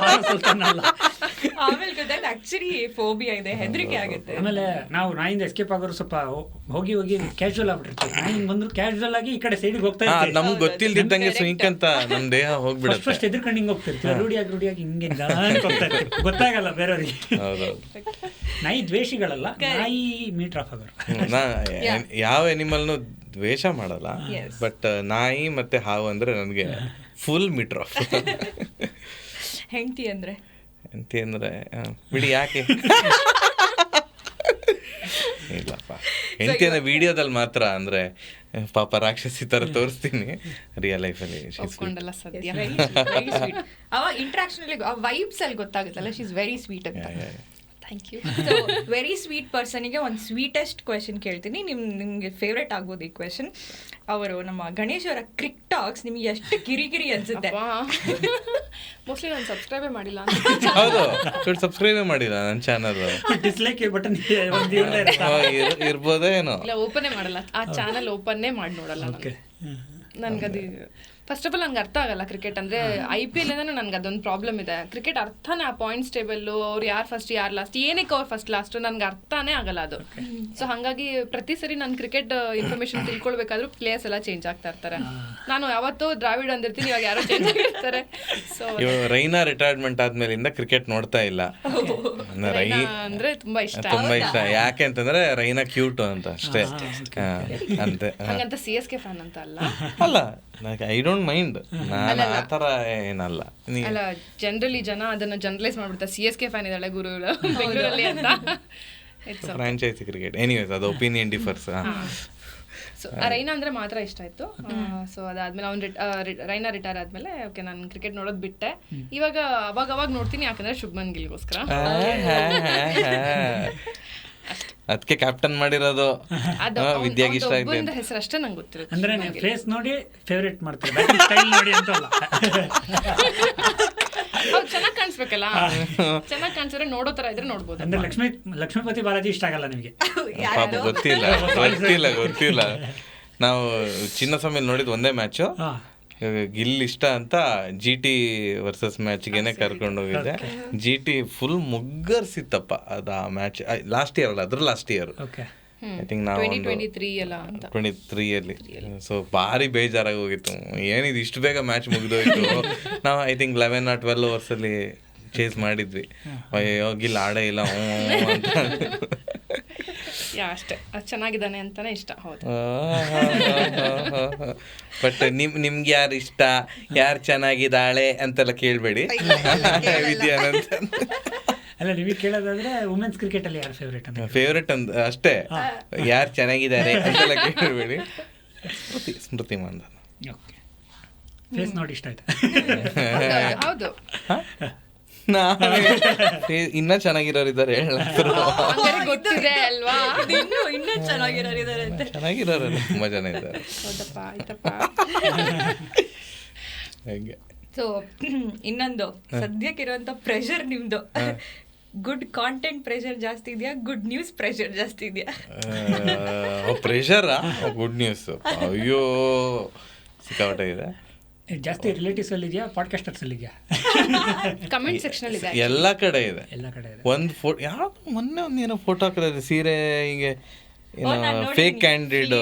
ಸುಲ್ತಾನ ಅಲ್ಲ. ಆಮೇಲೆ ಗೊತ್ತಾಯ್ತು ಆಕ್ಚುಲಿ ಫೋಬಿಯಾ ಇದೆ, ಹೆದರಿಕೆ ಆಗುತ್ತೆ. ಆಮೇಲೆ ನಾವು ನಾಯಿಂದ ಎಸ್ಕೇಪ್ ಆಗೋರು ಸ್ವಲ್ಪ ಹೋಗಿ ಹೋಗಿ ಕ್ಯಾಶುವಲ್ ಆಗ್ಬಿಟ್ಟಿರ್ತೀವಿ. ನಾಯಿ ಬಂದ್ರು ಕ್ಯಾಶುವಲ್ ಆಗಿ ಈ ಕಡೆ ಸೈಡಿಗೆ ಹೋಗ್ತಾ ಇರ್ತೀವಿ. ನಮ್ಗೆ ಗೊತ್ತಿಲ್ದಿದ್ದಂಗೆ ಸ್ವೀಕ್ ಅಂತ ನಮ್ ದೇಹ ಹೋಗ್ಬಿಡುತ್ತೆ. ಫಸ್ಟ್ ಎದ್ರಕೊಂಡು ಹಿಂಗೆ ಹೋಗ್ತಿರ್ತೀವಿ, ರೂಢಿಯಾಗಿ ಹಿಂಗೆ ಹೋಗ್ತಾ ಇರ್ತೀವಿ, ಗೊತ್ತಾಗಲ್ಲ ಬೇರೆಯವ್ರಿಗೆ. ನಾಯಿ ದ್ವೇಷಿಗಳಲ್ಲ, ನಾಯಿ ಮೀಟರ್ ಆಫ್ ಆಗೋರು. ಯಾವ ಎನಿಮಲ್ನು ದ್ವೇಷ ಮಾಡಲ್ಲ, ಬಟ್ ನಾಯಿ ಮತ್ತೆ ಹಾವು ಅಂದ್ರೆ ನನಗೆ ಫುಲ್ ಮೀಟರ್ ಆಫ್. ಹೆಂಡತಿ ಅಂದ್ರೆ ಬಿಡಿ ಯಾಕೆ ಇಲ್ಲಪ್ಪ, ಹೆಂಡತಿ ಅಂದ್ರೆ ವಿಡಿಯೋದಲ್ಲಿ ಮಾತ್ರ ಅಂದ್ರೆ ಪಾಪ ರಾಕ್ಷಸಿ ತರ ತೋರಿಸ್ತೀನಿ, ರಿಯಲ್ ಲೈಫಲ್ಲಿ ಒಪ್ಕೊಂಡಲ್ಲ ಸದ್ಯ. ಅವ ಇಂಟ್ರಾಕ್ಷನ್ ಅಲ್ಲಿ ವೈಬ್ಸ್ ಅಲ್ಲಿ ಗೊತ್ತಾಗುತ್ತಲ್ಲ, ಶಿ ಇಸ್ ವೆರಿ ಸ್ವೀಟ್ ಅಂತ. Thank you. So very sweet ಪರ್ಸನಿಗೆ ಒಂದು ಸ್ವೀಟೆಸ್ಟ್ ಕ್ವೆಶನ್ ಕೇಳ್ತೀನಿ. ನಿಮ್ಗೆ ಫೇವ್ರೇಟ್ ಆಗ್ಬೋದು ಈ ಕ್ವೆಶನ್. ಅವರು ನಮ್ಮ ಗಣೇಶ್ ಅವರ ಕ್ರಿಕ್ ಟಾಕ್ಸ್ ನಿಮ್ಗೆ ಎಷ್ಟು ಕಿರಿಕಿರಿ ಅನ್ಸುತ್ತೆ? ಮೋಸ್ಟ್ಲಿ ನಾನು ಸಬ್ಸ್ಕ್ರೈಬೇ ಮಾಡಿಲ್ಲ. ಹೌದು, ಸಬ್ಸ್ಕ್ರೈಬೇ ಮಾಡಿಲ್ಲ ನನ್ನ ಚಾನಲ್. ಡಿಸ್ಲೈಕ್ ಬಟನ್ ಇರ್ಬೋದೇ ಏನೋ. ಇಲ್ಲ, ಓಪನ್ನೇ ಮಾಡಲ್ಲ ಆ ಚಾನಲ್, ಓಪನ್ನೇ ಮಾಡಿ ನೋಡಲ್ಲ ನಾನು. ನನ್ಗದು ಫಸ್ಟ್ ಆಫ್ ಆಲ್ ನಂಗೆ ಅರ್ಥ ಆಗಲ್ಲ ಕ್ರಿಕೆಟ್ ಅಂದ್ರೆ. IPL ಇಂದಾನು ನನ್ಗೆ ಅದೊಂದು ಪ್ರಾಬ್ಲಮ್ ಇದೆ. ಕ್ರಿಕೆಟ್ ಅರ್ಥನೇ ಆ ಪಾಯಿಂಟ್ಸ್ ಟೇಬಲ್ಲು, ಅವ್ರು ಯಾರು ಫಸ್ಟ್ ಯಾರು ಲಾಸ್ಟ್, ಏನಕ್ಕೆ ಅವ್ರು ಫಸ್ಟ್ ಲಾಸ್ಟ್ ನನ್ಗೆ ಅರ್ಥನೇ ಆಗಲ್ಲ ಅದು. ಸೊ ಹಾಗಾಗಿ ಪ್ರತಿ ಸರಿ ನಾನು ಕ್ರಿಕೆಟ್ ಇನ್ಫಾರ್ಮೇಶನ್ ತಿಳ್ಕೊಳ್ಬೇಕಾದ್ರೂ ಪ್ಲೇಯರ್ಸ್ ಎಲ್ಲ ಚೇಂಜ್ ಆಗ್ತಾ ಇರ್ತಾರೆ. ನಾನು ಯಾವತ್ತೂ ದ್ರಾವಿಡ್ ಅಂದಿರ್ತೀನಿ, ಇವಾಗ ಯಾರೋ ಚೇಂಜ್ ಆಗಿರ್ತಾರೆ. ಸೊ ರೈನಾ ರಿಟೈರ್ಮೆಂಟ್ ಆದ್ಮೇಲಿಂದ ಕ್ರಿಕೆಟ್ ನೋಡ್ತಾ ಇಲ್ಲ. ಅಂದ್ರೆ ತುಂಬಾ ಇಷ್ಟ. ಯಾಕೆ ಅಂತಂದ್ರೆ ರೈನಾ ಕ್ಯೂಟ್ ಅಂತ ಅಷ್ಟೇ. ಅಂತೆ ಹಂಗಂತ CSK ಫ್ಯಾನ್ ಅಂತ ಅಲ್ಲ, ಐ ಡೋಂಟ್ ಮೈಂಡ್, ನಾನು ಆ ಥರ ಏನಲ್ಲ. ಅಲ್ಲ, ಜನರಲಿ ಜನ ಅದನ್ನ ಜನರಲೈಸ್ ಮಾಡ್ಬಿಡ್ತಾರೆ, CSK ಫ್ಯಾನ್ ಇದ್ದಾಳೆ ಗುರು ಬೆಂಗಳೂರಲ್ಲಿ ಅಂತ. ಫ್ರಾಂಚೈಸಿ ಕ್ರಿಕೆಟ್ ಎನಿವೇಸ್, ಅದು ಒಪಿನಿಯನ್ ಡಿಫರ್ಸ್. ಸೊ ರೈನಾ ಅಂದ್ರೆ ಮಾತ್ರ ಇಷ್ಟ ಆಯ್ತು. ಸೊ ಅದಾದ್ಮೇಲೆ ಅವ್ನು ರೈನಾ ರಿಟೈರ್ ಆದ್ಮೇಲೆ ಓಕೆ ನಾನು ಕ್ರಿಕೆಟ್ ನೋಡೋದು ಬಿಟ್ಟೆ. ಇವಾಗ ಅವಾಗ ನೋಡ್ತೀನಿ, ಯಾಕಂದ್ರೆ ಶುಭ್ಮನ್ ಗಿಲ್ಗೋಸ್ಕರ. ಅದಕ್ಕೆ ಕ್ಯಾಪ್ಟನ್ ಮಾಡಿರೋದು. ವಿದ್ಯಾಗಿ ಇಷ್ಟ ಆಗಿದೆ ಹೆಸರು ಅಷ್ಟೇ ನಂಗೆ ಗೊತ್ತಿರುತ್ತೆ. ಅಂದ್ರೆ ನೀವು ಫೇಸ್ ನೋಡಿ ಫೇವರೇಟ್ ಮಾಡ್ತೀವಿ, ಬ್ಯಾಟಿಂಗ್ ಸ್ಟೈಲ್ ನೋಡಿ ಅಂತ ಅಲ್ಲ. ಅವ್ರು ಚೆನ್ನಾಗಿ ಕಾಣಿಸ್ಬೇಕಲ್ಲ, ಚೆನ್ನಾಗಿ ಕಾಣಿಸಿದ್ರೆ ನೋಡೋ ತರ ಇದ್ರೆ ನೋಡ್ಬೋದು. ಅಂದ್ರೆ ಲಕ್ಷ್ಮೀಪತಿ ಬಾಲಾಜಿ ಇಷ್ಟ ಆಗಲ್ಲ ನಿಮಗೆ? ಪಾಪ ಗೊತ್ತಿಲ್ಲ. ನಾವು ಚಿನ್ನಸ್ವಾಮಿ ನೋಡಿದ್ ಒಂದೇ ಮ್ಯಾಚು, ಗಿಲ್ ಇಷ್ಟ ಅಂತ GT ವರ್ಸಸ್ ಮ್ಯಾಚ್ಗೆನೆ ಕರ್ಕೊಂಡು ಹೋಗಿದ್ದೆ. GT ಫುಲ್ ಮುಗ್ಗರ್ಸಿತ್ತಪ್ಪ ಅದು ಆ ಮ್ಯಾಚ್. ಲಾಸ್ಟ್ ಇಯರ್ ಅಲ್ಲ, ಅದ್ರ ಲಾಸ್ಟ್ ಇಯರ್ ಐ ಥಿಂಕ್ ನಾವು 2023 ಸೊ ಭಾರಿ ಬೇಜಾರಾಗಿ ಹೋಗಿತ್ತು. ಏನಿದು ಇಷ್ಟು ಬೇಗ ಮ್ಯಾಚ್ ಮುಗಿದೋಯ್ತು. ನಾವು ಐ ಥಿಂಕ್ 11 or 12 ಓವರ್ಸಲ್ಲಿ ಚೇಸ್ ಮಾಡಿದ್ವಿ. ಅಯ್ಯೋ ಗಿಲ್ ಆಡೇ ಇಲ್ಲ ಅಂತ. ಅಷ್ಟೇ, ಅದು ಚೆನ್ನಾಗಿದ್ದಾನೆ ಅಂತಾನೆ ಇಷ್ಟ. ಹೌದು, ಬಟ್ ನಿಮ್ಗೆ ಯಾರು ಇಷ್ಟ, ಯಾರು ಚೆನ್ನಾಗಿದ್ದಾಳೆ ಅಂತೆಲ್ಲ ಕೇಳಬೇಡಿ. ವಿದ್ಯಾನಂತ ಅಲ್ಲ, ನಿಮಗೆ ಕೇಳೋದಾದ್ರೆ ವುಮೆನ್ಸ್ ಕ್ರಿಕೆಟ್ ಅಲ್ಲಿ ಯಾರು ಫೇವ್ರೇಟ್ ಅಂತ ಅಷ್ಟೇ, ಯಾರು ಚೆನ್ನಾಗಿದ್ದಾರೆ ಅಂತೆಲ್ಲ ಕೇಳಬೇಡಿ. ಸ್ಮೃತಿ ಮಂದನ ಫೇಸ್ ನೋಡಿ ಇಷ್ಟ ಆಯ್ತು. ಹೌದು, ಇನ್ನ ಚೆನ್ನಾಗಿರೋರಿದ್ದಾರೆ, ಗೊತ್ತಿದೆ ಅಲ್ವಾ? ಇನ್ನೂ ಚೆನ್ನಾಗಿರೋರಿದ್ದಾರೆ ಅಂತ. ಚೆನ್ನಾಗಿರೋರು ತುಂಬಾ ಜನ ಇದ್ದಾರೆ. ಸೊ ಇನ್ನೊಂದು ಸದ್ಯಕ್ಕಿರುವಂತ ಪ್ರೆಷರ್ ನಿಮ್ದು, ಗುಡ್ ಕಾಂಟೆಂಟ್ ಪ್ರೆಷರ್ ಜಾಸ್ತಿ ಇದೆಯಾ, ಗುಡ್ ನ್ಯೂಸ್ ಪ್ರೆಷರ್ ಜಾಸ್ತಿ ಇದೆಯಾ? ಪ್ರೆಷರ್ ಗುಡ್ ನ್ಯೂಸ್ ಅಯ್ಯೋ ಸಿಕ್ಕಾಪಟ್ಟೆ ಇದೆ. ಜಾಸ್ತಿ ರಿಲೇಟಿವ್ಸ್ ಅಲ್ಲಿ ಇದೆಯಾ, ಪಾಡ್ಕಾಸ್ಟರ್ಸ್ ಅಲ್ಲಿ ಇದೆಯಾ? ಕಮೆಂಟ್ ಸೆಕ್ಷನ್ ಅಲ್ಲಿ ಇದೆ, ಎಲ್ಲ ಕಡೆ ಇದೆ. ಒಂದು ಫೋಟೋ ಯಾವ್ದು ಮೊನ್ನೆ ಒಂದೇನೋ ಫೋಟೋ ಹಾಕಿದ್ರೆ ಸೀರೆ ಹಿಂಗೆ ಫೇಕ್ ಕ್ಯಾಂಡಿಡ್.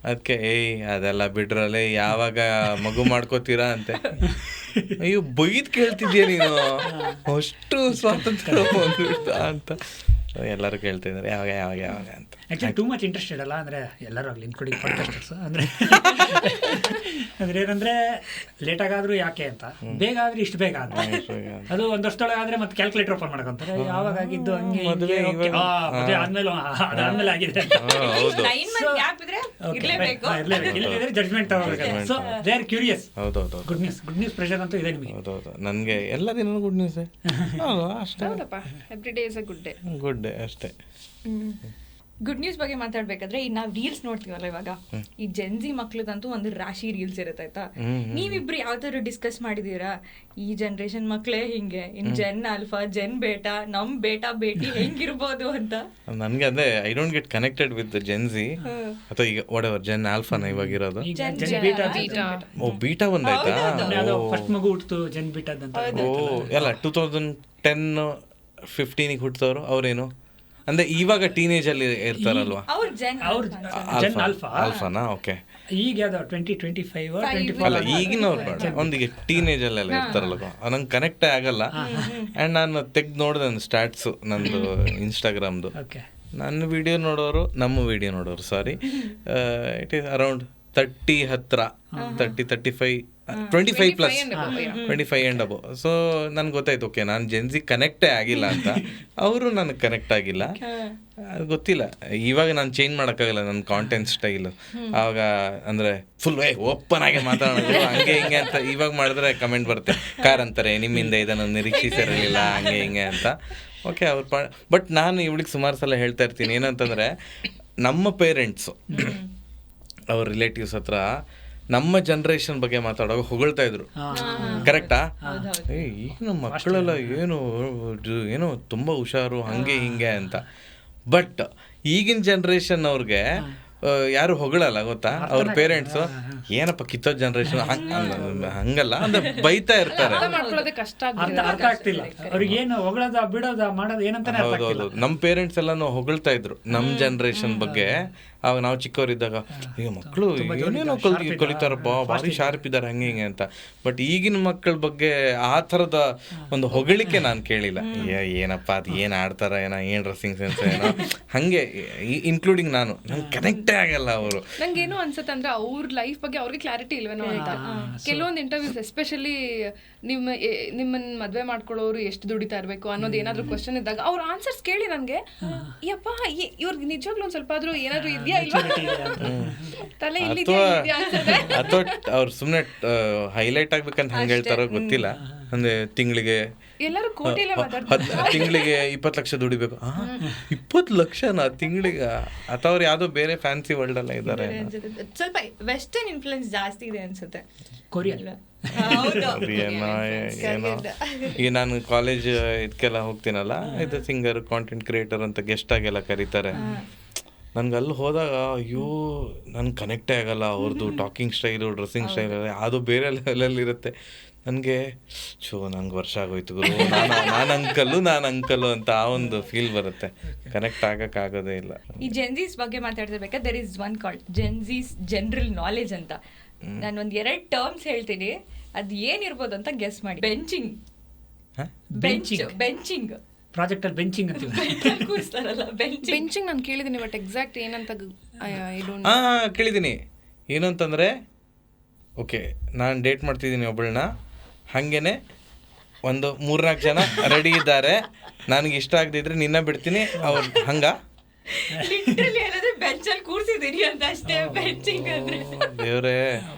ಅದಕ್ಕೆ ಅದೆಲ್ಲ ಬಿಡ್ರಲ್ಲೇ, ಯಾವಾಗ ಮಗು ಮಾಡ್ಕೋತೀರಾ ಅಂತೆ. ಅಯ್ಯೋ ಬೈದ್ ಕೇಳ್ತಿದ್ಯಾ ನೀನು, ಅಷ್ಟು ಸ್ವಾತಂತ್ರ್ಯ ಬಂದ್ಬಿಡ್ತಾ ಅಂತ. ಸೊ ಎಲ್ಲರೂ ಕೇಳ್ತಾ ಇದ್ದಾರೆ ಯಾವಾಗ ಯಾವಾಗ ಯಾವಾಗ ಅಂತ. ಆ್ಯಕ್ಚುಲಿ ಟೂ ಮಚ್ ಇಂಟ್ರೆಸ್ಟೆಡ್ ಅಲ್ಲ, ಅಂದರೆ ಎಲ್ಲರೂ ಆಗಲಿ ಇನ್ಕ್ಲೂಡಿಂಗ್ ಪಾಡ್ಕಾಸ್ಟರ್ಸ್, ಅಂದರೆ ಅಂದರೆ ಏನಂದರೆ ಲೇಟಾಗಾದರೂ ಯಾಕೆ ಅಂತ, ಬೇಗ ಆದರೆ ಇಷ್ಟು ಬೇಗ ಅಂತ. ಅದು ಒಂದು ವರ್ಷದೊಳಗೆ ಆದರೆ ಮತ್ತೆ ಕ್ಯಾಲ್ಕುಲೇಟರ್ ಓಪನ್ ಮಾಡ್ಕೊಂತಾರೆ, ಯಾವಾಗ ಆಗಿದ್ದು ಹಂಗೆ ಮದುವೆ ಮದುವೆ ಆದಮೇಲೆ ಅದಾದಮೇಲೆ ಆಗಿದೆ ಅಂತ. ಹೌದು 9 month gap ಇದ್ರೆ ಇರ್ಲೇಬೇಕು. ಇಲ್ಲದಿದ್ರೆ ಜಡ್ಜ್ಮೆಂಟ್ ತಗೋಬೇಕು. So they are curious. ಹೌದೌದು ಗುಡ್ ನ್ಯೂಸ್ ಪ್ರೆಷರ್ ಅಂತೂ ಇದೆ ನಿಮಗೆ. ಹೌದೌದು, ನನಗೆ ಎಲ್ಲ ದಿನ ಗುಡ್ ನ್ಯೂಸ್ ಅಷ್ಟೇ. ಹೌದಪ್ಪ, every day is a good day. Good day ಅಷ್ಟೇ. ಗುಡ್ ನ್ಯೂಸ್ ಬಗ್ಗೆ ಮಾತಾಡ್ಬೇಕಾದ್ರೆ ಈಗ ನಾವು ರೀಲ್ಸ್ ನೋಡ್ತೀವಲ್ಲ ಇವಾಗ, ಈ ಜೆನ್ಜಿ ಮಕ್ಳದಂತೂ ಒಂದು ರಾಶಿ ರೀಲ್ಸ್ ಇರುತ್ತೆ ಆಯ್ತಾ. ನೀವಿಬ್ರು ಯಾವ್ದಾದ್ರು ಡಿಸ್ಕಸ್ ಮಾಡಿದೀರಾ ಈ ಜನರೇಷನ್ ಮಕ್ಳೇ ಹಿಂಗೆ, ಇನ್ ಜೆನ್ ಆಲ್ಫಾ, ಜೆನ್ ಬೇಟಾ, ನಮ್ ಬೇಟಾ ಬೇಟಿ ಹೆಂಗಿರ್ಬೋದು ಅಂತ? ನನಗೆ ಅದೇ I don't get connected with Gen Z ಅಥವಾ ಈಗ ವಾಟ್ ಎವರ್ ಜೆನ್ ಆಲ್ಫಾನ ಇವಾಗ ಇರೋದು. ಓ ಬೀಟಾ ಬಂದಾಯ್ತಾ? ಫಸ್ಟ್ ಮಗು ಹುಟ್ಟಿತು ಜೆನ್ ಬೀಟಾದಂತ. ಓ ಎಲ್ಲ 2010-15 ಹುಟ್ಟಿದವರು ಅವ್ರೇನು ಅಂದ್ರೆ ಇವಾಗ ಟೀನೇಜ್ ಅಲ್ಲಿ ಇರ್ತಾರಲ್ವಾ? ಅವ್ರ ಜೆನ್ ಆಲ್ಫಾನಾ? ಓಕೆ. ಈಗ ಯಾವ್ದು 2025 ಅಲ್ಲ ಈಗಿನವ್ರು ಬೇಡ, ಒಂದಿಗೆ ಟೀನೇಜ್ ಅಲ್ಲೆಲ್ಲ ಇರ್ತಾರಲ್ವ, ನಂಗೆ ಕನೆಕ್ಟೇ ಆಗಲ್ಲ. ಆ್ಯಂಡ್ ನಾನು ತೆಗ್ದು ನೋಡಿದೆ ನನ್ನ ಸ್ಟಾಟ್ಸು ನಂದು ಇನ್ಸ್ಟಾಗ್ರಾಮ್ದು. ನನ್ನ ವಿಡಿಯೋ ನೋಡೋರು, ನಮ್ಮ ವಿಡಿಯೋ ನೋಡೋರು ಸಾರಿ, ಇಟ್ ಈಸ್ ಅರೌಂಡ್ 30 ಹತ್ರ 30-35 25+ ಆ್ಯಂಡ್ ಅಬೋ. ಸೊ ನನ್ಗೆ ಗೊತ್ತಾಯ್ತು, ಓಕೆ ನಾನು ಜೆನ್ಸಿ ಕನೆಕ್ಟೇ ಆಗಿಲ್ಲ ಅಂತ. ಅವರು ನನಗೆ ಕನೆಕ್ಟ್ ಆಗಿಲ್ಲ, ಅದು ಗೊತ್ತಿಲ್ಲ. ಇವಾಗ ನಾನು ಚೇಂಜ್ ಮಾಡೋಕ್ಕಾಗಲ್ಲ ನನ್ನ ಕಾಂಟೆಂಟ್ ಸ್ಟೈಲು. ಆವಾಗ ಅಂದರೆ ಫುಲ್ ಓಪನ್ ಆಗಿ ಮಾತಾಡೋದು ಹಂಗೆ ಹಿಂಗೆ ಅಂತ. ಇವಾಗ ಮಾಡಿದ್ರೆ ಕಮೆಂಟ್ ಬರುತ್ತೆ, ಕಾರ್ ಅಂತಾರೆ ನಿಮ್ಮಿಂದ ಇದನ್ನು ನಿರೀಕ್ಷಿಸಿರಲಿಲ್ಲ ಹಂಗೆ ಹಿಂಗೆ ಅಂತ. ಓಕೆ ಅವ್ರು ಬಟ್ ನಾನು ಇವಳಿಗೆ ಸುಮಾರು ಸಲ ಹೇಳ್ತಾ ಇರ್ತೀನಿ ಏನಂತಂದರೆ, ನಮ್ಮ ಪೇರೆಂಟ್ಸು ಅವ್ರ ರಿಲೇಟಿವ್ಸ್ ಹತ್ರ ನಮ್ಮ ಜನ್ರೇಷನ್ ಬಗ್ಗೆ ಮಾತಾಡುವಾಗ ಹೊಗಳ್ತಾ ಇದ್ರು. ಕರೆಕ್ಟಾ? ಈಗ ನಮ್ಮ ಮಕ್ಕಳೆಲ್ಲ ಏನೋ ತುಂಬ ಹುಷಾರು ಹಂಗೆ ಹಿಂಗೆ ಅಂತ. ಬಟ್ ಈಗಿನ ಜನ್ರೇಷನ್ ಅವ್ರಿಗೆ ಯಾರು ಹೊಗಳಲ್ಲ ಗೊತ್ತಾ, ಅವ್ರ ಪೇರೆಂಟ್ಸು ಏನಪ್ಪ ಕಿತ್ತೋ ಜನ್ರೇಷನ್ ಹಂಗಲ್ಲ ಅಂದ್ರೆ ಬೈತಾ ಇರ್ತಾರೆ. ಅರ್ಥ ಆಗ್ತಿಲ್ಲ ಅವ್ರಿಗೆ ಏನು ಹೊಗಳದ ಬಿಡೋದ ಮಾಡೋದು ಏನಂತಾನೆ. ಹೌದೌದು, ನಮ್ಮ ಪೇರೆಂಟ್ಸ್ ಎಲ್ಲ ನಾವು ಹೊಗಳ್ತಾ ಇದ್ರು ನಮ್ಮ ಜನ್ರೇಷನ್ ಬಗ್ಗೆ. ಅವಾಗ ನಾವು ಚಿಕ್ಕವರಿದ್ದಾಗ ಈಗ ಮಕ್ಕಳು ಏನೇನೋ ಕಲಿತಾರಪ್ಪ, ಭಾರಿ ಶಾರ್ಪ್ ಇದ್ದಾರೆ ಹಂಗೆ ಹಿಂಗೆ ಅಂತ. ಬಟ್ ಈಗಿನ ಮಕ್ಕಳ ಬಗ್ಗೆ ಆ ಥರದ ಒಂದು ಹೊಗಳಿಕೆ ನಾನು ಕೇಳಿಲ್ಲ. ಏನಪ್ಪ ಅದು ಏನು ಆಡ್ತಾರ ಏನೋ, ಏನು ಡ್ರೆಸ್ಸಿಂಗ್ ಸೆನ್ಸ್ ಏನೋ ಹಂಗೆ, ಇನ್ಕ್ಲೂಡಿಂಗ್ ನಾನು ಕನೆಕ್ಟೇ ಆಗಲ್ಲ. ಅವರು ನಂಗೇನು ಅನ್ಸುತ್ತೆ ಅಂದ್ರೆ ಅವ್ರ ಲೈಫ್ ಬಗ್ಗೆ ಅವ್ರಿಗೆ ಕ್ಲಾರಿಟಿ ಇಲ್ವೇನೋ ಅಂತ. ಕೆಲವೊಂದು ಇಂಟರ್ವ್ಯೂಸ್ ಎಸ್ಪೆಷಲಿ ನಿಮ್ಮನ್ನ ಮದ್ವೆ ಮಾಡ್ಕೊಳ್ಳೋರು ಎಷ್ಟು ದುಡಿತಾ ಇರ್ಬೇಕು ಅನ್ನೋದು ಏನಾದ್ರು ಕ್ವಶನ್ ಇದ್ದಾಗ ಅವ್ರ ಆನ್ಸರ್ಸ್ ಕೇಳಿ ನನ್ಗೆ ಯಪ್ಪ ಇವ್ರಿಗೆ ನಿಜವಾಗ್ಲೂ ಒಂದ್ ಸ್ವಲ್ಪ ಆದ್ರೂ ಏನಾದ್ರು ಇದೆಯಾ ಇಲ್ವಾ ತಲೆ ಇಲ್ಲಿ ಅಥವಾ ಅವ್ರು ಸುಮ್ಮನೆ ಹೈಲೈಟ್ ಆಗ್ಬೇಕಂತ ಹಂಗೆ ಹೇಳ್ತಾರೋ ಗೊತ್ತಿಲ್ಲ. ಅಂದ್ರೆ ತಿಂಗಳಿಗೆ ಎಲ್ಲರೂ ಕೋಟಿಲೇ ಮಾತಾಡ್ತಾರೆ, ತಿಂಗಳಿಗೆ 20 ಲಕ್ಷ ದುಡಿಬೇಕು. 20 ಲಕ್ಷನಾ ತಿಂಗಳಿಗೆ? ಅಥವಾ ಅವ್ರು ಯಾವ್ದೋ ಬೇರೆ ಫ್ಯಾನ್ಸಿ ವರ್ಲ್ಡ್ ಅಲ್ಲ ಇದ್ದಾರೆ. ಸ್ವಲ್ಪ ವೆಸ್ಟರ್ನ್ ಇನ್ಫ್ಲುಯೆನ್ಸ್ ಜಾಸ್ತಿ ಇದೆ ಅನ್ಸುತ್ತೆ. ಕೊರಿಯಾ ಏನೋ ಈಗ ನಾನು ಕಾಲೇಜ್ ಇದಕ್ಕೆಲ್ಲ ಹೋಗ್ತೀನಲ್ಲ, ಇದು ಸಿಂಗರ್ ಕಾಂಟೆಂಟ್ ಕ್ರಿಯೇಟರ್ ಅಂತ ಗೆಸ್ಟ್ ಆಗೆಲ್ಲ ಕರೀತಾರೆ. ನನ್ಗೆ ಅಲ್ಲಿ ಹೋದಾಗ ಅಯ್ಯೋ ನನ್ಗೆ ಕನೆಕ್ಟೇ ಆಗಲ್ಲ. ಅವ್ರದ್ದು ಟಾಕಿಂಗ್ ಸ್ಟೈಲು, ಡ್ರೆಸ್ಸಿಂಗ್ ಸ್ಟೈಲ್ ಅದು ಬೇರೆ ಲೆವೆಲಲ್ಲಿ ಇರುತ್ತೆ. ನನಗೆ ನಂಗೆ ವರ್ಷ ಆಗೋಯ್ತು ಗುರು, ನಾನು ಅಂಕಲು ಅಂತ ಆ ಒಂದು ಫೀಲ್ ಬರುತ್ತೆ. ಕನೆಕ್ಟ್ ಆಗೋದೇ ಇಲ್ಲ. ಈ ಜೆನ್ಜೀಸ್ ಬಗ್ಗೆ ಮಾತಾಡ್ತಿರ್ಬೇಕಾದ್ರೆ there is one called Gen Zs general knowledge ಅಂತ. ನಾನು ಒಂದು 2 ಟರ್ಮ್ಸ್ ಹೇಳ್ತೀನಿ, ಅದು ಏನಿರ್ಬೋದು ಅಂತ ಗೆಸ್ ಮಾಡಿ. ಬೆಂಚಿಂಗ್ ಪ್ರಾಜೆಕ್ಟ್ ಅಲ್ಲಿ ಬೆಂಚಿಂಗ್ ಅಂತೀವಿ, ಕೂರಿಸ್ತಾರಲ್ಲ ಬೆಂಚಿಂಗ್. ನಾನು ಕೇಳಿದ್ದೀನಿ ಬಟ್ ಎಕ್ಸಾಕ್ಟ್ ಏನಂತ ಕೇಳಿದ್ದೀನಿ. ಏನು ಅಂತಂದರೆ, ಓಕೆ ನಾನು ಡೇಟ್ ಮಾಡ್ತಿದ್ದೀನಿ ಒಬ್ಬಳನ್ನ, ಹಾಗೇನೆ ಒಂದು 3-4 ಜನ ರೆಡಿ ಇದ್ದಾರೆ, ನನಗೆ ಇಷ್ಟ ಆಗದಿದ್ರೆ ನಿನ್ನ ಬಿಡ್ತೀನಿ ಅವ್ರು ಹಂಗ ಲಿಟರಲಿ ಹೇಳಿದ್ರೆ ಬೆಂಚಲ್ಲಿ ಕೂರಿಸಿದೀನಿ ಅಂತ ಅಷ್ಟೇ. ಬೆಂಚಿಂಗ್ ಅಂದ್ರೆ ದೇವ್ರೇ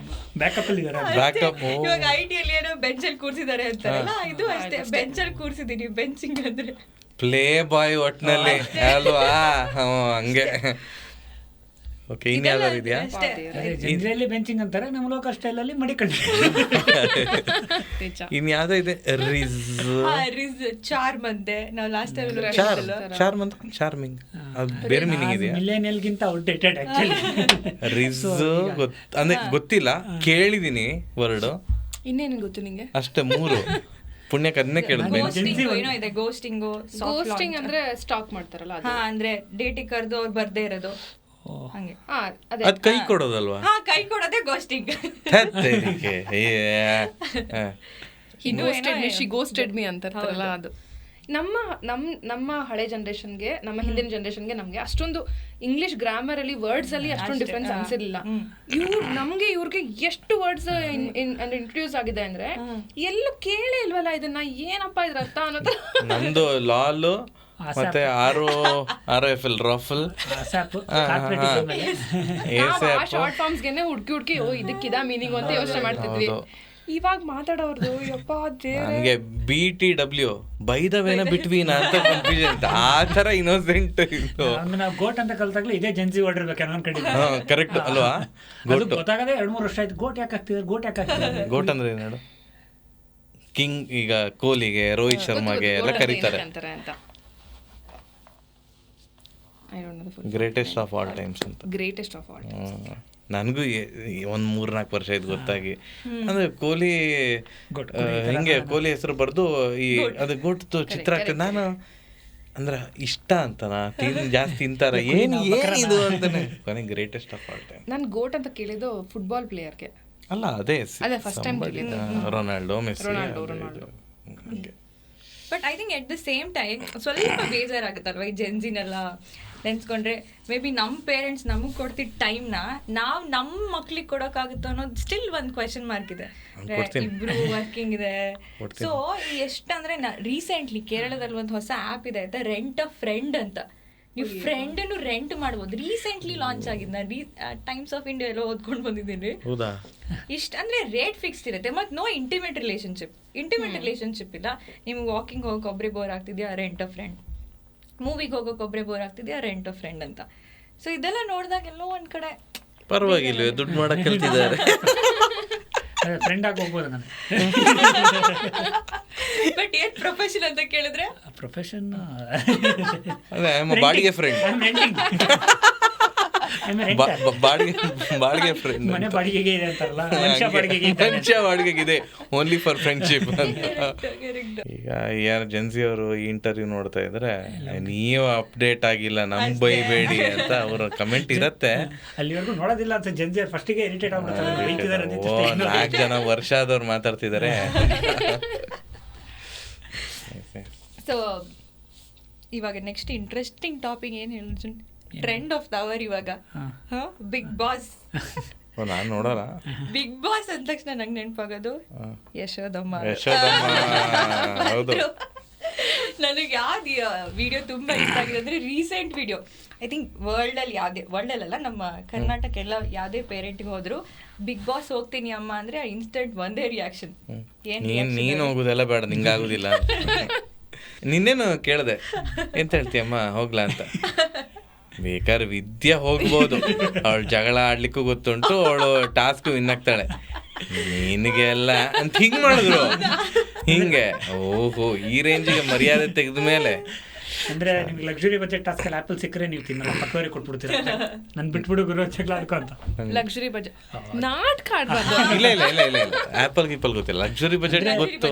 ಬ್ಯಾಕಪ್ ಅಲ್ಲಿ ಇದ್ದಾರೆ. ಬ್ಯಾಕಪ್ ಇವಾಗ ಐಟಿಯಲ್ಲಿ ಏನೋ ಬೆಂಚಲ್ಲಿ ಕೂರಿಸಿದ್ದಾರೆ ಅಂತಾರಲ್ಲ, ಇದು ಅಷ್ಟೇ, ಬೆಂಚಲ್ಲಿ ಕೂರಿಸಿದೀನಿ. ಬೆಂಚಿಂಗ್ ಅಂದ್ರೆ ಪ್ಲೇ ಬಾಯ್ ಒಟ್ನಲ್ಲಿ ಅಲ್ವಾ? ಹಂಗೆ. ಓಕೆ, ಇನ್ ಯಾವ್ದಾರು ಇದೆಯಾ? ಜನರಲ್ಲಿ ಬೆಂಚಿಂಗ್ ಅಂತಾರೆ, ನಮ್ಮ ಲೋಕಲ್ ಸ್ಟೈಲ್ ಅಲ್ಲಿ ಮಡಿಕಂಡು. ಇನ್ ಯಾವ್ದೋ ಇದೆ, ಚಾರ್ಮ್ ಅಂತೆ. ನಾವು ಲಾಸ್ಟ್ ಟೈಮ್ ಚಾರ್ಮ್ ಅಂತ ಚಾರ್ಮಿಂಗ್, ಅದು ಬೇರೆ ಮೀನಿಂಗ್ ಇದೆಯಾ? ಮಿಲೇನಿಯಲ್ಗಿಂತ ಔಟ್ಡೇಟೆಡ್ ಆಕ್ಚುಲಿ. ರಿಸ್ ಅಂದ್ರೆ ಗೊತ್ತಿಲ್ಲ, ಕೇಳಿದೀನಿ ವರ್ಡ್. ಇನ್ನೇನು ಗೊತ್ತು ನಿಂಗೆ? ಅಷ್ಟೇ 3 ಪುಣ್ಯಕ್ಕೆ ಅದನ್ನೇ ಕೇಳಿದ್ವಿ. ಗೋಸ್ಟಿಂಗ್ ಅಂದ್ರೆ ಸ್ಟಾಕ್ ಮಾಡ್ತಾರಲ್ಲ, ಅಂದ್ರೆ ಡೇಟಿಗೆ ಕರೆದು ಅವ್ರು ಬರ್ದೇ ಇರೋದು ಹಂಗೆ. ಅದ್ ಕೈ ಕೊಡೋದಲ್ವಾ? ಕೈ ಕೊಡೋದೇ ಗೋಸ್ಟಿಂಗ್. ಗೋಸ್ಟೆಡ್ ಮೀ ಅಂತಾರಲ್ಲ ಅದು. ನಮ್ಮ ಹಳೆ ಜನರೇಷನ್ಗೆ, ನಮ್ಮ ಹಿಂದಿನ ಜನರೇಷನ್ಗೆ ನಮ್ಗೆ ಅಷ್ಟೊಂದು ಇಂಗ್ಲಿಷ್ ಗ್ರಾಮರ್ ಅಲ್ಲಿ ವರ್ಡ್ಸ್ ಅಲ್ಲಿ ಅಷ್ಟೊಂದು ಡಿಫ್ರೆನ್ಸ್ ಅನ್ಸಿರ್ಲಿಲ್ಲ. ನಮ್ಗೆ ಇವ್ರಿಗೆ ಎಷ್ಟು ವರ್ಡ್ಸ್ ಅಂದ್ರೆ ಇಂಟ್ರೊಡ್ಯೂಸ್ ಆಗಿದೆ ಅಂದ್ರೆ ಎಲ್ಲೂ ಕೇಳೇ ಇಲ್ವಲ್ಲ ಇದನ್ನ, ಏನಪ್ಪಾ ಇದ್ರ ಅರ್ಥ ಅನ್ನೋದು. ನಂದು ಲಾಲು ಮತ್ತೆ ROFL ರಾಫಲ್ ಶಾರ್ಟ್ ಫಾರ್ಮ್ಸ್ಗೆನೆ ಹುಡ್ಕಿ ಇದಕ್ಕಿದ ಮೀನಿಂಗ್ ಅಂತ ಯೋಚನೆ ಮಾಡ್ತಿದ್ವಿ. ಇವಾಗ ಮಾತಾಡೋರ್ದು ಯಪ್ಪ ನನಗೆ BTW ಬೈದವೇನ ಬಿಟ್ವೀನ ಅಂತ ಕನ್ಫ್ಯೂಷನ್, ಆ ತರ ಇನ್ನೋಸೆಂಟ್. ನಾವು ಗೋಟ್ ಅಂತ ಕಲ್ತಾಗ್ಲೂ ಇದೇ ಜನ್ಸಿ ಹೊಡಿರ್ಬೇಕು ಅನ್ಕೊಂಡಿದ್ದೆ. ಕರೆಕ್ಟ್ ಅಲ್ವಾ? ಗೊತ್ತಾಗದೆ 2-3 ವರ್ಷ ಆಯ್ತು ಗೋಟ್ ಯಾಕೆ ಹಾಕ್ತಿದ್ದಾರೆ. ಗೋಟ್ ಅಂದ್ರೆ ನೋಡು, ಕಿಂಗ್ ಈಗ ಕೊಹ್ಲಿಗೆ, ರೋಹಿತ್ ಶರ್ಮಾಗೆ ಎಲ್ಲ ಕರೀತಾರೆ ಗ್ರೇಟೆಸ್ಟ್ ಆಫ್ ಆಲ್ ಟೈಮ್ಸ್ ಅಂತ. ಗ್ರೇಟೆಸ್ಟ್ ಆಫ್ ಆಲ್ ನನಗೂ ಒಂದು 3-4 ವರ್ಷ ಆಯ್ತು ಗೊತ್ತಾಗಿ. ಅಂದ್ರೆ ಕೊಹ್ಲಿ ಹಿಂಗೆ ಕೊಹ್ಲಿ ಹೆಸರು ಬರ್ದು ಈ ಅದು ಗೋಟ್ದು ಚಿತ್ರ ಹಾಕ್ತದೆ. ನಾನು ಅಂದ್ರ ಇಷ್ಟ ಅಂತನಾ ಜಾಸ್ತಿ ತಿಂತಾರ ಏನಿದು ಅಂತಾನೆ. ಕೊನೆಗೆ ಗ್ರೇಟೆಸ್ಟ್ ಆಫ್ ಆಲ್ ಟೈಮ್. ನಾನು ಗೋಟ್ ಅಂತ ಕೇಳಿದ್ದು ಫುಟ್ಬಾಲ್ ಪ್ಲೇಯರ್ಗೆ ಅಲ್ಲ, ಅದೇ first time Ronaldo, Messi. But I think at the same time ಸ್ವಲ್ಪ ಬೇಜಾರಾಗುತ್ತಲ್ವ ಈ ಜೆನ್ಸಿನೆಲ್ಲ ನೆನ್ಸ್ಕೊಂಡ್ರೆ. ಮೇ ಬಿ ನಮ್ಮ ಪೇರೆಂಟ್ಸ್ ನಮಗೆ ಕೊಡ್ತಿದ್ದ ಟೈಮ್ನ ನಾವು ನಮ್ಮ ಮಕ್ಳಿಗೆ ಕೊಡೋಕ್ಕಾಗುತ್ತೋ ಅನ್ನೋದು ಸ್ಟಿಲ್ ಒಂದು ಕ್ವೆಶನ್ ಮಾರ್ಕ್ ಇದೆ. ಇಬ್ರು ವರ್ಕಿಂಗ್ ಇದೆ. ಸೊ ಎಷ್ಟಂದ್ರೆ ರೀಸೆಂಟ್ಲಿ ಕೇರಳದಲ್ಲಿ ಒಂದು ಹೊಸ ಆ್ಯಪ್ ಇದೆ ಆಯ್ತಾ, ರೆಂಟ್ ಅ ಫ್ರೆಂಡ್ ಅಂತ. ನೀವು ಫ್ರೆಂಡನ್ನು ರೆಂಟ್ ಮಾಡ್ಬೋದು. ರೀಸೆಂಟ್ಲಿ ಲಾಂಚ್ ಆಗಿದೆ. ನಾನು ಟೈಮ್ಸ್ ಆಫ್ ಇಂಡಿಯಾ ಎಲ್ಲ ಓದ್ಕೊಂಡು ಬಂದಿದ್ದೀನಿ. ಇಷ್ಟ ಅಂದ್ರೆ ರೇಟ್ ಫಿಕ್ಸ್ಡ್ ಇರುತ್ತೆ ಮತ್ತು ನೋ ಇಂಟಿಮೇಟ್ ರಿಲೇಶನ್ಶಿಪ್ ಇಲ್ಲ. ನಿಮ್ಗೆ ವಾಕಿಂಗ್ ಹೋಗೋಕೆ ಒಬ್ಬರೇ ಬೋರ್ ಆಗ್ತಿದ್ಯಾ, ರೆಂಟ್ ಅ ಫ್ರೆಂಡ್. ಮೂವಿಗೆ ಹೋಗೋಕೆ ಒಬ್ಬರೇ ಬೋರ್ ಆಗ್ತಿದ್ಯಾ, ರೆಂಟ್ ಅ ಫ್ರೆಂಡ್ ಅಂತ. ಸೊ ಇದೆಲ್ಲ ನೋಡಿದಾಗ ಎಲ್ಲೋ ಒಂದ್ ಕಡೆ ಪರವಾಗಿಲ್ಲ, ದುಡ್ಡು ಮಾಡಕ್ ಕಲ್ತಿದ್ದಾರೆ. ಫ್ರೆಂಡ್ ಆಗಿ ಹೋಗ್ಬೋದು ನಾನು. ಬಟ್ ಏನ್ ಪ್ರೊಫೆಷನ್ ಅಂತ ಕೇಳಿದ್ರೆ ಪ್ರೊಫೆಷನ್ ಬಾಡಿಗೆ ಫ್ರೆಂಡ್, ಬಾಡಿಗೆ ಫ್ರೆಂಡ್. ಮನೆ ಬಾಡಿಗೆಗೆ ಇದೆ ಅಂತಾರಲ್ಲ, ಮನುಷ್ಯ ಬಾಡಿಗೆಗಿದೆ, ಓನ್ಲಿ ಫಾರ್ ಫ್ರೆಂಡ್ಶಿಪ್ ಅಂತ. ಈಗ ಯಾರು ಜೆನ್ಸಿ ಅವರು ಈ ಇಂಟರ್ವ್ಯೂ ನೋಡ್ತಾ ಇದ್ರೆ ನೀವು ಅಪ್ಡೇಟ್ ಆಗಿಲ್ಲ ನಮ್ ಬೈಬೇಡಿ ಅಂತ ಅವ್ರ ಕಮೆಂಟ್ ಇರತ್ತೆ. ಅಲ್ಲಿವರೆಗೂ ನೋಡೋದಿಲ್ಲ ಅಂತ ಜೆನ್ಸಿ ಫಸ್ಟಿಗೆ ಇರಿಟೇಟ್ ಆಗ್ಬಿಡ್ತಾರೆ. 4 ಜನ ವರ್ಷ ಆದವ್ರು ಮಾತಾಡ್ತಿದ್ದಾರೆ. ಸೊ ಇವಾಗ ನೆಕ್ಸ್ಟ್ ಇಂಟ್ರೆಸ್ಟಿಂಗ್ ಟಾಪಿಕ್ ಏನ್ ಹೇಳಿ, ಟ್ರೆಂಡ್ ಆಫ್ ದ ಅವರ್ ಇವಾಗ ಬಿಗ್ ಬಾಸ್. ನಾನು ನೋಡೋಣ. ಬಿಗ್ ಬಾಸ್ ಅಂದ ತಕ್ಷಣ ನಂಗೆ ನೆನಪಾಗೋದು ಯಶೋದಮ್ಮ. ನನಗೆ ಯಾವ್ದು ವಿಡಿಯೋ ತುಂಬಾ ಇಷ್ಟ ಆಗಿದೆ ಅಂದ್ರೆ ರೀಸೆಂಟ್ ವಿಡಿಯೋ. ಐ ಥಿಂಕ್ ವರ್ಲ್ಡಲ್ಲ ನಮ್ಮ ಕರ್ನಾಟಕ ಎಲ್ಲ ಯಾವುದೇ ಪೇರೆಂಟ್ಗೆ ಹೋದ್ರು ಬಿಗ್ ಬಾಸ್ ಹೋಗ್ತೀನಿ ಅಮ್ಮ ಅಂದ್ರೆ ಇನ್ಸ್ಟೆಂಟ್ ಒಂದೇ ರಿಯಾಕ್ಷನ್, ನೀನು ಹೋಗುದೆಲ್ಲ ಬೇಡ, ನಿಂಗಾಗುದಿಲ್ಲ. ನಿನ್ನೇನು ಕೇಳಿದೆ ಎಂತ ಹೇಳ್ತೀಯಮ್ಮ ಹೋಗ್ಲಾ ಅಂತ. ಬೇಕಾದ್ರೆ ವಿದ್ಯೆ ಹೋಗ್ಬೋದು, ಅವಳು ಜಗಳ ಆಡ್ಲಿಕ್ಕೂ ಗೊತ್ತುಂಟು, ಅವಳು ಟಾಸ್ಕ್ ವಿನ್ ಆಗ್ತಾಳೆ, ನಿನಗೆಲ್ಲ ಅಂತ ಹಿಂಗ್ ಮಾಡಿದ್ರು. ಹಿಂಗೆ ಓಹೋ ಈ ರೇಂಜಿಗೆ ಮರ್ಯಾದೆ ತೆಗೆದ ಮೇಲೆ ಅಂದ್ರೆ ನಿಮ್ಗೆ ಲಕ್ಸುರಿ ಬಜೆಟ್ ಟಾಸ್ಕ್ ಅಲ್ಲಿ ಆಪಲ್ ಸಿಕ್ಕರೆ ನೀವು ತಿನ್ನಲ್ಲ, ಪಕ್ಕವರಿಗೆ ಕೊಟ್ಬಿಡ್ತೀರ. ನನ್ ಬಿಟ್ಬಿಡು ಗುರು ಜಗಳ ಆಡ್ಕೊ ಅಂತ. ಲಕ್ಸುರಿ ಬಜೆಟ್ ನಾಟಕ ಆಡ್ಬಾರ್ದು. ಇಲ್ಲ ಆಪಲ್ ಗೀಪಲ್ ಗೊತ್ತಿಲ್ಲ, ಲಕ್ಸುರಿ ಬಜೆಟ್ ಗೊತ್ತು.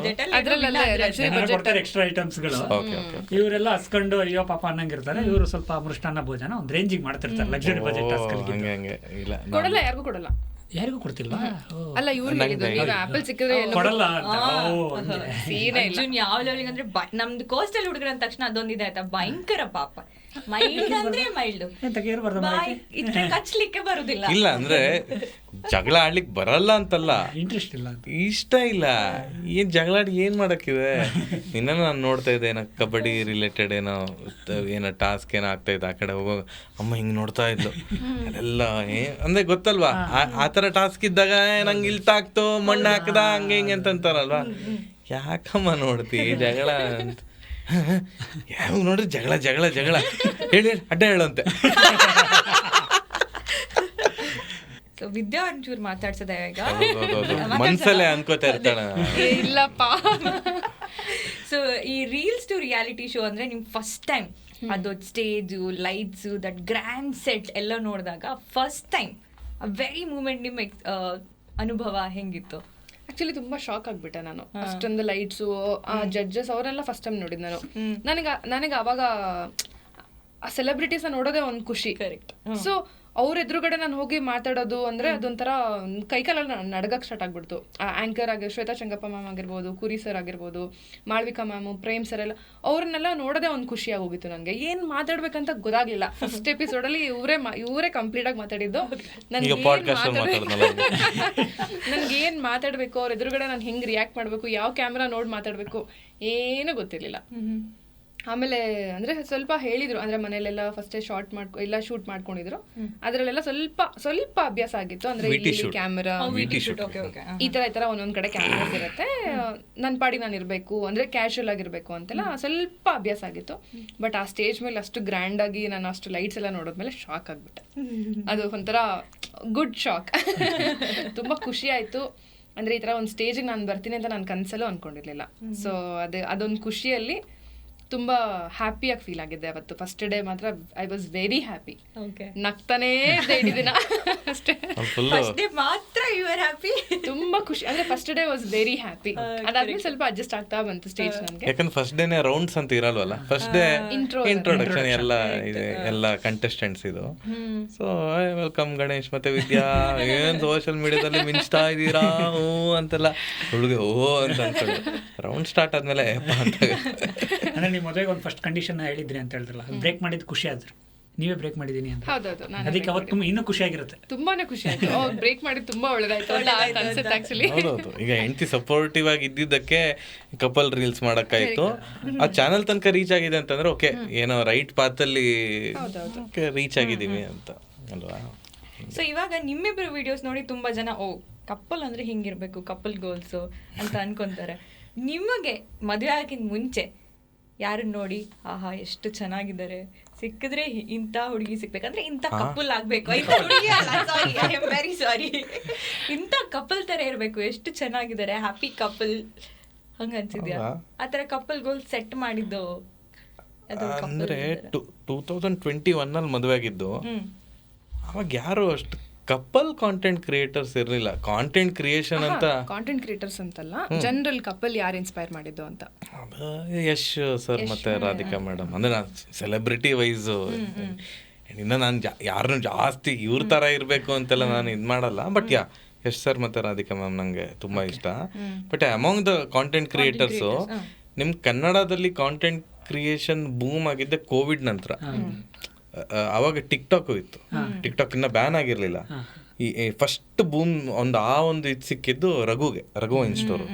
ಕೊಡ್ತಾರೆ ಎಕ್ಸ್ಟ್ರಾ ಐಟಮ್ಸ್ಗಳು. ಇವರೆಲ್ಲ ಹಸ್ಕೊಂಡು ಅಯ್ಯೋ ಪಾಪ ಅನ್ನಂಗಿರ್ತಾರೆ. ಇವರು ಸ್ವಲ್ಪ ಮೃಷ್ಟಾನ್ನ ಭೋಜನ ಒಂದ್ ರೇಂಜಿಗೆ ಮಾಡ್ತಿರ್ತಾರೆ ಲಕ್ಸುರಿ ಬಜೆಟ್ ಟಾಸ್ಕ್ ಅಲ್ಲಿ. ಕೊಡಲ್ಲ, ಯಾರಿಗೂ ಕೊಡಲ್ಲ. ಯಾರಿಗೂ ಕೊಡ್ತಿಲ್ವಾ? ಅಲ್ಲ ಇವ್ರು ಆಪಲ್ ಸಿಕ್ಕಿದ್ರೆ ಕೊಡಲ್ಲ. ಯಾವ ಲೆವೆಲ್ ಅಂದ್ರೆ ನಮ್ದು ಕೋಸ್ಟಲ್ ಹುಡುಗರ ಅಂದ ತಕ್ಷಣ ಅದೊಂದಿದೆ ಆಯ್ತಾ, ಭಯಂಕರ ಪಾಪ. ಮೈಲ್ಡ್ ಅಂದ್ರೆ ಮೈಲ್ಡ್, ಕಚ್ಲಿಕ್ಕೆ ಬರುದಿಲ್ಲ. ಇಲ್ಲ ಅಂದ್ರೆ ಜಗಳ ಆಡ್ಲಿಕ್ಕೆ ಬರಲ್ಲ ಅಂತಲ್ಲ, ಇಂಟ್ರೆಸ್ಟ್ ಇಲ್ಲ, ಇಷ್ಟ ಇಲ್ಲ. ಏನ್ ಜಗಳ ಆಡಿ ಏನ್ ಮಾಡಕ್ಕಿದೆ? ನಿನ್ನ ನಾನು ನೋಡ್ತಾ ಇದ್ದೆ, ಏನೋ ಕಬಡ್ಡಿ ರಿಲೇಟೆಡ್ ಏನೋ ಟಾಸ್ಕ್ ಏನೋ ಆಗ್ತಾ ಇದ್ದ. ಆ ಕಡೆ ಹೋಗೋ ಅಮ್ಮ ಹಿಂಗ್ ನೋಡ್ತಾ ಇದ್ಲು. ಅದೆಲ್ಲ ಅಂದ್ರೆ ಗೊತ್ತಲ್ವಾ, ಆತರ ಟಾಸ್ಕ್ ಇದ್ದಾಗ ನಂಗೆ ಇಲ್ತ ಆಗ್ತೋ ಮಣ್ಣು ಹಾಕದ ಹಂಗೆ ಹಿಂಗೆ ಅಂತಂತಾರಲ್ವಾ. ಯಾಕಮ್ಮ ನೋಡ್ತಿ ಜಗಳ ಅಂತ? ಯಾವ ನೋಡ್ರಿ ಜಗಳ ಜಗಳ ಜಗಳ ಹೇಳಿ ಅಡ್ಡ ಹೇಳಂತೆ. ವಿದ್ಯಾ ಒಂಚೂರು ಮಾತಾಡ್ಸದ ಈಗ ಮನ್ಸಲ್ಲೇ ಅನ್ಕೋತಾ ಇರ್ತಾಳ. ಇಲ್ಲಪ್ಪ. ಸೊ ಈ ರೀಲ್ಸ್ ಟು ರಿಯಾಲಿಟಿ ಶೋ ಅಂದ್ರೆ ನಿಮ್ ಫಸ್ಟ್ ಟೈಮ್ ಅದು stage lights that grand set ಎಲ್ಲ ನೋಡಿದಾಗ ಫಸ್ಟ್ ಟೈಮ್ ವೆರಿ ಮೂಮೆಂಟ್ ನಿಮ್ಮ ಅನುಭವ ಹೆಂಗಿತ್ತು? ಆಕ್ಚುಲಿ ತುಂಬಾ ಶಾಕ್ ಆಗ್ಬಿಟ್ಟೆ ನಾನು. ಅಷ್ಟೊಂದು ಲೈಟ್ಸು, ಆ ಜಡ್ಜಸ್ ಅವರೆಲ್ಲ ಫಸ್ಟ್ ಟೈಮ್ ನೋಡಿದ್ ನಾನು. ನನಗೆ ಅವಾಗ ಆ ಸೆಲೆಬ್ರಿಟೀಸ್ ನೋಡೋದೇ ಒಂದು ಖುಷಿ. ಕರೆಕ್ಟ್. ಸೊ ಅವ್ರ ಎದುರುಗಡೆ ನಾನು ಹೋಗಿ ಮಾತಾಡೋದು ಅಂದ್ರೆ ಅದೊಂಥರ ಕೈಕಾಲೆಲ್ಲ ನಡ್ಗಕ್ಕೆ ಸ್ಟಾರ್ಟ್ ಆಗ್ಬಿಡ್ತು. ಆಂಕರ್ ಆಗಿ ಶ್ವೇತಾ ಚಂಗಪ್ಪ ಮ್ಯಾಮ್ ಆಗಿರ್ಬೋದು, ಕುರಿ ಸರ್ ಆಗಿರ್ಬೋದು, ಮಾಳ್ವಿಕಾ ಮ್ಯಾಮು, ಪ್ರೇಮ್ ಸರ್ ಎಲ್ಲ ಅವ್ರನ್ನೆಲ್ಲ ನೋಡೋದೇ ಒಂದು ಖುಷಿಯಾಗಿ ಹೋಗಿತ್ತು ನನಗೆ. ಏನ್ ಮಾತಾಡ್ಬೇಕಂತ ಗೊತ್ತಾಗ್ಲಿಲ್ಲ. ಫಸ್ಟ್ ಎಪಿಸೋಡಲ್ಲಿ ಇವರೇ ಕಂಪ್ಲೀಟ್ ಆಗಿ ಮಾತಾಡಿದ್ದು. ನನ್ಗೆ ಏನ್ ಮಾತಾಡ್ಬೇಕು, ಅವ್ರ ಎದುರುಗಡೆ ನಾನು ಹೆಂಗ್ ರಿಯಾಕ್ಟ್ ಮಾಡ್ಬೇಕು, ಯಾವ ಕ್ಯಾಮ್ರಾ ನೋಡಿ ಮಾತಾಡ್ಬೇಕು ಏನೂ ಗೊತ್ತಿರ್ಲಿಲ್ಲ. ಆಮೇಲೆ ಅಂದ್ರೆ ಸ್ವಲ್ಪ ಹೇಳಿದ್ರು, ಅಂದ್ರೆ ಮನೇಲೆಲ್ಲ ಫಸ್ಟ್ ಎಲ್ಲ ಶೂಟ್ ಮಾಡ್ಕೊಂಡಿದ್ರು, ಅದ್ರಲ್ಲೆಲ್ಲ ಸ್ವಲ್ಪ ಅಭ್ಯಾಸ ಆಗಿತ್ತು. ಅಂದ್ರೆ ಕ್ಯಾಮೆರಾ ಈ ತರ ಒಂದೊಂದ್ ಕಡೆ ಕ್ಯಾಮ್ರಾಸ್ ಇರುತ್ತೆ, ನನ್ ಪಾಡಿ ನಾನು ಇರ್ಬೇಕು, ಅಂದ್ರೆ ಕ್ಯಾಶುಯಲ್ ಆಗಿರ್ಬೇಕು ಅಂತೆಲ್ಲ ಸ್ವಲ್ಪ ಅಭ್ಯಾಸ ಆಗಿತ್ತು. ಬಟ್ ಆ ಸ್ಟೇಜ್ ಮೇಲೆ ಅಷ್ಟು ಗ್ರ್ಯಾಂಡ್ ಆಗಿ ನಾನು ಅಷ್ಟು ಲೈಟ್ಸ್ ಎಲ್ಲ ನೋಡಿದ್ಮೇಲೆ ಶಾಕ್ ಆಗ್ಬಿಟ್ಟೆ. ಅದು ಒಂಥರ ಗುಡ್ ಶಾಕ್. ತುಂಬಾ ಖುಷಿ ಆಯ್ತು. ಅಂದ್ರೆ ಈ ತರ ಒಂದು ಸ್ಟೇಜಿಗೆ ನಾನು ಬರ್ತೀನಿ ಅಂತ ನಾನು ಕನ್ಸಲ್ಲೂ ಅನ್ಕೊಂಡಿರ್ಲಿಲ್ಲ. ಸೊ ಅದೊಂದು ಖುಷಿಯಲ್ಲಿ ತುಂಬಾ ಹ್ಯಾಪಿಯಾಗಿ ಫೀಲ್ ಆಗಿದ್ದೆ ಅವತ್ತು. ಫಸ್ಟ್ ಡೇ ಮಾತ್ರ ಐ ವಾಸ್ ವೆರಿ ಹ್ಯಾಪಿ. ನಗ್ತಾನೇ ಇಡೀ ದಿನ ಅಷ್ಟೇ. ತುಂಬಾ ಖುಷಿ, ಅಂದ್ರೆ first day was very happy. ಅದಾದ್ಮೇಲೆ ಸ್ವಲ್ಪ ಅಡ್ಜಸ್ಟ್ ಆಗ್ತಾ ಬಂತು ಸ್ಟೇಜ್ ನನ್ಗೆ. ಯಾಕಂದ್ರೆ ಫಸ್ಟ್ ಡೇನೆ ರೌಂಡ್ಸ್ ಅಂತ ಇರಲ್ವಲ್ಲ, ಫಸ್ಟ್ ಡೇ ಇಂಟ್ರೊಡಕ್ಷನ್ ಎಲ್ಲ ಕಂಟೆಸ್ಟೆಂಟ್ಸ್ ಇದು. ಸೊ ವೆಲ್ಕಮ್ ಗಣೇಶ್ ಮತ್ತೆ ವಿದ್ಯಾ, ಏನ್ ಸೋಷಿಯಲ್ ಮೀಡಿಯಾದಲ್ಲಿ ಮಿಂಚ್ತಾ ಇದೀರಾ ಅಂತೆಲ್ಲ ಹುಡುಗ ಅಂತ ಅನ್ಕೊಂಡು ರೌಂಡ್ ಸ್ಟಾರ್ಟ್ ಆದ್ಮೇಲೆ ಅಂದ್ರೆ ನೀವು ಮದುವೆಗೆ ಒಂದು ಫಸ್ಟ್ ಕಂಡೀಷನ್ ಹೇಳಿದ್ರಿ ಅಂತ ಹೇಳಿದ್ರಲ್ಲ, ಬ್ರೇಕ್ ಮಾಡಿದ್ ಖುಷಿ ಆದ್ರು, ನೀವೇ ಬ್ರೇಕ್ ಮಾಡಿದೀನಿ ಅಂತ. ಹೌದೌದು, ಅದಕ್ಕೆ ಅವತ್ತು ಇನ್ನೂ ಖುಷಿ ಆಗಿರುತ್ತೆ. ತುಂಬಾನೇ ಖುಷಿ ಆಯ್ತು. ಬ್ರೇಕ್ ಮಾಡಿ ತುಂಬಾ ಒಳ್ಳೇದಾಯ್ತು ಅನ್ಸುತ್ತೆ ಆಕ್ಚುಲಿ. ಹೌದೌದು, ಈಗ ಹೆಂಡತಿ ಸಪೋರ್ಟಿವ್ ಆಗಿ ಇದ್ದಿದ್ದಕ್ಕೆ ಕಪಲ್ ರೀಲ್ಸ್ ಮಾಡಕ್ಕಾಯ್ತು. ಆ ಚಾನಲ್ ತನಕ ರೀಚ್ ಆಗಿದೆ ಅಂತಂದ್ರೆ ಓಕೆ, ಏನೋ ರೈಟ್ ಪಾತ್ ಅಲ್ಲಿ ರೀಚ್ ಆಗಿದೀವಿ ಅಂತ ಅಲ್ವಾ. ಸೊ ಇವಾಗ ನಿಮ್ಮಿಬ್ರು ವಿಡಿಯೋಸ್ ನೋಡಿ ತುಂಬಾ ಜನ ಕಪಲ್ ಅಂದ್ರೆ ಹಿಂಗಿರ್ಬೇಕು, ಕಪಲ್ ಗೋಲ್ಸ್ ಅಂತ ಅನ್ಕೊಂತಾರೆ. ನಿಮಗೆ ಮದುವೆ ಆಗಿನ ಮುಂಚೆ ಯಾರನ್ನ ನೋಡಿ ಆಹಾ ಎಷ್ಟು ಚೆನ್ನಾಗಿದ್ದಾರೆ, ಸಿಕ್ಕಿದ್ರೆ ಇಂಥ ಹುಡುಗಿ ಸಿಗ್ಬೇಕಂದ್ರೆ ಇಂಥ ಕಪಲ್ ಆಗ್ಬೇಕು, ವೆರಿ ಸಾರಿ, ಇಂಥ ಕಪಲ್ ತರ ಇರ್ಬೇಕು, ಎಷ್ಟು ಚೆನ್ನಾಗಿದ್ದಾರೆ, ಹ್ಯಾಪಿ ಕಪಲ್ ಹಂಗ ಅನ್ಸಿದ್ಯಾ? ಆತರ ಕಪಲ್ ಗೋಲ್ ಸೆಟ್ ಮಾಡಿದ್ದು ಅಂದ್ರೆ 2021 ಅಲ್ಲಿ ಮದುವೆ ಆಗಿದ್ದು. ಅವಾಗ ಯಾರು ಅಷ್ಟು ಕಪಲ್ ಕಾಂಟೆಂಟ್ ಕ್ರಿಯೇಟರ್ಸ್ ಇರ್ಲಿಲ್ಲ. ಕಾಂಟೆಂಟ್ ಕ್ರಿಯೇಷನ್ ಅಂತ ಕಾಂಟೆಂಟ್ ಕ್ರಿಯೇಟರ್ಸ್ ಅಂತಲ್ಲ, ಜನರಲ್ ಕಪಲ್ ಯಾರು ಇನ್ಸ್ಪೈರ್ ಮಾಡಿದ್ದು ಅಂತ. ಯಶ್ ಸರ್ ಮತ್ತೆ ರಾಧಿಕಾ ಮೇಡಮ್. ಅಂದ್ರೆ ನಾನು ಸೆಲೆಬ್ರಿಟಿ ವೈಸ್ ಇನ್ನು ನಾನು ಯಾರನ್ನು ಜಾಸ್ತಿ ಇವ್ರ ತರ ಇರ್ಬೇಕು ಅಂತೆಲ್ಲ ನಾನು ಇದು ಮಾಡಲ್ಲ. ಬಟ್ ಯಶ್ ಸರ್ ಮತ್ತೆ ರಾಧಿಕಾ ಮ್ಯಾಮ್ ನಂಗೆ ತುಂಬಾ ಇಷ್ಟ. But among the content creators ನಿಮ್ ಕನ್ನಡದಲ್ಲಿ ಕಾಂಟೆಂಟ್ ಕ್ರಿಯೇಷನ್ ಬೂಮ್ ಆಗಿದ್ದೆ ಕೋವಿಡ್ ನಂತರ. ಅವಾಗ ಟಿಕ್ಟಾಕ್ ಇತ್ತು, ಟಿಕ್ಟಾಕ್ ಇನ್ನ ಬ್ಯಾನ್ ಆಗಿರ್ಲಿಲ್ಲ. ಈ ಫಸ್ಟ್ ಬೂಮ್ ಒಂದು ಇದು ಸಿಕ್ಕಿದ್ದು ರಘು ಇನ್ಸ್ಟೋರು.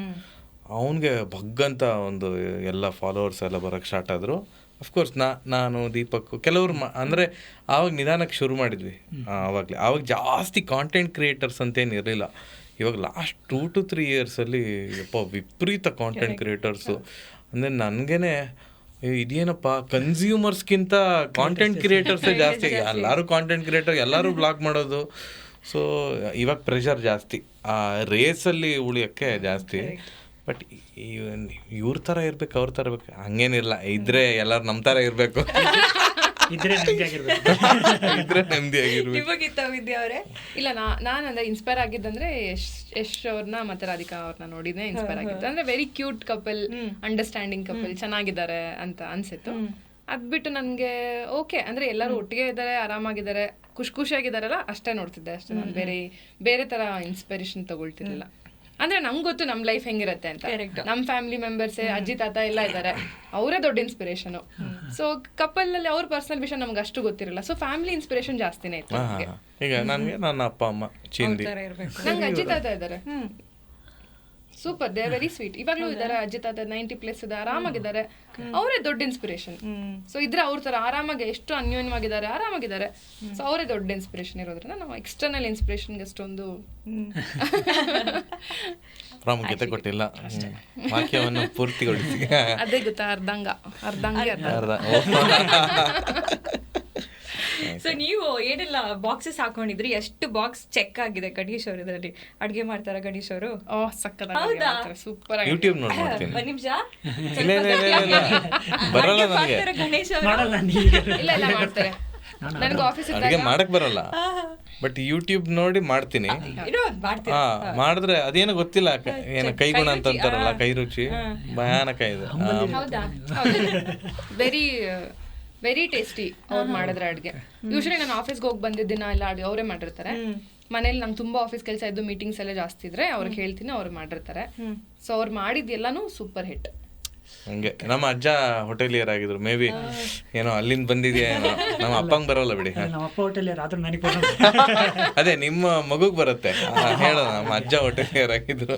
ಅವನಿಗೆ ಬಗ್ಗಂತ ಒಂದು ಎಲ್ಲ ಫಾಲೋವರ್ಸ್ ಎಲ್ಲ ಬರೋಕ್ಕೆ ಸ್ಟಾರ್ಟ್ ಆದರು. ಅಫ್ಕೋರ್ಸ್ ನಾನು ದೀಪಕ್ ಕೆಲವರು ಅಂದರೆ ಆವಾಗ ನಿಧಾನಕ್ಕೆ ಶುರು ಮಾಡಿದ್ವಿ. ಆವಾಗ ಜಾಸ್ತಿ ಕಾಂಟೆಂಟ್ ಕ್ರಿಯೇಟರ್ಸ್ ಅಂತೇನು ಇರಲಿಲ್ಲ. ಇವಾಗ ಲಾಸ್ಟ್ 2 to 3 ಇಯರ್ಸಲ್ಲಿ ವಿಪರೀತ ಕಾಂಟೆಂಟ್ ಕ್ರಿಯೇಟರ್ಸು. ಅಂದರೆ ನನಗೇನೆ ಇದೇನಪ್ಪ, ಕನ್ಸ್ಯೂಮರ್ಸ್ಗಿಂತ ಕಾಂಟೆಂಟ್ ಕ್ರಿಯೇಟರ್ಸೇ ಜಾಸ್ತಿ. ಎಲ್ಲರೂ ಕಾಂಟೆಂಟ್ ಕ್ರಿಯೇಟರ್, ಎಲ್ಲರೂ ಬ್ಲಾಗ್ ಮಾಡೋದು. ಸೊ ಇವಾಗ ಪ್ರೆಷರ್ ಜಾಸ್ತಿ, ಆ ರೇಸಲ್ಲಿ ಉಳಿಯೋಕ್ಕೆ ಜಾಸ್ತಿ. ಬಟ್ ಇವ್ರ ಥರ ಇರ್ಬೇಕು, ಅವ್ರ ಥರ ಇರ್ಬೇಕು ಹಂಗೇನಿಲ್ಲ. ಇದ್ರೆ ಎಲ್ಲರೂ ನಮ್ಮ ಥರ ಇರಬೇಕು, ಇದ್ರೆ ನೆಮ್ಮದಿಯಾಗಿರ್ಬೇಕು. ಇಲ್ಲ, ನಾನು ಅಂದ್ರೆ ಇನ್ಸ್ಪೈರ್ ಆಗಿದ್ದಂದ್ರೆ ಯಶ್ ಅವ್ರನ್ನ ಮತ್ತೆ ರಾಧಿಕಾ ಅವ್ರನ್ನ ನೋಡಿನೇ ಇನ್ಸ್ಪೈರ್ ಆಗಿದ್ದು. ಅಂದ್ರೆ very cute couple, understanding couple, ಚೆನ್ನಾಗಿದ್ದಾರೆ ಅಂತ ಅನ್ಸಿತ್ತು. ಅದ್ಬಿಟ್ಟು ನನ್ಗೆ ಓಕೆ ಅಂದ್ರೆ ಎಲ್ಲರೂ ಒಟ್ಟಿಗೆ ಇದ್ದಾರೆ, ಆರಾಮಾಗಿದ್ದಾರೆ, ಖುಷಿಯಾಗಿದ್ದಾರಲ್ಲ ಅಷ್ಟೇ ನೋಡ್ತಿದ್ದೆ ಅಷ್ಟೇ. ನಾನು ಬೇರೆ ತರ ಇನ್ಸ್ಪಿರೇಷನ್ ತಗೊಳ್ತಿರ್ಲಿಲ್ಲ. ಅಂದ್ರೆ ನಮ್ಗೆ ಗೊತ್ತು ನಮ್ ಲೈಫ್ ಹೆಂಗಿರುತ್ತೆ ಅಂತ. ನಮ್ ಫ್ಯಾಮಿಲಿ ಮೆಂಬರ್ಸ್, ಅಜ್ಜಿ ತಾತ ಎಲ್ಲ ಇದ್ದಾರೆ, ಅವರೇ ದೊಡ್ಡ ಇನ್ಸ್ಪಿರೇಷನ್. ಸೊ ಕಪಲ್ ಅಲ್ಲಿ ಅವ್ರ ಪರ್ಸನಲ್ ವಿಷಯ ನಮ್ಗೆ ಅಷ್ಟು ಗೊತ್ತಿರಲ್ಲ. ಸೊ ಫ್ಯಾಮಿಲಿ ಇನ್ಸ್ಪಿರೇಷನ್ ಜಾಸ್ತಿನೇ ಇತ್ತು. ಈಗ ನನಗೆ ನನ್ನ ಅಪ್ಪ ಅಮ್ಮ ಚಿಂದಿ, ನಂಗೆ ಅಜ್ಜಿ ತಾತ ಇದ್ದಾರೆ, ಸೂಪರ್, ದೇ ವೆರಿ ಸ್ವೀಟ್. ಇವಾಗ್ಲೂ ಇದಾರೆ ಅಜ್ಜಿ ತಾತ, 90+ ಇದೆ, ಆರಾಮಾಗಿದ್ದಾರೆ, ಅವರೇ ದೊಡ್ಡ ಇನ್ಸ್ಪಿರೇಷನ್. ಸೊ ಇದ್ರೆ ಅವ್ರ ತರ ಆರಾಮಾಗಿ ಎಷ್ಟು ಅನ್ಯೋನ್ಯವಾಗಿದ್ದಾರೆ, ಆರಾಮಾಗಿದ್ದಾರೆ. ಸೊ ಅವರೇ ದೊಡ್ಡ ಇನ್ಸ್ಪಿರೇಷನ್ ಇರೋದ್ರಿಂದ ನಾವು ಎಕ್ಸ್ಟರ್ನಲ್ ಇನ್ಸ್ಪಿರೇಷನ್ಗೆ ಅಷ್ಟೊಂದು ಪ್ರಾಮುಖ್ಯತೆ ಕೊಟ್ಟಿಲ್ಲ. ವಾಕ್ಯವನ್ನು ಪೂರ್ತಿಗೊಳಿಸಿ ಅದೇ ಗೊತ್ತಾ, ಅರ್ಧಂಗೆ. ಸೊ ನೀವು ಏನೆಲ್ಲ ಬಾಕ್ಸಸ್ ಹಾಕೊಂಡಿದ್ರಿ, ಎಷ್ಟು ಬಾಕ್ಸ್ ಚೆಕ್ ಆಗಿದೆ ಗಣೇಶ್ ಅವರು ಇದರಲ್ಲಿ? ಅಡ್ಗೆ ಮಾಡ್ತಾರ ಗಣೇಶ್ ಅವರು? ಹೌದಾ, ಸೂಪರ್. ಯೂಟ್ಯೂಬ್ ನೋಡಿ ಮಾಡ್ತೀನಿ. ಒಂದ್ ನಿಮಿಷ, ಬರಲ್ಲ ನನಗೆ, ಗಣೇಶ್ ಇಲ್ಲ ಮಾಡ್ತಾರೆ. ನನಗೆ ಆಫೀಸ್ ಅಡುಗೆ ಮಾಡಕ್ ಬರಲ್ಲ, ಬಟ್ ಯೂಟ್ಯೂಬ್ ನೋಡಿ ಮಾಡ್ತೀನಿ. ಮಾಡಿದ್ರೆ ಅದೇನೋ ಗೊತ್ತಿಲ್ಲ, ಏನೋ ಕೈಗುಣ ಅಂತ ಅಂತಾರಲ್ಲ, ಕೈ ರುಚಿ ಭಯಾನಕ ಇದೆ. ವೆರಿ ವೆರಿ ಟೇಸ್ಟಿ ಅವ್ರು ಮಾಡಿದ್ರೆ ಅಡುಗೆ. ಯೂಶಲಿ ನಾನು ಆಫೀಸ್ಗೆ ಹೋಗಿ ಬಂದಿದ್ದ ದಿನ ಎಲ್ಲ ಅಡುಗೆ ಅವರೇ ಮಾಡಿರ್ತಾರೆ. ಮನೇಲಿ ನಂಗೆ ತುಂಬಾ ಆಫೀಸ್ ಕೆಲಸ ಇದ್ದು ಮೀಟಿಂಗ್ಸ್ ಎಲ್ಲ ಜಾಸ್ತಿ ಇದ್ರೆ ಅವ್ರಿಗೆ ಹೇಳ್ತೀನಿ, ಅವ್ರು ಮಾಡಿರ್ತಾರೆ. ಸೊ ಅವ್ರು ಮಾಡಿದ್ದೆಲ್ಲಾನು ಸೂಪರ್ ಹಿಟ್. ಹಂಗೆ ನಮ್ಮ ಅಜ್ಜ ಹೋಟೆಲಿಯರ್ ಆಗಿದ್ರು, ಮೇ ಬಿ ಏನೋ ಅಲ್ಲಿಂದ ಬಂದಿದ್ಯಾ ಏನೋ. ನಮ್ಮ ಅಪ್ಪಂಗೆ ಬರೋಲ್ಲ ಬಿಡಿ. ನಮ್ಮ ಅಪ್ಪ ಹೋಟೆಲ್ ಆದ್ರೂ ನನಗೆ ಅದೇ ನಿಮ್ಮ ಮಗುಗ್ ಬರುತ್ತೆ ಹೇಳೋ, ನಮ್ಮ ಅಜ್ಜ ಹೋಟೆಲಿಯರ್ ಆಗಿದ್ರು.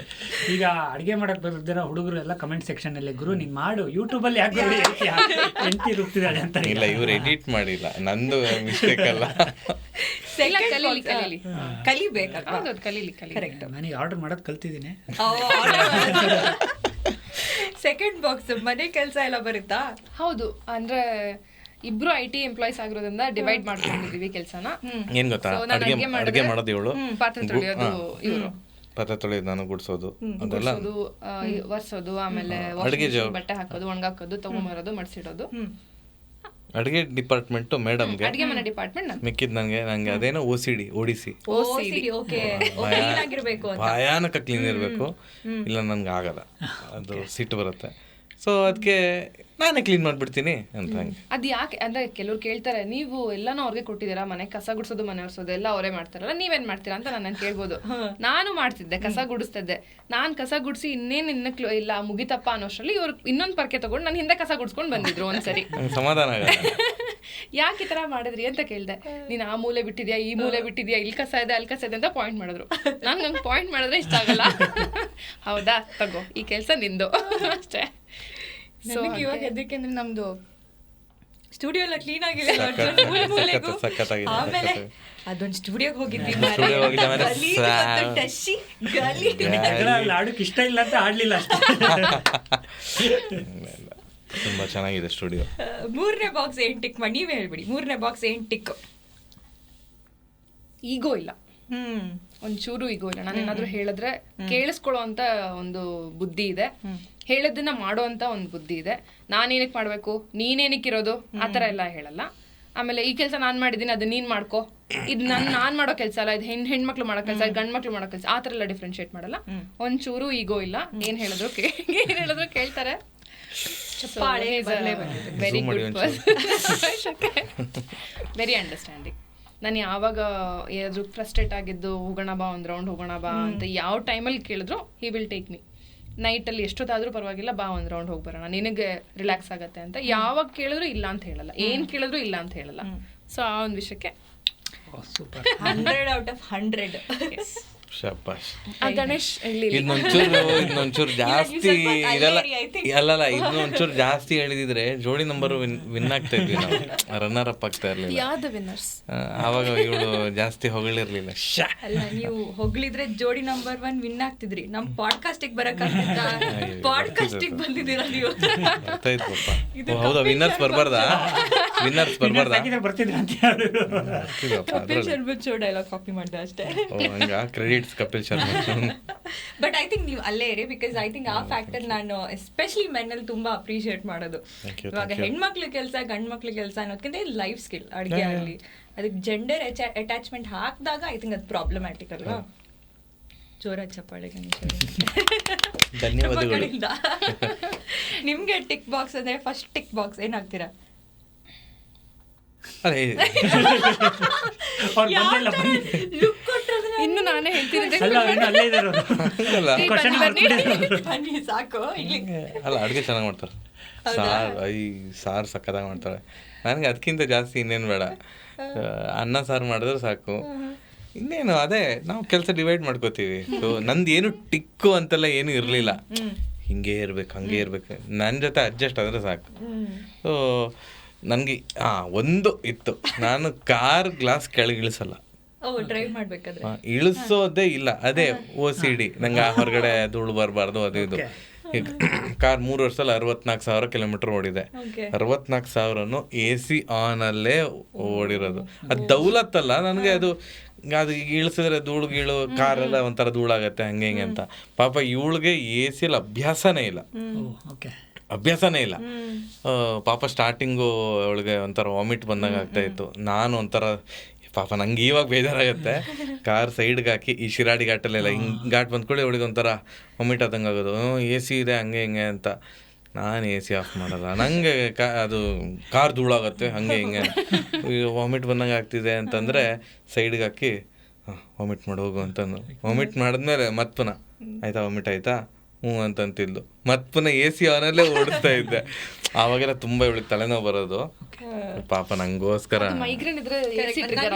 ಈಗ ಅಡಿಗೆ ಮಾಡಕ್ ಬರ್ದಿರೋ ಹುಡುಗರು ಎಲ್ಲ ಕಮೆಂಟ್ ಸೆಕ್ಷನ್ ಅಲ್ಲಿ ಗುರು ನೀನ್ ಮಾಡು ಯೂಟ್ಯೂಬಲ್ಲಿ ಎಂಟಿ ರುಬ್ತಿದ್ದಾಳೆ ಅಂತ. ಇಲ್ಲ, ಇವ್ರು ಎಡಿಟ್ ಮಾಡಿಲ್ಲ, ನಂದು ಮಿಸ್ಟೇಕ್ ಅಲ್ಲ. ಕಲಿಬೇಕಲ್ವಾ, ಕಲೀಲಿ. ನನಗೆ ಆರ್ಡರ್ ಮಾಡೋದು ಕಲ್ತಿದ್ದೀನಿ. ಸೆಕೆಂಡ್ ಬಾಕ್ಸ್ ಮನೆ ಕೆಲಸ ಎಲ್ಲ ಬರುತ್ತಾ? ಹೌದು, ಅಂದ್ರೆ ಇಬ್ರು IT ಎಂಪ್ಲಾಯ್ಸ್ ಆಗಿರೋದ್ರಿಂದ ಡಿವೈಡ್ ಮಾಡ್ಕೊಂಡಿದೀವಿ ಕೆಲಸನ. ಏನ್ ಗೊತ್ತಾ, ಅಡ್ಗೆ ಮಾಡೋದು ಇವಳು, ಪಾತ್ರೆ ತೊಳೆಯೋದು ಇವರು, ಪಾತ್ರೆ ತೊಳೆಯೋದು ನಾನು, ಗುಡ್ಸೋದು ಅದೆಲ್ಲ, ಒರ್ಸೋದು, ಆಮೇಲೆ ಬಟ್ಟೆ ಹಾಕೋದು, ಒಣಗಾಕೋದು, ತಗೊಂಬರೋದು, ಮಡ್ಸಿಡೋದು. ಅಡುಗೆ ಡಿಪಾರ್ಟ್ಮೆಂಟ್ ಮೇಡಮ್ಗೆ, ಅಡುಗೆ ಮನೆ ಡಿಪಾರ್ಟ್ಮೆಂಟ್ ಮಿಕ್ಕಿದ್ ನಂಗೆ ಅದೇನೋ ಓಡಿಸಿ ಭಯಾನಕ ಕ್ಲೀನ್ ಇರಬೇಕು, ಇಲ್ಲ ನನ್ಗೆ ಆಗಲ್ಲ, ಅದು ಸಿಟ್ಟು ಬರುತ್ತೆ. ಸೊ ಅದಕ್ಕೆ ನಾನೇ ಕ್ಲೀನ್ ಮಾಡ್ಬಿಡ್ತೀನಿ ಅಂತ. ಹಂಗೆ ಅದು ಯಾಕೆ ಅಂದ್ರೆ ಕೆಲವ್ರು ಕೇಳ್ತಾರೆ, ನೀವು ಎಲ್ಲಾನು ಅವ್ರಿಗೆ ಕೊಟ್ಟಿದ್ದೀರಾ, ಮನೆ ಕಸ ಗುಡಿಸೋದು, ಮನೆ ಒರೆಸೋದು ಎಲ್ಲ ಅವರೇ ಮಾಡ್ತಾರಲ್ಲ, ನೀವೇನ್ ಮಾಡ್ತೀರಾ ಅಂತ ನನ್ನ ಕೇಳ್ಬೋದು. ನಾನು ಮಾಡ್ತಿದ್ದೆ, ಕಸ ಗುಡಿಸ್ತಿದ್ದೆ. ನಾನ್ ಕಸ ಗುಡಿಸಿ ಇನ್ನೇನು ಇಲ್ಲ ಮುಗಿತಪ್ಪ ಅನ್ನೋಷ್ಟರಲ್ಲಿ ಇವ್ರು ಇನ್ನೊಂದು ಪರ್ಕೆ ತಗೊಂಡು ನನ್ನ ಹಿಂದೆ ಕಸ ಗುಡಿಸ್ಕೊಂಡು ಬಂದಿದ್ರು ಒಂದ್ಸರಿ. ಸಮಾಧಾನ ಯಾಕೆ ಈ ತರ ಮಾಡಿದ್ರಿ ಅಂತ ಕೇಳ್ದೆ. ನೀನ್ ಆ ಮೂಲೆ ಬಿಟ್ಟಿದ್ಯಾ, ಈ ಮೂಲೆ ಬಿಟ್ಟಿದ್ಯಾ, ಇಲ್ಲಿ ಕಸ ಇದೆ, ಅಲ್ಲಿ ಕಸ ಇದೆ ಅಂತ ಪಾಯಿಂಟ್ ಮಾಡಿದ್ರು. ನಂಗೆ ಪಾಯಿಂಟ್ ಮಾಡಿದ್ರೆ ಇಷ್ಟ ಆಗಲ್ಲ. ಹೌದಾ, ತಗೋ ಈ ಕೆಲ್ಸ ನಿಂದು ಅಷ್ಟೇ. ಸೊ ಇವಾಗ ಅದಕ್ಕೆಂದ್ರೆ ನಮ್ದು ಸ್ಟುಡಿಯೋ ಎಲ್ಲ ಕ್ಲೀನ್ ಆಗಿದೆ. ಆಮೇಲೆ ಅದೊಂದು ಸ್ಟುಡಿಯೋಗೆ ಹೋಗಿದ್ವಿ, ಆಡಕ್ಕೆ ಇಷ್ಟ ಇಲ್ಲ ಅಂತ ಆಡ್ಲಿಲ್ಲ ಅಷ್ಟೇ. ತುಂಬಾ ಚೆನ್ನಾಗಿದೆ ಸ್ಟುಡಿಯೋ. 3ನೇ ಬಾಕ್ಸ್ ಏನ್ ಟಿಕ್ ಮಾಡಿ ನೀವೇ ಹೇಳ್ಬಿಡಿ. 3ನೇ ಬಾಕ್ಸ್ ಏನ್ ಟಿಕ್? ಈಗೋ ಇಲ್ಲ, ಒಂಚೂರು ಈಗೋ ಇಲ್ಲ. ನಾನೇನಾದ್ರೂ ಹೇಳಿದ್ರೆ ಕೇಳಿಸ್ಕೊಳ್ಳೋ ಅಂತ ಒಂದು ಬುದ್ಧಿ ಇದೆ, ಹೇಳೋದನ್ನ ಮಾಡೋ ಅಂತ ಒಂದು ಬುದ್ಧಿ ಇದೆ. ನಾನೇನಕ್ಕೆ ಮಾಡ್ಬೇಕು, ನೀನೇನಕ್ಕಿರೋದು ಆ ಥರ ಎಲ್ಲ ಹೇಳಲ್ಲ. ಆಮೇಲೆ ಈ ಕೆಲಸ ನಾನ್ ಮಾಡಿದ್ದೀನಿ, ಅದು ನೀನ್ ಮಾಡ್ಕೋ, ಇದು ನಾನ್ ಮಾಡೋ ಕೆಲಸ ಅಲ್ಲ, ಇದು ಹೆಣ್ಮಕ್ಳು ಮಾಡೋ ಕೆಲಸ, ಗಂಡ್ ಮಕ್ಳು ಮಾಡೋ ಕೆಲಸ, ಆ ಥರ ಎಲ್ಲ ಡಿಫ್ರೆನ್ಶಿಯೇಟ್ ಮಾಡಲ್ಲ. ಒಂಚೂರು ಈಗೋ ಇಲ್ಲ. ಏನ್ ಹೇಳಿದ್ರು ಕೇಳ್ತಾರೆ. Very good person, very understanding. ನಾನು ಯಾವಾಗ ಏನಾದ್ರು ಫ್ರಸ್ಟ್ರೇಟ್ ಆಗಿದ್ದು, ಹೋಗೋಣ ಬಾ ಒಂದು ರೌಂಡ್, ಹೋಗೋಣ ಬಾ ಅಂತ ಯಾವ ಟೈಮಲ್ಲಿ ಕೇಳಿದ್ರು ಹಿ ವಿಲ್ ಟೇಕ್ ಮೀ. ನೈಟಲ್ಲಿ ಎಷ್ಟೊತ್ತಾದ್ರೂ ಪರವಾಗಿಲ್ಲ, ಬಾ ಒಂದು ರೌಂಡ್ ಹೋಗಿ ಬರೋಣ, ನಿನಗೆ ರಿಲ್ಯಾಕ್ಸ್ ಆಗತ್ತೆ ಅಂತ ಯಾವಾಗ ಕೇಳಿದ್ರು ಇಲ್ಲ ಅಂತ ಹೇಳಲ್ಲ, ಏನ್ ಕೇಳಿದ್ರು ಇಲ್ಲ ಅಂತ ಹೇಳಲ್ಲ. ಸೊ ಆ ಒಂದು ವಿಷಯಕ್ಕೆ 100 out of 100. ಶಬ್ಬಾಷ್. ಗಣೇಶ್ ಇನ್ನೊಂಚೂರು ಜಾಸ್ತಿ ಇದೆಲ್ಲ ಅಲ್ಲಲ್ಲ, ಇನ್ನೊಂಚೂರು ಜಾಸ್ತಿ ಹೇಳಿದಿದ್ರೆ ಜೋಡಿ ನಂಬರ್ ವಿನ್ ಆಗ್ತಾ ಇದ್ವಿ ನಾವು, ರನ್ನರ್ ಅಪ್ ಆಗ್ತಾ ಇರ್ಲಿಲ್ಲ. ಯಾವ್ದು ವಿನ್ನರ್ಸ್? ಆವಾಗ ಇವಳು ಜಾಸ್ತಿ ಹೊಗಳಿರ್ಲಿಲ್ಲ. ಅಲ್ಲ, ನೀವು ಹೊಗಳಿದ್ರೆ ಜೋಡಿ ನಂಬರ್ 1 ವಿನ್ ಆಗ್ತಿದ್ರಿ. ನಮ್ ಪಾಡ್ಕಾಸ್ಟಿಗೆ ಬರಕ್ಕಾಗ್ತಿದ್ದ, ಪಾಡ್ಕಾಸ್ಟಿಗೆ ಬಂದಿದ್ದೀರಾ ನೀವು. ಹೌದಾ, ವಿನ್ನರ್ಸ್ ಬರ್ಬಾರ್ದಾ? ವಿನ್ನರ್ಸ್ ಬರ್ಬಾರ್ದಾ? ಬರ್ತಿದ್ರು ಅಂತ Kapil Sharma show dialogue copy ಮಾಡಿದೆ ಅಷ್ಟೇ. Credits Kapil Sharma. But I think ನೀವು ಅಲ್ಲೇ ಇರಿ, ಬಿಕಾಸ್ ಐ ಥಿಂಕ್ ಆ ಫ್ಯಾಕ್ಟರ್ ನಾನು ಎಸ್ಪೆಷಲಿ ಮೆನ್ನಲ್ಲಿ ತುಂಬಾ ಅಪ್ರಿಷಿಯೇಟ್ ಮಾಡೋದು. ಇವಾಗ ಹೆಣ್ಮಕ್ಳ ಕೆಲಸ ಗಂಡ್ ಮಕ್ಳ ಕೆಲಸ ಅನ್ನೋದಕ್ಕಿಂತ ಇದು ಲೈಫ್ ಸ್ಕಿಲ್. ಅಡುಗೆ ಆಗಲಿ ಅದಕ್ಕೆ ಜೆಂಡರ್ ಅಟ್ಯಾಚ್ಮೆಂಟ್ ಹಾಕಿದಾಗ ಐ ಥಿಂಕ್ ಅದು ಪ್ರಾಬ್ಲಮ್ಯಾಟಿಕ್ ಅಲ್ವಾ. ಜೋರ ಚಪ್ಪಾಳೆ ಗಣೇಶ್. ಧನ್ಯವಾದಗಳು. ನಿಮ್ಗೆ ಟಿಕ್ ಬಾಕ್ಸ್ ಅಂದ್ರೆ ಫಸ್ಟ್ ಟಿಕ್ ಬಾಕ್ಸ್ ಏನಾಗ್ತೀರಾ? ಇನ್ನು ನಾನೇ ಹೇಳ್ತೀನಿ ಸಾಕು. ಅಲ್ಲ, ಅಡುಗೆ ಚೆನ್ನಾಗಿ ಮಾಡ್ತಾರೆ, ಸಾರು ಸಕ್ಕತ್ತಾಗಿ ಮಾಡ್ತಾಳೆ. ನನಗೆ ಅದಕ್ಕಿಂತ ಜಾಸ್ತಿ ಇನ್ನೇನು ಬೇಡ, ಅನ್ನ ಸಾರು ಮಾಡಿದ್ರೆ ಸಾಕು. ಇನ್ನೇನು ಅದೇ ನಾವು ಕೆಲಸ ಡಿವೈಡ್ ಮಾಡ್ಕೋತೀವಿ. ಸೊ ನಂದು ಏನು ಟಿಕ್ಕು ಅಂತೆಲ್ಲ ಏನು ಇರಲಿಲ್ಲ, ಹಿಂಗೆ ಇರ್ಬೇಕು ಹಂಗೆ ಇರ್ಬೇಕು, ನನ್ನ ಜೊತೆ ಅಡ್ಜಸ್ಟ್ ಆದರೆ ಸಾಕು. ಸೊ ನನಗೆ ಒಂದು ಇತ್ತು, ನಾನು ಕಾರ್ ಗ್ಲಾಸ್ ಕೆಳಗೆ ಇಳಿಸಲ್ಲ, ಡ್ರೈವ್ ಮಾಡ್ಬೇಕಾದ್ರೆ ಇಳಿಸೋದೇ ಇಲ್ಲ. ಅದೇ OCD, ನಂಗೆ ಹೊರಗಡೆ ಧೂಳು ಬರಬಾರ್ದು, ಅದು ಇದು. ಈಗ ಕಾರ್ 3 ವರ್ಷದಲ್ಲಿ 64,000 ಕಿಲೋಮೀಟರ್ ಓಡಿದೆ. 64,000 AC ಆನಲ್ಲೇ ಓಡಿರೋದು. ಅದು ದೌಲತ್ತಲ್ಲ ನನಗೆ, ಅದು ಇಳಿಸಿದ್ರೆ ಧೂಳು ಗೀಳು, ಕಾರೆಲ್ಲ ಒಂಥರ ಧೂಳಾಗತ್ತೆ ಹಂಗೆ ಹಿಂಗೆ ಅಂತ. ಪಾಪ ಇವಳಿಗೆ AC ಅಭ್ಯಾಸನೇ ಇಲ್ಲ, ಅಭ್ಯಾಸನೇ ಇಲ್ಲ. ಪಾಪ ಸ್ಟಾರ್ಟಿಂಗು ಅವಳಿಗೆ ಒಂಥರ ವಾಮಿಟ್ ಬಂದಂಗೆ ಆಗ್ತಾ ಇತ್ತು. ನಾನು ಒಂಥರ ಪಾಪ ನಂಗೆ ಇವಾಗ ಬೇಜಾರಾಗುತ್ತೆ, ಕಾರ್ ಸೈಡ್ಗೆ ಹಾಕಿ ಈ ಶಿರಾಡಿ ಘಾಟಲ್ಲೆಲ್ಲ ಹಿಂಗೆ ಘಾಟ್ ಬಂದ್ಕೊಳ್ಳಿ ಅವಳಿಗೆ ಒಂಥರ ವಾಮಿಟ್ ಆದಂಗೆ ಆಗೋದು. AC ಇದೆ ಹಂಗೆ ಹಿಂಗೆ ಅಂತ. ನಾನು ಎ ಸಿ ಆಫ್ ಮಾಡಲ್ಲ, ನನಗೆ ಅದು ಕಾರ್ ಧೂಳಾಗುತ್ತೆ ಹಂಗೆ ಹಿಂಗೆ ವಾಮಿಟ್ ಬಂದಂಗೆ ಆಗ್ತಿದೆ ಅಂತಂದರೆ ಸೈಡ್ಗೆ ಹಾಕಿ ವಾಮಿಟ್ ಮಾಡಿ ಹೋಗು ಅಂತಂದು ವಾಮಿಟ್ ಮಾಡಿದ್ಮೇಲೆ ಮತ್ತೆ ಪುನಃ ಆಯಿತಾ ವಾಮಿಟ್ ಆಯಿತಾ ಹ್ಞೂ ಅಂತಂತಿದ್ಲು. ಮತ್ತೆ ಪುನಃ ಎ ಸಿ ಅವನಲ್ಲೇ ಓಡಿಸ್ತಾ ಇದ್ದೆ. ಆವಾಗೆಲ್ಲ ತುಂಬ ಇವಳಿಗೆ ತಲೆನೋವು ಬರೋದು. ಪಾಪ ನಂಗೋಸ್ಕರ ಮೈಗ್ರೇನ್ ಇದ್ರೆ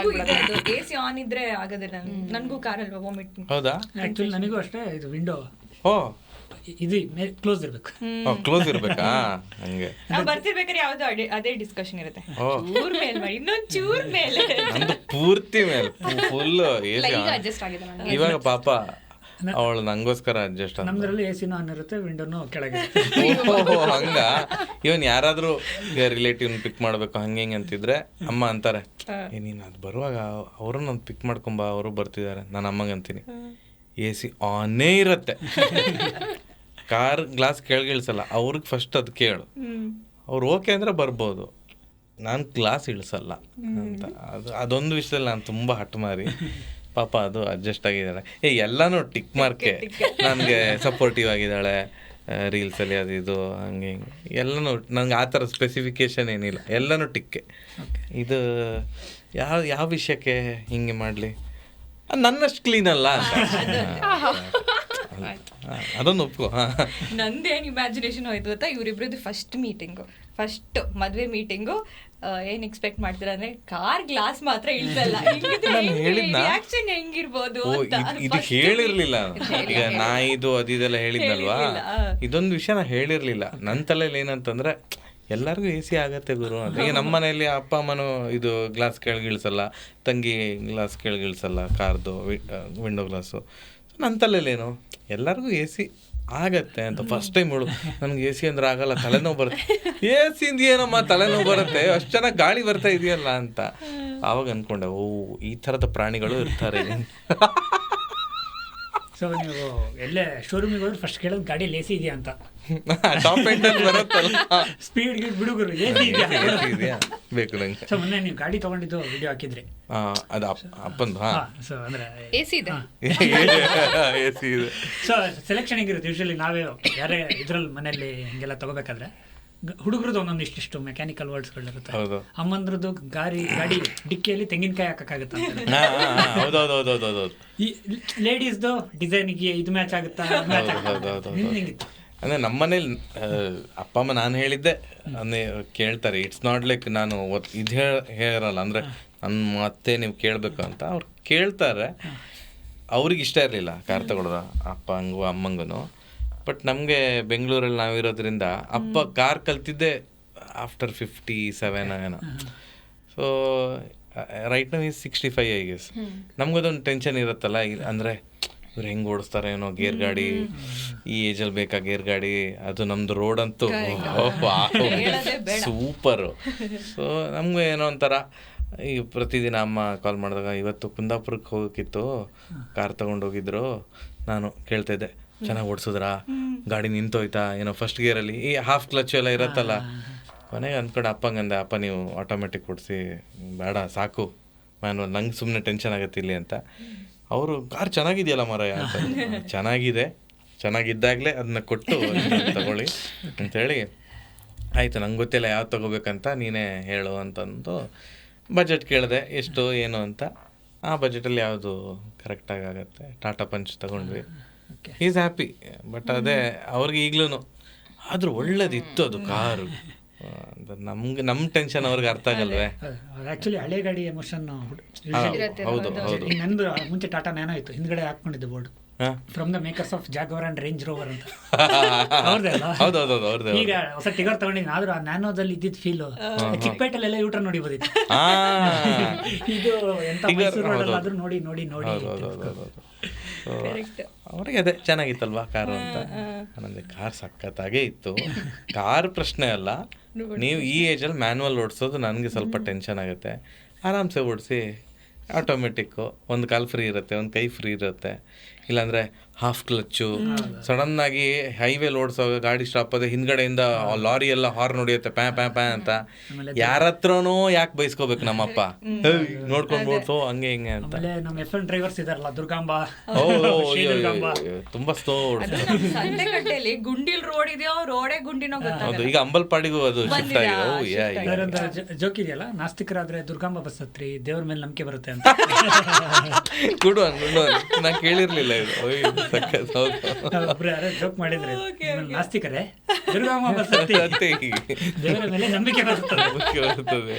AC ಆನ್ ಇದ್ರೆ ಆಗೋದಿಲ್ಲ ನನಗೂ ಕಾರಲ್ಲಿ ವಾಮಿಟ್. ಹೌದಾ? ಆ್ಯಕ್ಚುಲಿ ನನಗೂ ಅಷ್ಟೇ, ಇದು ವಿಂಡೋ ಓ ಇದು ಕ್ಲೋಸ್ ಇರಬೇಕು. ಕ್ಲೋಸ್ ಇರ್ಬೇಕಾ? ಹಂಗೆ ನಾವು ಬರ್ತಿರ್ಬೇಕಾದ್ರೆ ಯಾವ್ದು ಅದೇ ಡಿಸ್ಕಷನ್ ಇರುತ್ತೆ, ಚೂರ್ ಮೇಲ್ ಮಾಡಿ ಇನ್ನೊಂದು ಚೂರ್ ಮೇಲೆ. ನಂದು ಪೂರ್ತಿ ಮೇಲೆ ಫುಲ್ ಎ ಸಿ. ಅಡ್ಜಸ್ಟ್ ಆಗಿದೆ ನನಗೆ. ಇವಾಗ ಪಾಪ ಅವಳು ನಂಗೋಸ್ಕರ ಅಡ್ಜಸ್ಟ್ ನಮ್ದ್ರಲ್ಲಿ ಎ ಸಿನೂ ಆನ್ ಇರುತ್ತೆ, ವಿಂಡೋನು ಕೆಳಗೆ. ಹಂಗ ಇವನ್ ಯಾರಾದ್ರೂ ರಿಲೇಟಿವ್ ಪಿಕ್ ಮಾಡ್ಬೇಕು ಹಂಗೆ ಹಿಂಗೆ ಅಂತಿದ್ರೆ ಅಮ್ಮ ಅಂತಾರೆ, ನೀನು ಅದು ಬರುವಾಗ ಅವರು ನಾನು ಪಿಕ್ ಮಾಡ್ಕೊಂಬ, ಅವರು ಬರ್ತಿದ್ದಾರೆ. ನಾನು ಅಮ್ಮಂಗೆ ಅಂತೀನಿ ಎ ಸಿ ಆನೇ ಇರತ್ತೆ, ಕಾರ್ ಗ್ಲಾಸ್ ಕೆಳಗಿಳಿಸಲ್ಲ. ಅವ್ರಿಗೆ ಫಸ್ಟ್ ಅದು ಕೇಳು, ಅವ್ರು ಓಕೆ ಅಂದರೆ ಬರ್ಬೋದು, ನಾನು ಗ್ಲಾಸ್ ಇಳಿಸಲ್ಲ ಅಂತ. ಅದೊಂದು ವಿಷಯದಲ್ಲಿ ನಾನು ತುಂಬ ಹಠ ಮಾರಿ ಪಾಪ ಅದು ಅಡ್ಜಸ್ಟ್ ಆಗಿದ್ದಾಳೆ. ಎಲ್ಲನೂ ಟಿಕ್ ಮಾರ್ಕೆ, ನನಗೆ ಸಪೋರ್ಟಿವ್ ಆಗಿದ್ದಾಳೆ ರೀಲ್ಸಲ್ಲಿ, ಅದು ಇದು ಹಂಗೆ ಹಿಂಗೆ ಎಲ್ಲನೂ. ನನಗೆ ಆ ಥರ ಸ್ಪೆಸಿಫಿಕೇಶನ್ ಏನಿಲ್ಲ, ಎಲ್ಲನೂ ಟಿಕ್ಕೆ. ಇದು ಯಾವ ವಿಷಯಕ್ಕೆ ಹಿಂಗೆ ಮಾಡಲಿ, ನನ್ನಷ್ಟು ಕ್ಲೀನ್ ಅಲ್ಲ ಅಂತ ಅದೊಂದು ಒಪ್ಕೋ. ನಂದೇನು ಇಮ್ಯಾಜಿನೇಷನ್ ಹೋಯ್ತು ಗೊತ್ತಾ, ಇವರಿಬ್ರದ್ದು ಫಸ್ಟ್ ಮದುವೆ ಮೀಟಿಂಗು. ಏನ್ ಎಕ್ಸ್ಪೆಕ್ಟ್ ಮಾಡ್ತೀರಾ ಅಂದ್ರೆ ಕಾರ್ ಗ್ಲಾಸ್ ಮಾತ್ರ ಇಳಿಸಲ್ಲ, ರಿಯಾಕ್ಷನ್ ಹೆಂಗಿರ್ಬೋದು ಅಂತ. ಇದು ಹೇಳಿರ್ಲಿಲ್ಲ ಈಗ, ನಾ ಇದು ಅದಿದೆಲ್ಲ ಹೇಳಿದ್ನಲ್ವಾ, ಇದೊಂದು ವಿಷಯ ನಾ ಹೇಳಿರ್ಲಿಲ್ಲ. ನನ್ನ ತಲೆಯಲ್ಲಿ ಏನಂತಂದ್ರೆ ಎಲ್ಲರಿಗೂ ಎ ಸಿ ಆಗತ್ತೆ ಗುರು ಅಂತ. ಈಗ ನಮ್ಮ ಮನೆಯಲ್ಲಿ ಅಪ್ಪ ಅಮ್ಮನೂ ಇದು ಗ್ಲಾಸ್ ಕೆಳಗಿಳಿಸಲ್ಲ, ತಂಗಿ ಗ್ಲಾಸ್ ಕೆಳಗಿಳಿಸಲ್ಲ ಕಾರ್ದು ವಿಂಡೋ ಗ್ಲಾಸು. ನನ್ನ ತಲೆಯಲ್ಲೇನು ಎಲ್ಲರಿಗೂ ಎ ಸಿ ಆಗತ್ತೆ ಅಂತ. ಫಸ್ಟ್ ಟೈಮ್ ಹೇಳು ನನಗೆ ಎ ಸಿ ಅಂದ್ರೆ ಆಗಲ್ಲ, ತಲೆನೋವು ಬರುತ್ತೆ. ಎ ಸಿಂದ ಏನಮ್ಮ ತಲೆನೋವು ಬರುತ್ತೆ, ಅಷ್ಟು ಚೆನ್ನಾಗಿ ಗಾಳಿ ಬರ್ತಾ ಇದೆಯಲ್ಲ ಅಂತ. ಆವಾಗ ಅಂದ್ಕೊಂಡೆ, ಓ ಈ ಥರದ ಪ್ರಾಣಿಗಳು ಇರ್ತಾರೆ. ಸೊ ನೀವು ಎಲ್ಲೇ ಶೋರೂಮಿಗೆ ಹೋದ್ರೆ ಫಸ್ಟ್ ಕೇಳೋದು ಗಾಡಿಯಲ್ಲಿ ಎ ಸಿ ಇದೆಯಾ ಅಂತ. ಟಾಪ್ ಎಂಡ್ ಬರುತ್ತಲ್ಲ, ಸ್ಪೀಡ್ ಬಿಡುಗರು ಎ ಸಿ ಇದೆಯಾ ಬೇಕು ನಂಗೆ. ಸೊ ಮೊನ್ನೆ ನೀವು ಗಾಡಿ ತೊಗೊಂಡಿದ್ದು ವಿಡಿಯೋ ಹಾಕಿದ್ರಿ, ಅದು ಅಪ್ಪಂದು. ಸೊ ಅಂದರೆ AC ಇದೆ. ಎ ಸಿ ಇದೆ. ಸೊ ಸೆಲೆಕ್ಷನ್ ಹೇಗಿರುತ್ತೆ ಯೂಶಲಿ? ನಾವೇ ಯಾರೇ ಇದ್ರಲ್ಲಿ ಮನೆಯಲ್ಲಿ ಹಿಂಗೆಲ್ಲ ತಗೋಬೇಕಾದ್ರೆ ಹುಡುಗರದ್ದು ಒಂದೊಂದು ಇಷ್ಟಿಷ್ಟು ಮೆಕ್ಯಾನಿಕಲ್ ವರ್ಡ್ಸ್ಗಳಿರುತ್ತೆ. ಅಮ್ಮಂದ್ರದ್ದು ಗಾಡಿ ಡಿಕ್ಕಿಯಲ್ಲಿ ತೆಂಗಿನಕಾಯಿ ಹಾಕಕ್ಕಾಗುತ್ತೆ ಅಂತ. ಈ ಲೇಡೀಸ್ದು ಡಿಸೈನ್ಗೆ ಇದು ಮ್ಯಾಚ್ ಆಗುತ್ತಾ? ಹೆಂಗಿತ್ತು ಅಂದರೆ ನಮ್ಮ ಮನೇಲಿ ಅಪ್ಪ ಅಮ್ಮ ನಾನು ಹೇಳಿದ್ದೆ ಅಂದರೆ ಕೇಳ್ತಾರೆ. ಇಟ್ಸ್ ನಾಟ್ ಲೈಕ್ ನಾನು ಇದು ಹೇಳಲ್ಲ, ಅಂದರೆ ನನ್ನ ಮತ್ತೆ ನೀವು ಕೇಳಬೇಕು ಅಂತ ಅವ್ರು ಕೇಳ್ತಾರೆ. ಅವ್ರಿಗೆ ಇಷ್ಟ ಇರಲಿಲ್ಲ ಕಾರ್ ತಗೊಳ್ಳೋದು, ಅಪ್ಪಂಗೂ ಅಮ್ಮಂಗೂ. ಬಟ್ ನಮಗೆ ಬೆಂಗಳೂರಲ್ಲಿ ನಾವಿರೋದ್ರಿಂದ ಅಪ್ಪ ಕಾರ್ ಕಲ್ತಿದ್ದೆ ಆಫ್ಟರ್ 57 ಏನೋ. So right now is 65 I guess. ನಮ್ಗದೊಂದು ಟೆನ್ಷನ್ ಇರುತ್ತಲ್ಲ, ಅಂದರೆ ಇವ್ರು ಹೆಂಗೆ ಓಡಿಸ್ತಾರೆ ಏನೋ ಗೇರ್ ಗಾಡಿ, ಈ ಏಜಲ್ಲಿ ಬೇಕಾ ಗೇರ್ ಗಾಡಿ, ಅದು ನಮ್ಮದು ರೋಡ್ ಅಂತೂ ಸೂಪರು. ಸೊ ನಮಗೂ ಏನೋ ಒಂಥರ ಈಗ ಪ್ರತಿದಿನ ಅಮ್ಮ ಕಾಲ್ ಮಾಡಿದಾಗ, ಇವತ್ತು ಕುಂದಾಪುರಕ್ಕೆ ಹೋಗೋಕ್ಕಿತ್ತು, ಕಾರ್ ತೊಗೊಂಡೋಗಿದ್ರು, ನಾನು ಕೇಳ್ತಾಯಿದ್ದೆ ಚೆನ್ನಾಗಿ ಓಡಿಸಿದ್ರಾ, ಗಾಡಿ ನಿಂತೋಯ್ತಾ ಏನೋ ಫಸ್ಟ್ ಗೇರಲ್ಲಿ, ಈ ಹಾಫ್ ಕ್ಲಚ್ ಎಲ್ಲ ಇರುತ್ತಲ್ಲ. ಕೊನೆಗೆ ಅಂದ್ಕೊಂಡು ಅಪ್ಪಂಗಂದೆ, ಅಪ್ಪ ನೀವು ಆಟೋಮೆಟಿಕ್ ಓಡಿಸಿ ಬೇಡ ಸಾಕು ಮ್ಯಾನ್ವಲ್, ನಂಗೆ ಸುಮ್ಮನೆ ಟೆನ್ಷನ್ ಆಗುತ್ತೆ ಇಲ್ಲಿ ಅಂತ. ಅವರು ಕಾರ್ ಚೆನ್ನಾಗಿದೆಯಲ್ಲ ಮಾರಾಯ ಅಂತ. ಚೆನ್ನಾಗಿದ್ದಾಗಲೇ ಅದನ್ನ ಕೊಟ್ಟು ತಗೊಳ್ಳಿ ಅಂಥೇಳಿ, ಆಯಿತು ನಂಗೆ ಗೊತ್ತಿಲ್ಲ ಯಾವ್ದು ತೊಗೋಬೇಕಂತ ನೀನೇ ಹೇಳು ಅಂತಂದು ಬಜೆಟ್ ಕೇಳಿದೆ, ಎಷ್ಟು ಏನು ಅಂತ. ಆ ಬಜೆಟಲ್ಲಿ ಯಾವುದು ಕರೆಕ್ಟಾಗಿ ಆಗುತ್ತೆ, ಟಾಟಾ ಪಂಚ್ ತಗೊಂಡ್ವಿ. Is happy. ಬಟ್ ಅದೇ ಅವ್ರಿಗೆ ಈಗಲೂ ಆದರೂ ಒಳ್ಳೇದಿತ್ತು ಅದು ಕಾರು. ನಮ್ಮ ಟೆನ್ಷನ್ ಅವ್ರಿಗೆ ಅರ್ಥ ಆಗಲ್ವೇ? ಆ್ಯಕ್ಚುಲಿ ಹಳೆ ಗಾಡಿ ಎಮೋಷನ್. ಹೌದು ಹೌದು. ನಂದು ಮುಂಚೆ ಟಾಟಾ ನ್ಯಾನೋ ಇತ್ತು, ಹಿಂದ್ಗಡೆ ಹಾಕೊಂಡಿದ್ದೆ board from the makers of Jaguar and Range Rover ಅಂತ. ಹೌದೌದು. ಈಗ ಹೊಸ ಟಿಗರ್ ತಗೊಂಡಿದ್ದೀನಿ, ಆದ್ರೂ ಆ ನ್ಯಾನೋದಲ್ಲಿ ಇದ್ದಿದ್ದು ಫೀಲು ಚಿಕ್ಕಪೇಟೆಲೆಲ್ಲ ಯೂಟರ್ ನೋಡಿಬೋದಿತ್ತು. ಇದು ಎಂತ ಮೈಸೂರು ನೋಡಿ ನೋಡಿ ನೋಡಿ. ಅವ್ರಿಗೆ ಅದೇ ಚೆನ್ನಾಗಿತ್ತಲ್ವಾ ಕಾರು ಅಂತ. ನನಗೆ ಕಾರ್ ಸಖತ್ತಾಗೇ ಇತ್ತು. ಕಾರ್ ಪ್ರಶ್ನೆ ಅಲ್ಲ, ನೀವು ಈ ಏಜಲ್ಲಿ ಮ್ಯಾನ್ಯಲ್ ಓಡಿಸೋದು ನನಗೆ ಸ್ವಲ್ಪ ಟೆನ್ಷನ್ ಆಗುತ್ತೆ. ಆರಾಮ್ಸೆ ಓಡಿಸಿ, ಆಟೋಮೆಟಿಕ್ಕು, ಒಂದು ಕಾಲು ಫ್ರೀ ಇರುತ್ತೆ, ಒಂದು ಕೈ ಫ್ರೀ ಇರುತ್ತೆ. ಇಲ್ಲಾಂದ್ರೆ ಹಾಫ್ ಕ್ಲಚ್ಚು, ಸಡನ್ ಆಗಿ ಹೈವೇಲಿ ಓಡಿಸೋ ಗಾಡಿ ಸ್ಟಾಪ್ ಆದ್ರೆ ಹಿಂದ್ಗಡೆಯಿಂದ ಲಾರಿ ಎಲ್ಲ ಹಾರ್ನ್ ಹೊಡಿಯುತ್ತೆ ಪ್ಯಾ ಪ್ಯಾ ಪ್ಯಾ ಅಂತ. ಯಾರ ಹತ್ರನೋ ಯಾಕೆ ಬೈಸ್ಕೋಬೇಕು ನಮ್ಮಪ್ಪ, ನೋಡ್ಕೊಂಡು ಓಡ್ಸೋ ಹಂಗೆ ಹಿಂಗೆ ಅಂತ. ಆಮೇಲೆ ನಮ್ಮ FM ಡ್ರೈವರ್ಸ್ ಇದಾರಲ್ಲ, ದುರ್ಗಾಂಬ, ತುಂಬಾ ಸ್ಲೋ ಓಡಿಸ್ತಾರೆ. ಸಂತೆಕಟ್ಟೆಯಲ್ಲಿ ಗುಂಡಿಲ್ ರೋಡ್ ಇದೆಯೋ ರೋಡೇ ಗುಂಡಿನೋ ಗೊತ್ತಾಗಲ್ಲ. ಹೌದು, ಈಗ ಅಂಬಲ್ಪಾಡಿಗೂ ಅದು ಶಿಫ್ಟ್ ಆಗಿದೆ. ಜೋಕ್ ಇದೆಯಲ್ಲ, ನಾಸ್ತಿಕರಾದ್ರೆ ದುರ್ಗಾಂಬ ಬಸ್ ಹತ್ರಿ, ದೇವ್ರ ಮೇಲೆ ನಂಬಿಕೆ ಬರುತ್ತೆ ಅಂತ. ಗುಡ್ ಒನ್ ನಾ ಕೇಳಿರ್ಲಿಲ್ಲ ಇದು. ಒಬ್ರು ಯಾರೋ ಜೋಕ್ ಮಾಡಿದ್ರೆ, ನಾಸ್ತಿಕರೇ ದುರ್ಗಾಂಬ ಬಸ್ ಹತ್ತಿ ದೇವರ ಮೇಲೆ ನಂಬಿಕೆ ಬರ್ತದೆ.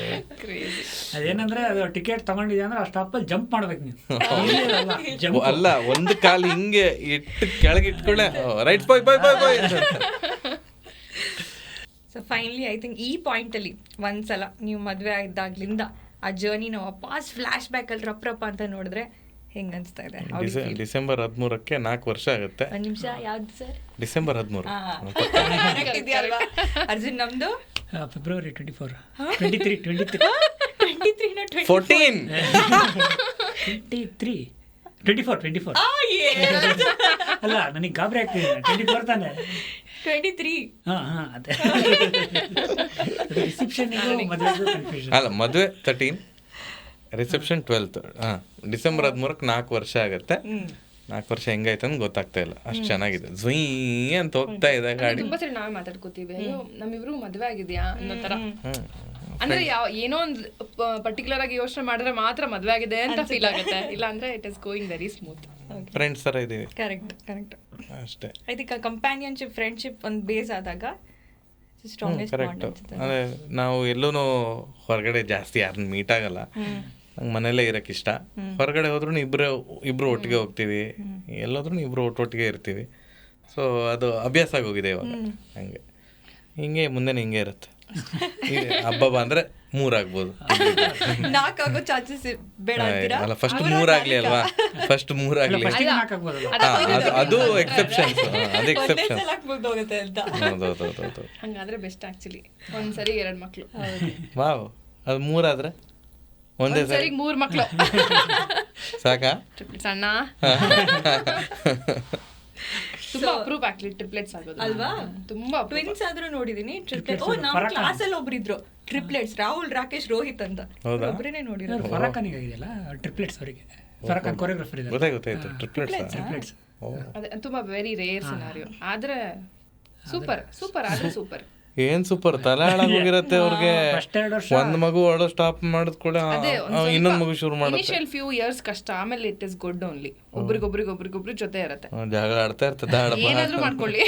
ಅದೇನಂದ್ರೆ ಅದು ಟಿಕೆಟ್ ತಗೊಂಡಿದ್ಯಾ ಅಂದ್ರೆ ಆ ಸ್ಟಾಪಲ್ಲಿ ಜಂಪ್ ಮಾಡ್ಬೇಕು ನೀವು. ಅಲ್ಲ, ಒಂದು ಕಾಲು ಹಿಂಗೆ ಇಟ್ಟು ಕೆಳಗೆ ಇಟ್ಕೊಳ್ಳೆ right bye bye bye bye. So finally I think ಈ ಪಾಯಿಂಟಲ್ಲಿ ಒಂದ್ಸಲ ನೀವು ಮದುವೆ ಆಗಿದ್ದಾಗ್ಲಿಂದ ಆ ಜರ್ನಿನ ವಾಪಸ್ ಫ್ಲಾಶ್ ಬ್ಯಾಕಲ್ಲಿ ರಪ್ರಪ್ಪ ಅಂತ ನೋಡಿದ್ರೆ ಹೆಂಗ್ ಅನ್ಸ್ತಾ ಇದೆ? ಡಿಸೆಂಬರ್ 13ಕ್ಕೆ 4 ವರ್ಷ ಆಗುತ್ತೆ. ಒಂದ್ ನಿಮಿಷ, ಯಾವ್ದು ಸರ್? ಡಿಸೆಂಬರ್ 13. ಅರ್ಜುನ್ ನಮ್ದು ಫೆಬ್ರವರಿ 24, 23, 24. ಅಲ್ಲ, ನನಗೆ ಗಾಬರಿ ಆಗ್ತಿದೆ. 24 ತಾನೆ? 23. ಅದೇ ರಿಸೆಪ್ಷನ್ ಕನ್ಫ್ಯೂಷನ್. ಅಲ್ಲ, ಮದುವೆ 13, ರಿಸೆಪ್ಷನ್ 12. ಡಿಸೆಂಬರ್ 13ಕ್ಕೆ 4 ವರ್ಷ ಆಗುತ್ತೆ. 4 ವರ್ಷ ಹೆಂಗಾಯ್ತು ಅಂತ ಗೊತ್ತಾಗ್ತಾ ಇಲ್ಲ, ಅಷ್ಟು ಚೆನ್ನಾಗಿದೆ. ಝುಯ್ ಅಂತ ಹೋಗ್ತಾ ಇದೆ ಗಾಡಿ. ತುಂಬಾ ಸರಿ ನಾವೇ ಮಾತಾಡ್ಕೋತೀವಿ, ಅಯ್ಯೋ ನಮ್ಮಿಬ್ರು ಮದ್ವೆ ಆಗಿದ್ಯಾ ಅನ್ನೋ ತರ. ಅಂದ್ರೆ ಏನೋ ಒಂದು ಪರ್ಟಿಕ್ಯುಲರ್ ಆಗಿ ಯೋಚನೆ ಮಾಡಿದ್ರೆ ಮಾತ್ರ ಮದ್ವೆ ಆಗಿದೆ ಅಂತ ಫೀಲ್ ಆಗುತ್ತೆ, ಇಲ್ಲ ಅಂದ್ರೆ it is going very smooth. Friends ತರ ಇದೀವಿ. ಕರೆಕ್ಟ್ ಅಷ್ಟೇ. ಐ ಥಿಂಕ್ ಕಂಪ್ಯಾನಿಯನ್ಶಿಪ್, ಫ್ರೆಂಡ್ಶಿಪ್ ಒಂದು ಬೇಸ್ ಆದಾಗ ಸ್ಟ್ರಾಂಗೆಸ್ಟ್ ಬಾಂಡ್ ಅನ್ಸುತ್ತೆ. ಅಂದ್ರೆ ನಾವು ಎಲ್ಲೂ ಹೊರಗಡೆ ಜಾಸ್ತಿ ಯಾರನ್ನ ಮೀಟ್ ಆಗಲ್ಲ. ನಂಗೆ ಮನೇಲೇ ಇರಕ್ಕೆ ಇಷ್ಟ. ಹೊರಗಡೆ ಹೋದ್ರೂ ಇಬ್ರು ಒಟ್ಟಿಗೆ ಹೋಗ್ತೀವಿ, ಎಲ್ಲೋದ್ರೂ ಇಬ್ರು ಒಟ್ಟೊಟ್ಟಿಗೆ ಇರ್ತೀವಿ. ಸೊ ಅದು ಅಭ್ಯಾಸ ಆಗೋಗಿದೆ ಇವಾಗ. ಹಿಂಗೆ ಮುಂದೆ ಹಿಂಗೆ ಇರುತ್ತೆ. ಹಬ್ಬ ಅಂದ್ರೆ 3 ಆಗ್ಬೋದು, 4 ಆಗೋ ಚಾನ್ಸಸ್ ಬೇಡ ಅಂತೀರಾ? ಅಲ್ಲ, ಫಸ್ಟ್ 3 ಆಗ್ಲಿ ಅಲ್ವಾ, ಫಸ್ಟ್ 3 ಆಗ್ಲಿ. ಅದು ಎಕ್ಸೆಪ್ಷನ್ಸ್, ಅದು ಎಕ್ಸೆಪ್ಷನ್. ಹೌದೌದೌದು. ಹಂಗಾದ್ರೆ ಬೆಸ್ಟ್ ಆಕ್ಚುಲಿ. ಒಂದ್ಸರಿ 2 ಮಕ್ಳು. ವಾವ್, ಅದು 3 ಆದ್ರೆ ಒಂದೇ ಸರಿ 3 ಮಕ್ಳು ಸಾಕಾ? ಸಣ್ಣ ತುಂಬಾ ಅಪ್ರೂವ್ ಆಕ್ಚುಲಿ ಟ್ರಿಪ್ಲೆಟ್ಸ್ ಆಗೋದು ಅಲ್ವಾ? ತುಂಬಾ ಟ್ವಿನ್ಸ್ ಆದ್ರೂ ನೋಡಿದೀನಿ. ನಮ್ಮ ಕ್ಲಾಸ್ ಅಲ್ಲಿ ಒಬ್ರಿದ್ರು ಟ್ರಿಪ್ಲೆಟ್ಸ್, ರಾಹುಲ್, ರಾಕೇಶ್, ರೋಹಿತ್ ಅಂತ. ಒಬ್ರೇನೆ ನೋಡಿರೋದು. ಫರಾಖಾನಿಗೆ ಆಗಿದೆಯಲ್ಲ ಟ್ರಿಪ್ಲೆಟ್ಸ್, ಅವರಿಗೆ ಫರಾಖಾನ್ ಕೊರಿಯೋಗ್ರಾಫರ್ ಇದೆ. ಗೊತ್ತಾಯ್ತು. ಟ್ರಿಪ್ಲೆಟ್ಸ್ ಅದೇ ತುಂಬಾ ವೆರಿ ರೇರ್ ಸಿನಾರಿಯೋ. ಆದ್ರೆ ಸೂಪರ್ ಆದ್ರೆ ಸೂಪರ್. ಏನ್ ಸೂಪರ್, ತಲೆ ಹಾಳಾಗೋಗಿರತ್ತೆ ಅವ್ರಿಗೆ. ಒಂದ್ ಮಗು ಒಳ್ಳೆ ಸ್ಟಾಪ್ ಮಾಡಿದ್ ಕೂಡ ಇನ್ನೊಂದ್ ಮಗು ಶುರು ಮಾಡುತ್ತೆ. ಇನಿಷಿಯಲ್ ಫ್ಯೂ ಇಯರ್ಸ್ ಕಷ್ಟ, ಆಮೇಲೆ ಇಟ್ ಇಸ್ ಗುಡ್ ಓನ್ಲಿ. ಒಬ್ರಿಗೊಬ್ರು ಜೊತೆ ಇರತ್ತೆ, ಜಗಳ ಆಡ್ತಾ ಇರ್ತದೆ, ಏನಾದ್ರೂ ಮಾಡ್ಕೊಳ್ಳಿ.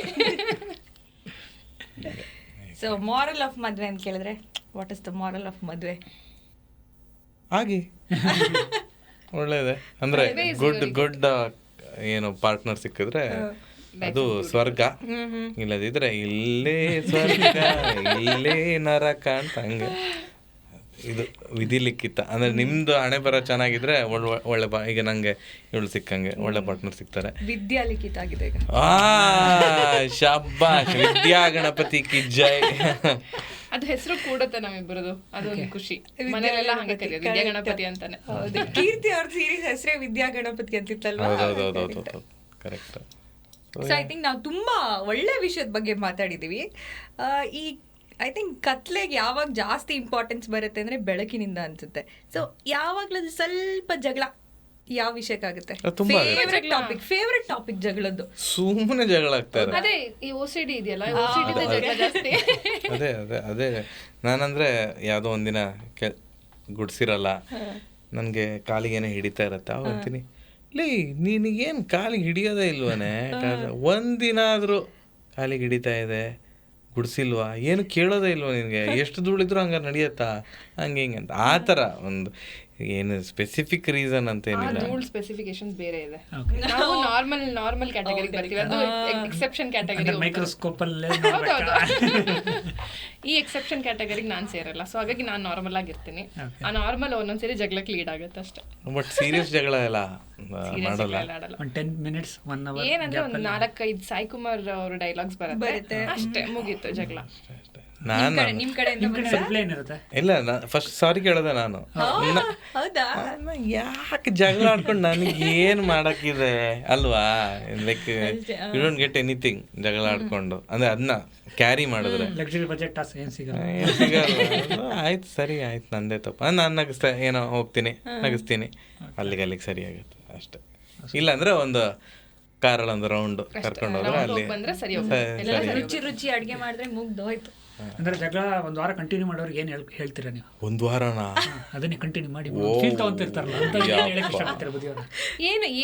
ಸೊ ಮಾರಲ್ ಆಫ್ ಮದ್ವೆ ಅಂತ ಕೇಳಿದ್ರೆ, what is the moral of ಮದ್ವೆ? ಆಗಿ ಒಳ್ಳೇದೆ ಅಂದ್ರೆ ಗುಡ್ ಏನು ಪಾರ್ಟ್ನರ್ ಸಿಕ್ಕಿದ್ರೆ ಅದು ಸ್ವರ್ಗ, ಇಲ್ಲದಿದ್ರೆ ಇಲ್ಲೇ ಸ್ವರ್ಗ ಇಲ್ಲೇ ನರಕ ಅಂತ. ಹಂಗೆ ಇದು ವಿಧಿ ಲಿಖಿತ. ಅಂದ್ರೆ ನಿಮ್ದು ಹಣೆ ಬರ ಚೆನ್ನಾಗಿದ್ರೆ ಒಳ್ಳೆ ಈಗ ನಂಗೆ ಇವಳು ಸಿಕ್ಕಂಗೆ ಒಳ್ಳೆ ಪಾರ್ಟ್ನರ್ ಸಿಗ್ತಾರೆ. ವಿದ್ಯಾ ಲಿಖಿತ ಆಗಿದೆ ಈಗ. ಶಾಬಾಷ್, ವಿದ್ಯಾ ಗಣಪತಿ ಕಿ ಜೈ. ಅದು ಹೆಸರು ಕೂಡುತ್ತೆ ನಮ್ಮಿಬ್ಬರದು, ಅದೊಂದು ಖುಷಿ. ಮನೆಯಲ್ಲೆಲ್ಲ ಹಂಗೆ ಕರೆಯೋದು ವಿದ್ಯಾ ಗಣಪತಿ ಅಂತಾನೆ. ಕೀರ್ತಿ ಅವ್ರ ಸೀರೀಸ್ ಹೆಸರೇ ವಿದ್ಯಾ ಗಣಪತಿ ಅಂತಿತ್ತಲ್ವಾ? ಕರೆಕ್ಟ್. ಸೊ ಐ ಥಿಂಕ್ ನಾವು ತುಂಬಾ ಒಳ್ಳೆ ವಿಷಯದ ಬಗ್ಗೆ ಮಾತಾಡಿದೀವಿ. ಈ ಐ ಥಿಂಕ್ ಕತ್ಲೆಗೆ ಯಾವಾಗ ಜಾಸ್ತಿ ಇಂಪಾರ್ಟೆನ್ಸ್ ಬರುತ್ತೆ ಅಂದ್ರೆ ಬೆಳಕಿನಿಂದ ಅನ್ಸುತ್ತೆ. ಸೊ ಯಾವಾಗ್ಲೂ ಸ್ವಲ್ಪ ಜಗಳ ಯಾವ ವಿಷಯಕ್ಕಾಗುತ್ತೆ? Favourite topic ಜಗಳದ್ದು. ಸುಮ್ಮನೆ ಜಗಳ ಆಗ್ತಾರೆ. ಅದೇ ಈ OCD ಇದೆಯಲ್ಲ, OCD ಜಗಳ ಜಾಸ್ತಿ. ಅದೇ ನಾನಂದ್ರೆ ಯಾವುದೋ ಒಂದಿನ ಗುಡ್ಸಿರಲ್ಲ, ನನಗೆ ಕಾಲಿಗೇನೆ ಹಿಡಿತಾ ಇರತ್ತೆ. ಅವಾಗ ಅಂತೀನಿ, ಲೇ ನಿನಗೇನು ಕಾಲಿಗೆ ಹಿಡಿಯೋದೇ ಇಲ್ವನೇ, ಒಂದಿನ ಆದರೂ ಕಾಲಿಗೆ ಹಿಡಿತಾ ಇದೆ, ಗುಡ್ಸಿಲ್ವಾ, ಏನು ಕೇಳೋದೇ ಇಲ್ವಾ ನಿನಗೆ, ಎಷ್ಟು ಧೂಳಿದ್ರು ಹಂಗಾರೆ ನಡೆಯತ್ತಾ, ಹಂಗೆ ಹಿಂಗೆ ಅಂತ. ಆ ಥರ ಒಂದು ಏನು ಸ್ಪೆಸಿಫಿಕ್ ರೀಸನ್ ಅಂತ ಏನಿಲ್ಲ. ರೂಲ್ ಸ್ಪೆಸಿಫಿಕೇಶನ್ಸ್ ಬೇರೆ ಇದೆ. ನಾವು ನಾರ್ಮಲ್ ಕ್ಯಾಟಗರಿಗೆ ಬರ್ತೀವಿ, ಅದು ಎಕ್ಸೆಪ್ಷನ್ ಕ್ಯಾಟಗರಿ. ಮೈಕ್ರೋಸ್ಕೋಪ್ ಅಲ್ಲಿ ಈ ಎಕ್ಸೆಪ್ಷನ್ ಕ್ಯಾಟಗರಿಗೆ ನಾನು ಸೇರಲ್ಲ. ಸೊ ಹಾಗಾಗಿ ನಾನು ನಾರ್ಮಲ್ ಆಗಿರ್ತೀನಿ. ಆ ನಾರ್ಮಲ್ ಒಂದೊಂದ್ಸರಿ ಜಗಳಕ್ಕೆ ಲೀಡ್ ಆಗುತ್ತೆ ಅಷ್ಟೇ. ಬಟ್ ಸೀರಿಯಸ್ ಜಗಳ ಎಲ್ಲ ಮಾಡಲ್ಲ. ಏನಂದ್ರೆ ಒಂದು 4-5 ಸಾಯಿ ಕುಮಾರ್ ಅವ್ರ ಡೈಲಾಗ್ಸ್ ಬರುತ್ತೆ ಅಷ್ಟೇ, ಮುಗೀತು ಜಗಳ. ನಾನು ನಿಮ್ ಕಡೆಯಿಂದ ನಿಮ್ಮ ಕಡೆ ರಿಪ್ಲೈ ಏನಿರುತ್ತೆ? ಇಲ್ಲ ಫಸ್ಟ್ ಸಾರಿ ಕೇಳೋದೆ ನಾನು. ಹೌದಾ? ಯಾಕೆ ಜಗಳ ಆಡ್ಕೊಂಡು ನನಗೆ ಏನು ಮಾಡಕ್ಕಿದೆ ಅಲ್ವಾ? Like you don't get anything ಜಗಳ ಆಡ್ಕೊಂಡು, ಅಂದ್ರೆ ಅದನ್ನ ಕ್ಯಾರಿ ಮಾಡಿದ್ರೆ ಲಕ್ಸುರಿ ಬಜೆಟ್ ಏನು ಸಿಗಲ್ಲ. ಏನ್ ಸಿಗಲ್ಲ. ಆಯ್ತು ಸರಿ ಆಯ್ತು, ನಂದೇ ತಪ್ಪ, ನಾನು ನಗಿಸ್ತಾ ಏನೋ ಹೋಗ್ತೀನಿ ನಗಿಸ್ತೀನಿ, ಅಲ್ಲಿಗೆ ಸರಿ ಆಗುತ್ತೆ ಅಷ್ಟೇ. ಇಲ್ಲಾಂದ್ರೆ ಒಂದು ಕಾರಲ್ಲಿ ಒಂದು ರೌಂಡ್ ಕರ್ಕೊಂಡು ಹೋದ್ರೆ ಅಲ್ಲಿ ಬಂದ್ರೆ ಸರಿ ರುಚಿ ರುಚಿ ಅಡ್ಗೆ ಮಾಡಿದ್ರೆ ಮುಗ್ದೋಯ್ತು. ಅಂದ್ರೆ ಜಗಳ ಒಂದು ವಾರ ಕಂಟಿನ್ಯೂ ಮಾಡೋರಿಗೆ ಏನು ಹೇಳ್ತೀರಾ ನೀವು? ಒಂದು ವಾರನಾ? ಅದನ್ನೇ ಕಂಟಿನ್ಯೂ ಮಾಡಿ ಫೀಲ್ ತಗೊಂತಿರ್ತಾರಲ್ಲ ಅಂತ ಹೇಳಕ್ಕೆ ಇಷ್ಟಪಡ್ತೀರಾ ಬುದ್ಧಿಯವರು?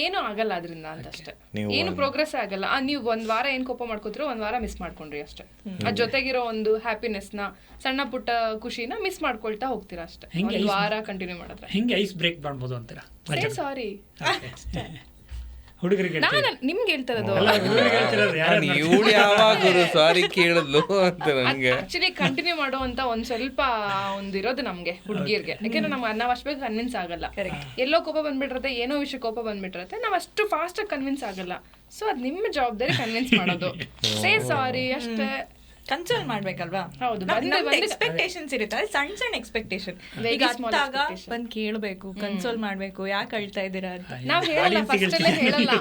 ಏನು ಆಗಲ್ಲ ಅದರಿಂದ ಅಂತ ಅಷ್ಟೇ, ಏನು ಪ್ರೋಗ್ರೆಸ್ ಆಗಲ್ಲ. ನೀವು ಒಂದ್ ವಾರ ಏನ್ ಕೋಪ ಮಾಡ್ಕೋತಿರೋ ಒಂದ್ ವಾರ ಮಿಸ್ ಮಾಡ್ಕೊಂಡ್ರಿ ಅಷ್ಟೇ. ಅದ್ ಜೊತೆಗಿರೋ ಒಂದು ಹ್ಯಾಪಿನೆಸ್ ನ, ಸಣ್ಣ ಪುಟ್ಟ ಖುಷಿನ ಮಿಸ್ ಮಾಡ್ಕೊಳ್ತಾ ಹೋಗ್ತೀರಾ ಅಷ್ಟೇ. ಒಂದ್ ವಾರ ಕಂಟಿನ್ಯೂ ಮಾಡಿದ್ರೆ ಹೆಂಗೆ ಐಸ್ ಬ್ರೇಕ್ ಮಾಡ್ಬೋದು ಅಂತೀರಾ? ಸಾರಿ ಹುಡುಗರಿಗೆ ನಿಮ್ಗೆ ಹೇಳ್ತಾ ಇರೋದು. ಇವಳು ಯಾವಾಗ ಸಾರಿ ಕೇಳಿದ್ಲು ಅಂತ ನನಗೆ. ಆಕ್ಚುಲಿ ಕಂಟಿನ್ಯೂ ಮಾಡುವಂತ ಒಂದ್ ಸ್ವಲ್ಪ ಒಂದಿರೋದು ನಮ್ಗೆ ಹುಡುಗಿರ್ಗೆ, ಯಾಕೆಂದ್ರೆ ನಾವ್ ಅಷ್ಟು ಬೇಗ ಕನ್ವಿನ್ಸ್ ಆಗಲ್ಲ. ಎಲ್ಲೋ ಕೋಪ ಬಂದ್ಬಿಟ್ಟಿರತ್ತೆ, ಏನೋ ವಿಷಯ ಕೋಪ ಬಂದ್ಬಿಟ್ಟಿರತ್ತೆ, ನಾವ್ ಅಷ್ಟು ಫಾಸ್ಟ್ ಆಗಿ ಕನ್ವಿನ್ಸ್ ಆಗಲ್ಲ. ಸೊ ಅದ್ ನಿಮ್ಮ ಜವಾಬ್ದಾರಿ ಕನ್ವಿನ್ಸ್ ಮಾಡೋದು. ಸೇ ಸಾರಿ ಅಷ್ಟೇ. ಕನ್ಸೋಲ್ ಮಾಡ್ಬೇಕಲ್ವಾ? ಹೌದು, ಎಕ್ಸ್ಪೆಕ್ಟೇಷನ್ಸ್ ಇರುತ್ತೆ, ಸಣ್ಣ ಸಣ್ಣ ಎಕ್ಸ್ಪೆಕ್ಟೇಷನ್. ಈಗ ಅತ್ತಾಗ ಬಂದ್ ಕೇಳ್ಬೇಕು, ಕನ್ಸೋಲ್ ಮಾಡ್ಬೇಕು, ಯಾಕೆ ಅಳ್ತಾ ಇದ್ದೀರಾ ಅಂತ. ನಾವ್ ಹೇಳಲ್ಲ, ಫಸ್ಟ್ ಅಲ್ಲೇ ಹೇಳಲ್ಲ.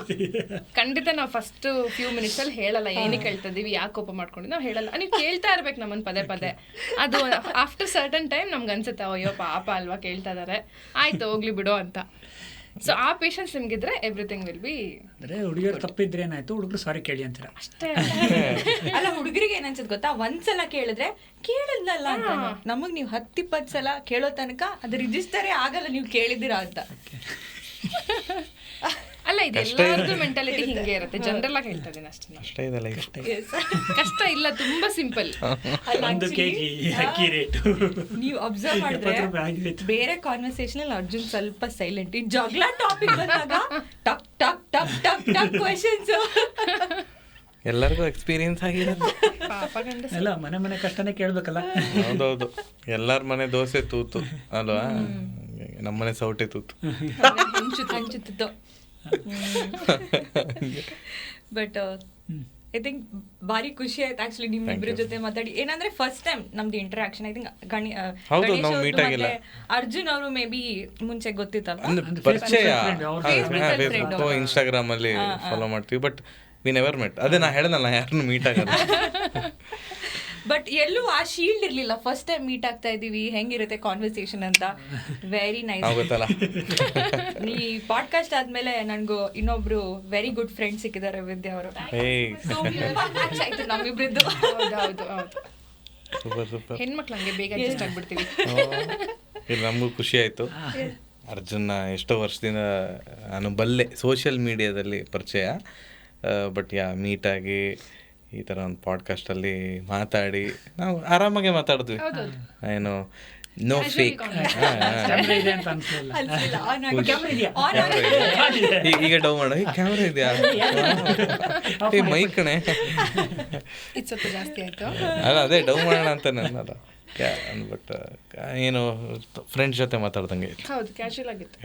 ಖಂಡಿತ ನಾವ್ ಫಸ್ಟ್ ಫ್ಯೂ ಮಿನಿಟ್ಸ್ ಅಲ್ಲಿ ಹೇಳಲ್ಲ ಏನಕ್ಕೆ ಹೇಳ್ತಾ ಇದೀವಿ, ಯಾಕೆ ಕೋಪ ಮಾಡ್ಕೊಂಡಿವಿ ನಾವ್ ಹೇಳಲ್ಲ. ನೀವು ಕೇಳ್ತಾ ಇರ್ಬೇಕು ನಮ್ಮನ್ ಪದೇ ಪದೇ. ಅದು ಆಫ್ಟರ್ ಸರ್ಟನ್ ಟೈಮ್ ನಮ್ಗೆ ಅನ್ಸುತ್ತೆ, ಅಯ್ಯೋ ಪಾಪ ಅಲ್ವಾ ಕೇಳ್ತಾ ಇದಾರೆ, ಆಯ್ತು ಹೋಗ್ಲಿ ಬಿಡೋ ಅಂತ. ಸೊ ಆ ಪೇಷನ್ಸ್ ನಿಮ್ಗಿದ್ರೆ ಎವ್ರಿಥಿಂಗ್ ವಿಲ್ ಬಿ. ಅಂದ್ರೆ ಹುಡುಗಿಯರು ತಪ್ಪಿದ್ರೆ ಏನಾಯ್ತು, ಹುಡುಗರು ಸಾರಿ ಕೇಳಿ ಅಂತೀರ ಅಷ್ಟೇ. ಅಲ್ಲ, ಹುಡುಗರಿಗೆ ಏನನ್ಸುತ್ತೆ ಗೊತ್ತಾ, ಒಂದ್ಸಲ ಕೇಳಿದ್ರೆ ಕೇಳಿದ್ನಲ್ಲ ಅಂತ. ನಮಗ್ ನೀವು 10-20 ಸಲ ಕೇಳೋ ತನಕ ಅದು ರಿಜಿಸ್ಟರೇ ಆಗಲ್ಲ ನೀವು ಕೇಳಿದಿರಾ ಅಂತ. ಅಲ್ಲ, ಇದೆಲ್ಲರದ್ದು ಮೆಂಟಾಲಿಟಿ ಹಿಂಗೆ ಇರುತ್ತೆ. ಜನರಲ್ ಆಗಿ ಹೇಳ್ತಾ ಇದೀನಿ ಅಷ್ಟೇ. ಕಷ್ಟ ಇಲ್ಲ, ತುಂಬಾ ಸಿಂಪಲ್. ನೀವು ಅಬ್ಸರ್ವ್ ಮಾಡಿದ್ರೆ ಬೇರೆ ಕಾನ್ವರ್ಸೇಷನ್ ಅಲ್ಲಿ ಅರ್ಜುನ್ ಸ್ವಲ್ಪ ಸೈಲೆಂಟ್, ಈ ಜಗಳ ಟಾಪಿಕ್ ಬಂದಾಗ ಟಕ್ ಟಕ್ ಟಕ್ ಟಕ್ ಟಕ್ ಕ್ವೆಶ್ಚನ್ಸ್. ಎಲ್ಲರಿಗೂ ಎಕ್ಸ್ಪೀರಿಯನ್ಸ್ ಆಗಿರೋದು. ಎಲ್ಲ ಮನೆ ಕಷ್ಟನೇ ಕೇಳ್ಬೇಕಲ್ಲ. ಹೌದೌದು, ಎಲ್ಲಾರ ಮನೆ ದೋಸೆ ತೂತು ಅಲ್ವಾ, ನಮ್ಮನೆ ಸೌಟೆ ತೂತು. ಹಂಚುತ್ತಿತ್ತು. ಬಟ್ ಐ ಥಿಂಕ್ ಭಾರಿ ಖುಷಿ ಆಯ್ತು ಆಕ್ಚುಲಿ ನಿಮ್ಮಿಬ್ರ ಜೊತೆ ಮಾತಾಡಿ. ಏನಂದ್ರೆ ಫಸ್ಟ್ ಟೈಮ್ ನಮ್ದು ಇಂಟರಾಕ್ಷನ್. ಐ ಥಿಂಕ್ ಅರ್ಜುನ್ ಅವರು ಮೇ ಬಿ ಮುಂಚೆ ಗೊತ್ತಿತ್ತಲ್ಲ, ಪರಿಚಯ ಇನ್ಸ್ಟಾಗ್ರಾಮ್ ಅಲ್ಲಿ ಫಾಲೋ ಮಾಡ್ತೀವಿ, ಬಟ್ ವಿ ನೆವರ್ ಮೆಟ್. ಅದೇ ನಾ ಹೇಳನಲ್ಲ, ಯಾರನ್ನು ಮೀಟ್ ಆಗಲ್ಲ. ಬಟ್ ಎಲ್ಲೂ ಆ ಶೀಲ್ಡ್ ಇರ್ಲಿಲ್ಲ. ಫಸ್ಟ್ ಟೈಮ್ ಮೀಟ್ ಆಗ್ತಾ ಇದೀವಿ, ಹೆಂಗಿರುತ್ತೆ ಕಾನ್ವರ್ಸೇಷನ್ ಅಂತ. Very nice. ಗೊತ್ತಲ್ಲ, ಈ ಪಾಡ್ಕಾಸ್ಟ್ ಆದ್ಮೇಲೆ ನನ್ಗೂ ಇನ್ನೊಬ್ರು ವೆರಿ ಗುಡ್ ಫ್ರೆಂಡ್ ಸಿಕ್ಕಿದ್ದಾರೆ, ವಿದ್ಯಾ ಅವರು. ಆಯ್ತು ನಮ್ಮಿಬ್ರದ್ದು. ಹೆಣ್ಮಕ್ಳು ಹಂಗೆ ಬೇಗ ಅಡ್ಜಸ್ಟ್ ಆಗ್ಬಿಡ್ತೀವಿ. ನಮಗೂ ಖುಷಿ ಆಯ್ತು. ಅರ್ಜುನ್ನ ಎಷ್ಟೋ ವರ್ಷದಿಂದ ನಾನು ಬಲ್ಲೆ, ಸೋಷಿಯಲ್ ಮೀಡಿಯಾದಲ್ಲಿ ಪರಿಚಯ, ಬಟ್ ಮೀಟ್ ಆಗಿ ಈ ಥರ ಒಂದು ಪಾಡ್ಕಾಸ್ಟಲ್ಲಿ ಮಾತಾಡಿ ನಾವು ಆರಾಮಾಗೆ ಮಾತಾಡಿದ್ವಿ. ಏನು ನೋ ಫೇಕ್. ಈಗ ಡೌ ಮಾಡೋ ಕ್ಯಾಮ್ರಾ ಇದೆಯಾ, ಮೈಕಣೆ ಜಾಸ್ತಿ ಆಯ್ತು. ಅಲ್ಲ ಅದೇ ಡೌ ಮಾಡೋಣ ಅಂತ ನನ್ನಲ್ಲ. ಬಟ್ ಏನು ಫ್ರೆಂಡ್ಸ್ ಜೊತೆ ಮಾತಾಡ್ದಂಗೆ ಕ್ಯಾಶುಯಲ್ ಆಗಿತ್ತು.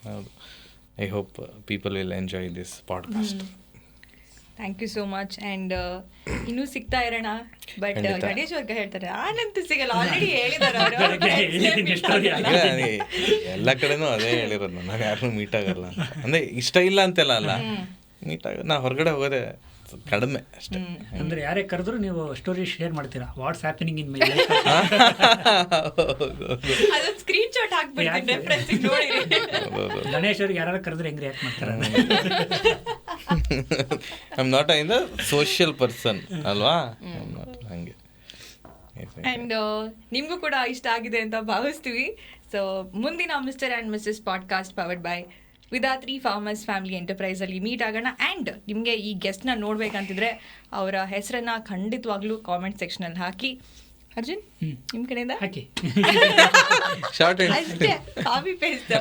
ಹೌದು. I hope people will enjoy this podcast. Thank you so much. And ಇನ್ನೂ ಸಿಗ್ತಾ ಇರೋಣ. ಬಟ್ ಗಣೇಶ್ ವರ್ಗ ಹೇಳ್ತಾರೆ ಆನಂತ ಸಿಗಲ್ಲ, ಆಲ್ರೆಡಿ ಹೇಳಿದಾರೆ ಅವರು. ಎಲ್ಲ ಕಡೆನೂ ಅದೇ ಹೇಳಿರೋದು, ನಾನು ಯಾರನ್ನೂ ಮೀಟ್ ಆಗಲ್ಲ ಅಂದ್ರೆ ಇಷ್ಟ ಇಲ್ಲ ಅಂತೆಲ್ಲ ಅಲ್ಲ, ಮೀಟ್ ಆಗ ನಾ ಹೊರಗಡೆ ಹೋಗೋದೆ ಕಡಿಮೆ ಅಷ್ಟೇ. ಅಂದ್ರೆ ಯಾರೇ ಕರೆದ್ರು ನೀವು ಸ್ಟೋರಿ ಶೇರ್ ಮಾಡ್ತೀರಾ, what's happening in my life. ಅದೊಂದು ಸ್ಕ್ರೀನ್ ಶಾಟ್ ಹಾಕ್ಬಿಡ್ತೀನಿ ರೆಫರೆನ್ಸ್ ನೋಡಿ. ಗಣೇಶ್ ಅವ್ರಿಗೆ ಯಾರು ಕರೆದ್ರೆ ಹೆಂಗ್ ರಿಯಾಕ್ಟ್ ಮಾಡ್ತಾರೆ? I am not in the social person ಅಲ್ವಾ, ಹಂಗೆ. ಆ್ಯಂಡ್ ನಿಮಗೂ ಕೂಡ ಇಷ್ಟ ಆಗಿದೆ ಅಂತ ಭಾವಿಸ್ತೀವಿ. ಸೊ ಮುಂದಿನ mister and missus podcast powered by Vidhatri farmers family enterprise ಅಲ್ಲಿ ಮೀಟ್ ಆಗೋಣ. ಆ್ಯಂಡ್ ನಿಮಗೆ ಈ ಗೆಸ್ಟ್ನ ನೋಡ್ಬೇಕಂತಿದ್ರೆ ಅವರ ಹೆಸರನ್ನ ಖಂಡಿತವಾಗ್ಲೂ ಕಾಮೆಂಟ್ ಸೆಕ್ಷನ್ ಅಲ್ಲಿ ಹಾಕಿ. ಅರ್ಜುನ್, ನಿಮ್ಮ ಕಡೆಯಿಂದ ಹಾಕಿ, ಅಷ್ಟೇ, copy paste.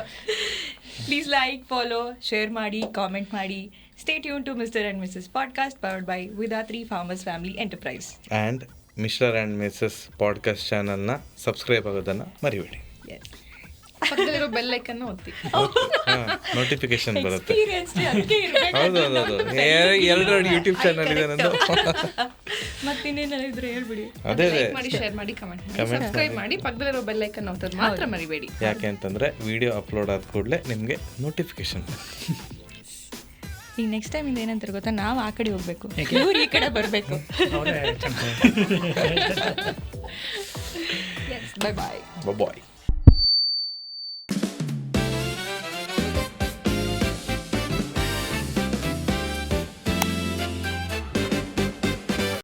Please like, follow, share ಮಾಡಿ, ಕಾಮೆಂಟ್ ಮಾಡಿ. Stay tune to mister and missus podcast powered by Vidhatri farmers family enterprise. And mister and missus podcast ಚಾನಲ್ನ ಸಬ್ಸ್ಕ್ರೈಬ್ ಆಗೋದನ್ನು ಮರಿಬೇಡಿ. ಪಕ್ಕದಲ್ಲಿರೋ ಬೆಲ್ ಐಕನ್ ಒತ್ತಿ. ನೋಟಿಫಿಕೇಶನ್ ಬರುತ್ತೆ. Experienced ಅದಕ್ಕೆ ಇರ್ಬೇಕು. ಹೌದು ಎರಡು ಯೂಟ್ಯೂಬ್ ಚಾನಲ್ ಇದೆ ನಂದು. ಮತ್ತಿನ್ನೇನಾದ್ರು ಹೇಳ್ಬಿಡಿ. ಅದೇ ಲೈಕ್ ಮಾಡಿ, ಶೇರ್ ಮಾಡಿ, ಕಮೆಂಟ್ ಮಾಡಿ, ಸಬ್ಸ್ಕ್ರೈಬ್ ಮಾಡಿ, ಪಕ್ಕದಲ್ಲಿರೋ ಬೆಲ್ ಐಕನ್ ಒತ್ತೋದು ಮಾತ್ರ ಮರಿಬೇಡಿ. ಯಾಕೆ ಅಂತಂದ್ರೆ ವಿಡಿಯೋ ಅಪ್ಲೋಡ್ ಆದ ಕೂಡಲೇ ನಿಮಗೆ ನೋಟಿಫಿಕೇಶನ್. ಈಗ ನೆಕ್ಸ್ಟ್ ಟೈಮ್ ಇಂದ ಏನಂತಾರೆ ಗೊತ್ತಾ, ನಾವು ಆ ಕಡೆ ಹೋಗ್ಬೇಕು, ಇವ್ರು ಈ ಕಡೆ ಬರಬೇಕು. ಅವರೇ ಚೆನ್ನಾಗಿ ಬೈ ಬಾಯ್. ಬಾಯ್.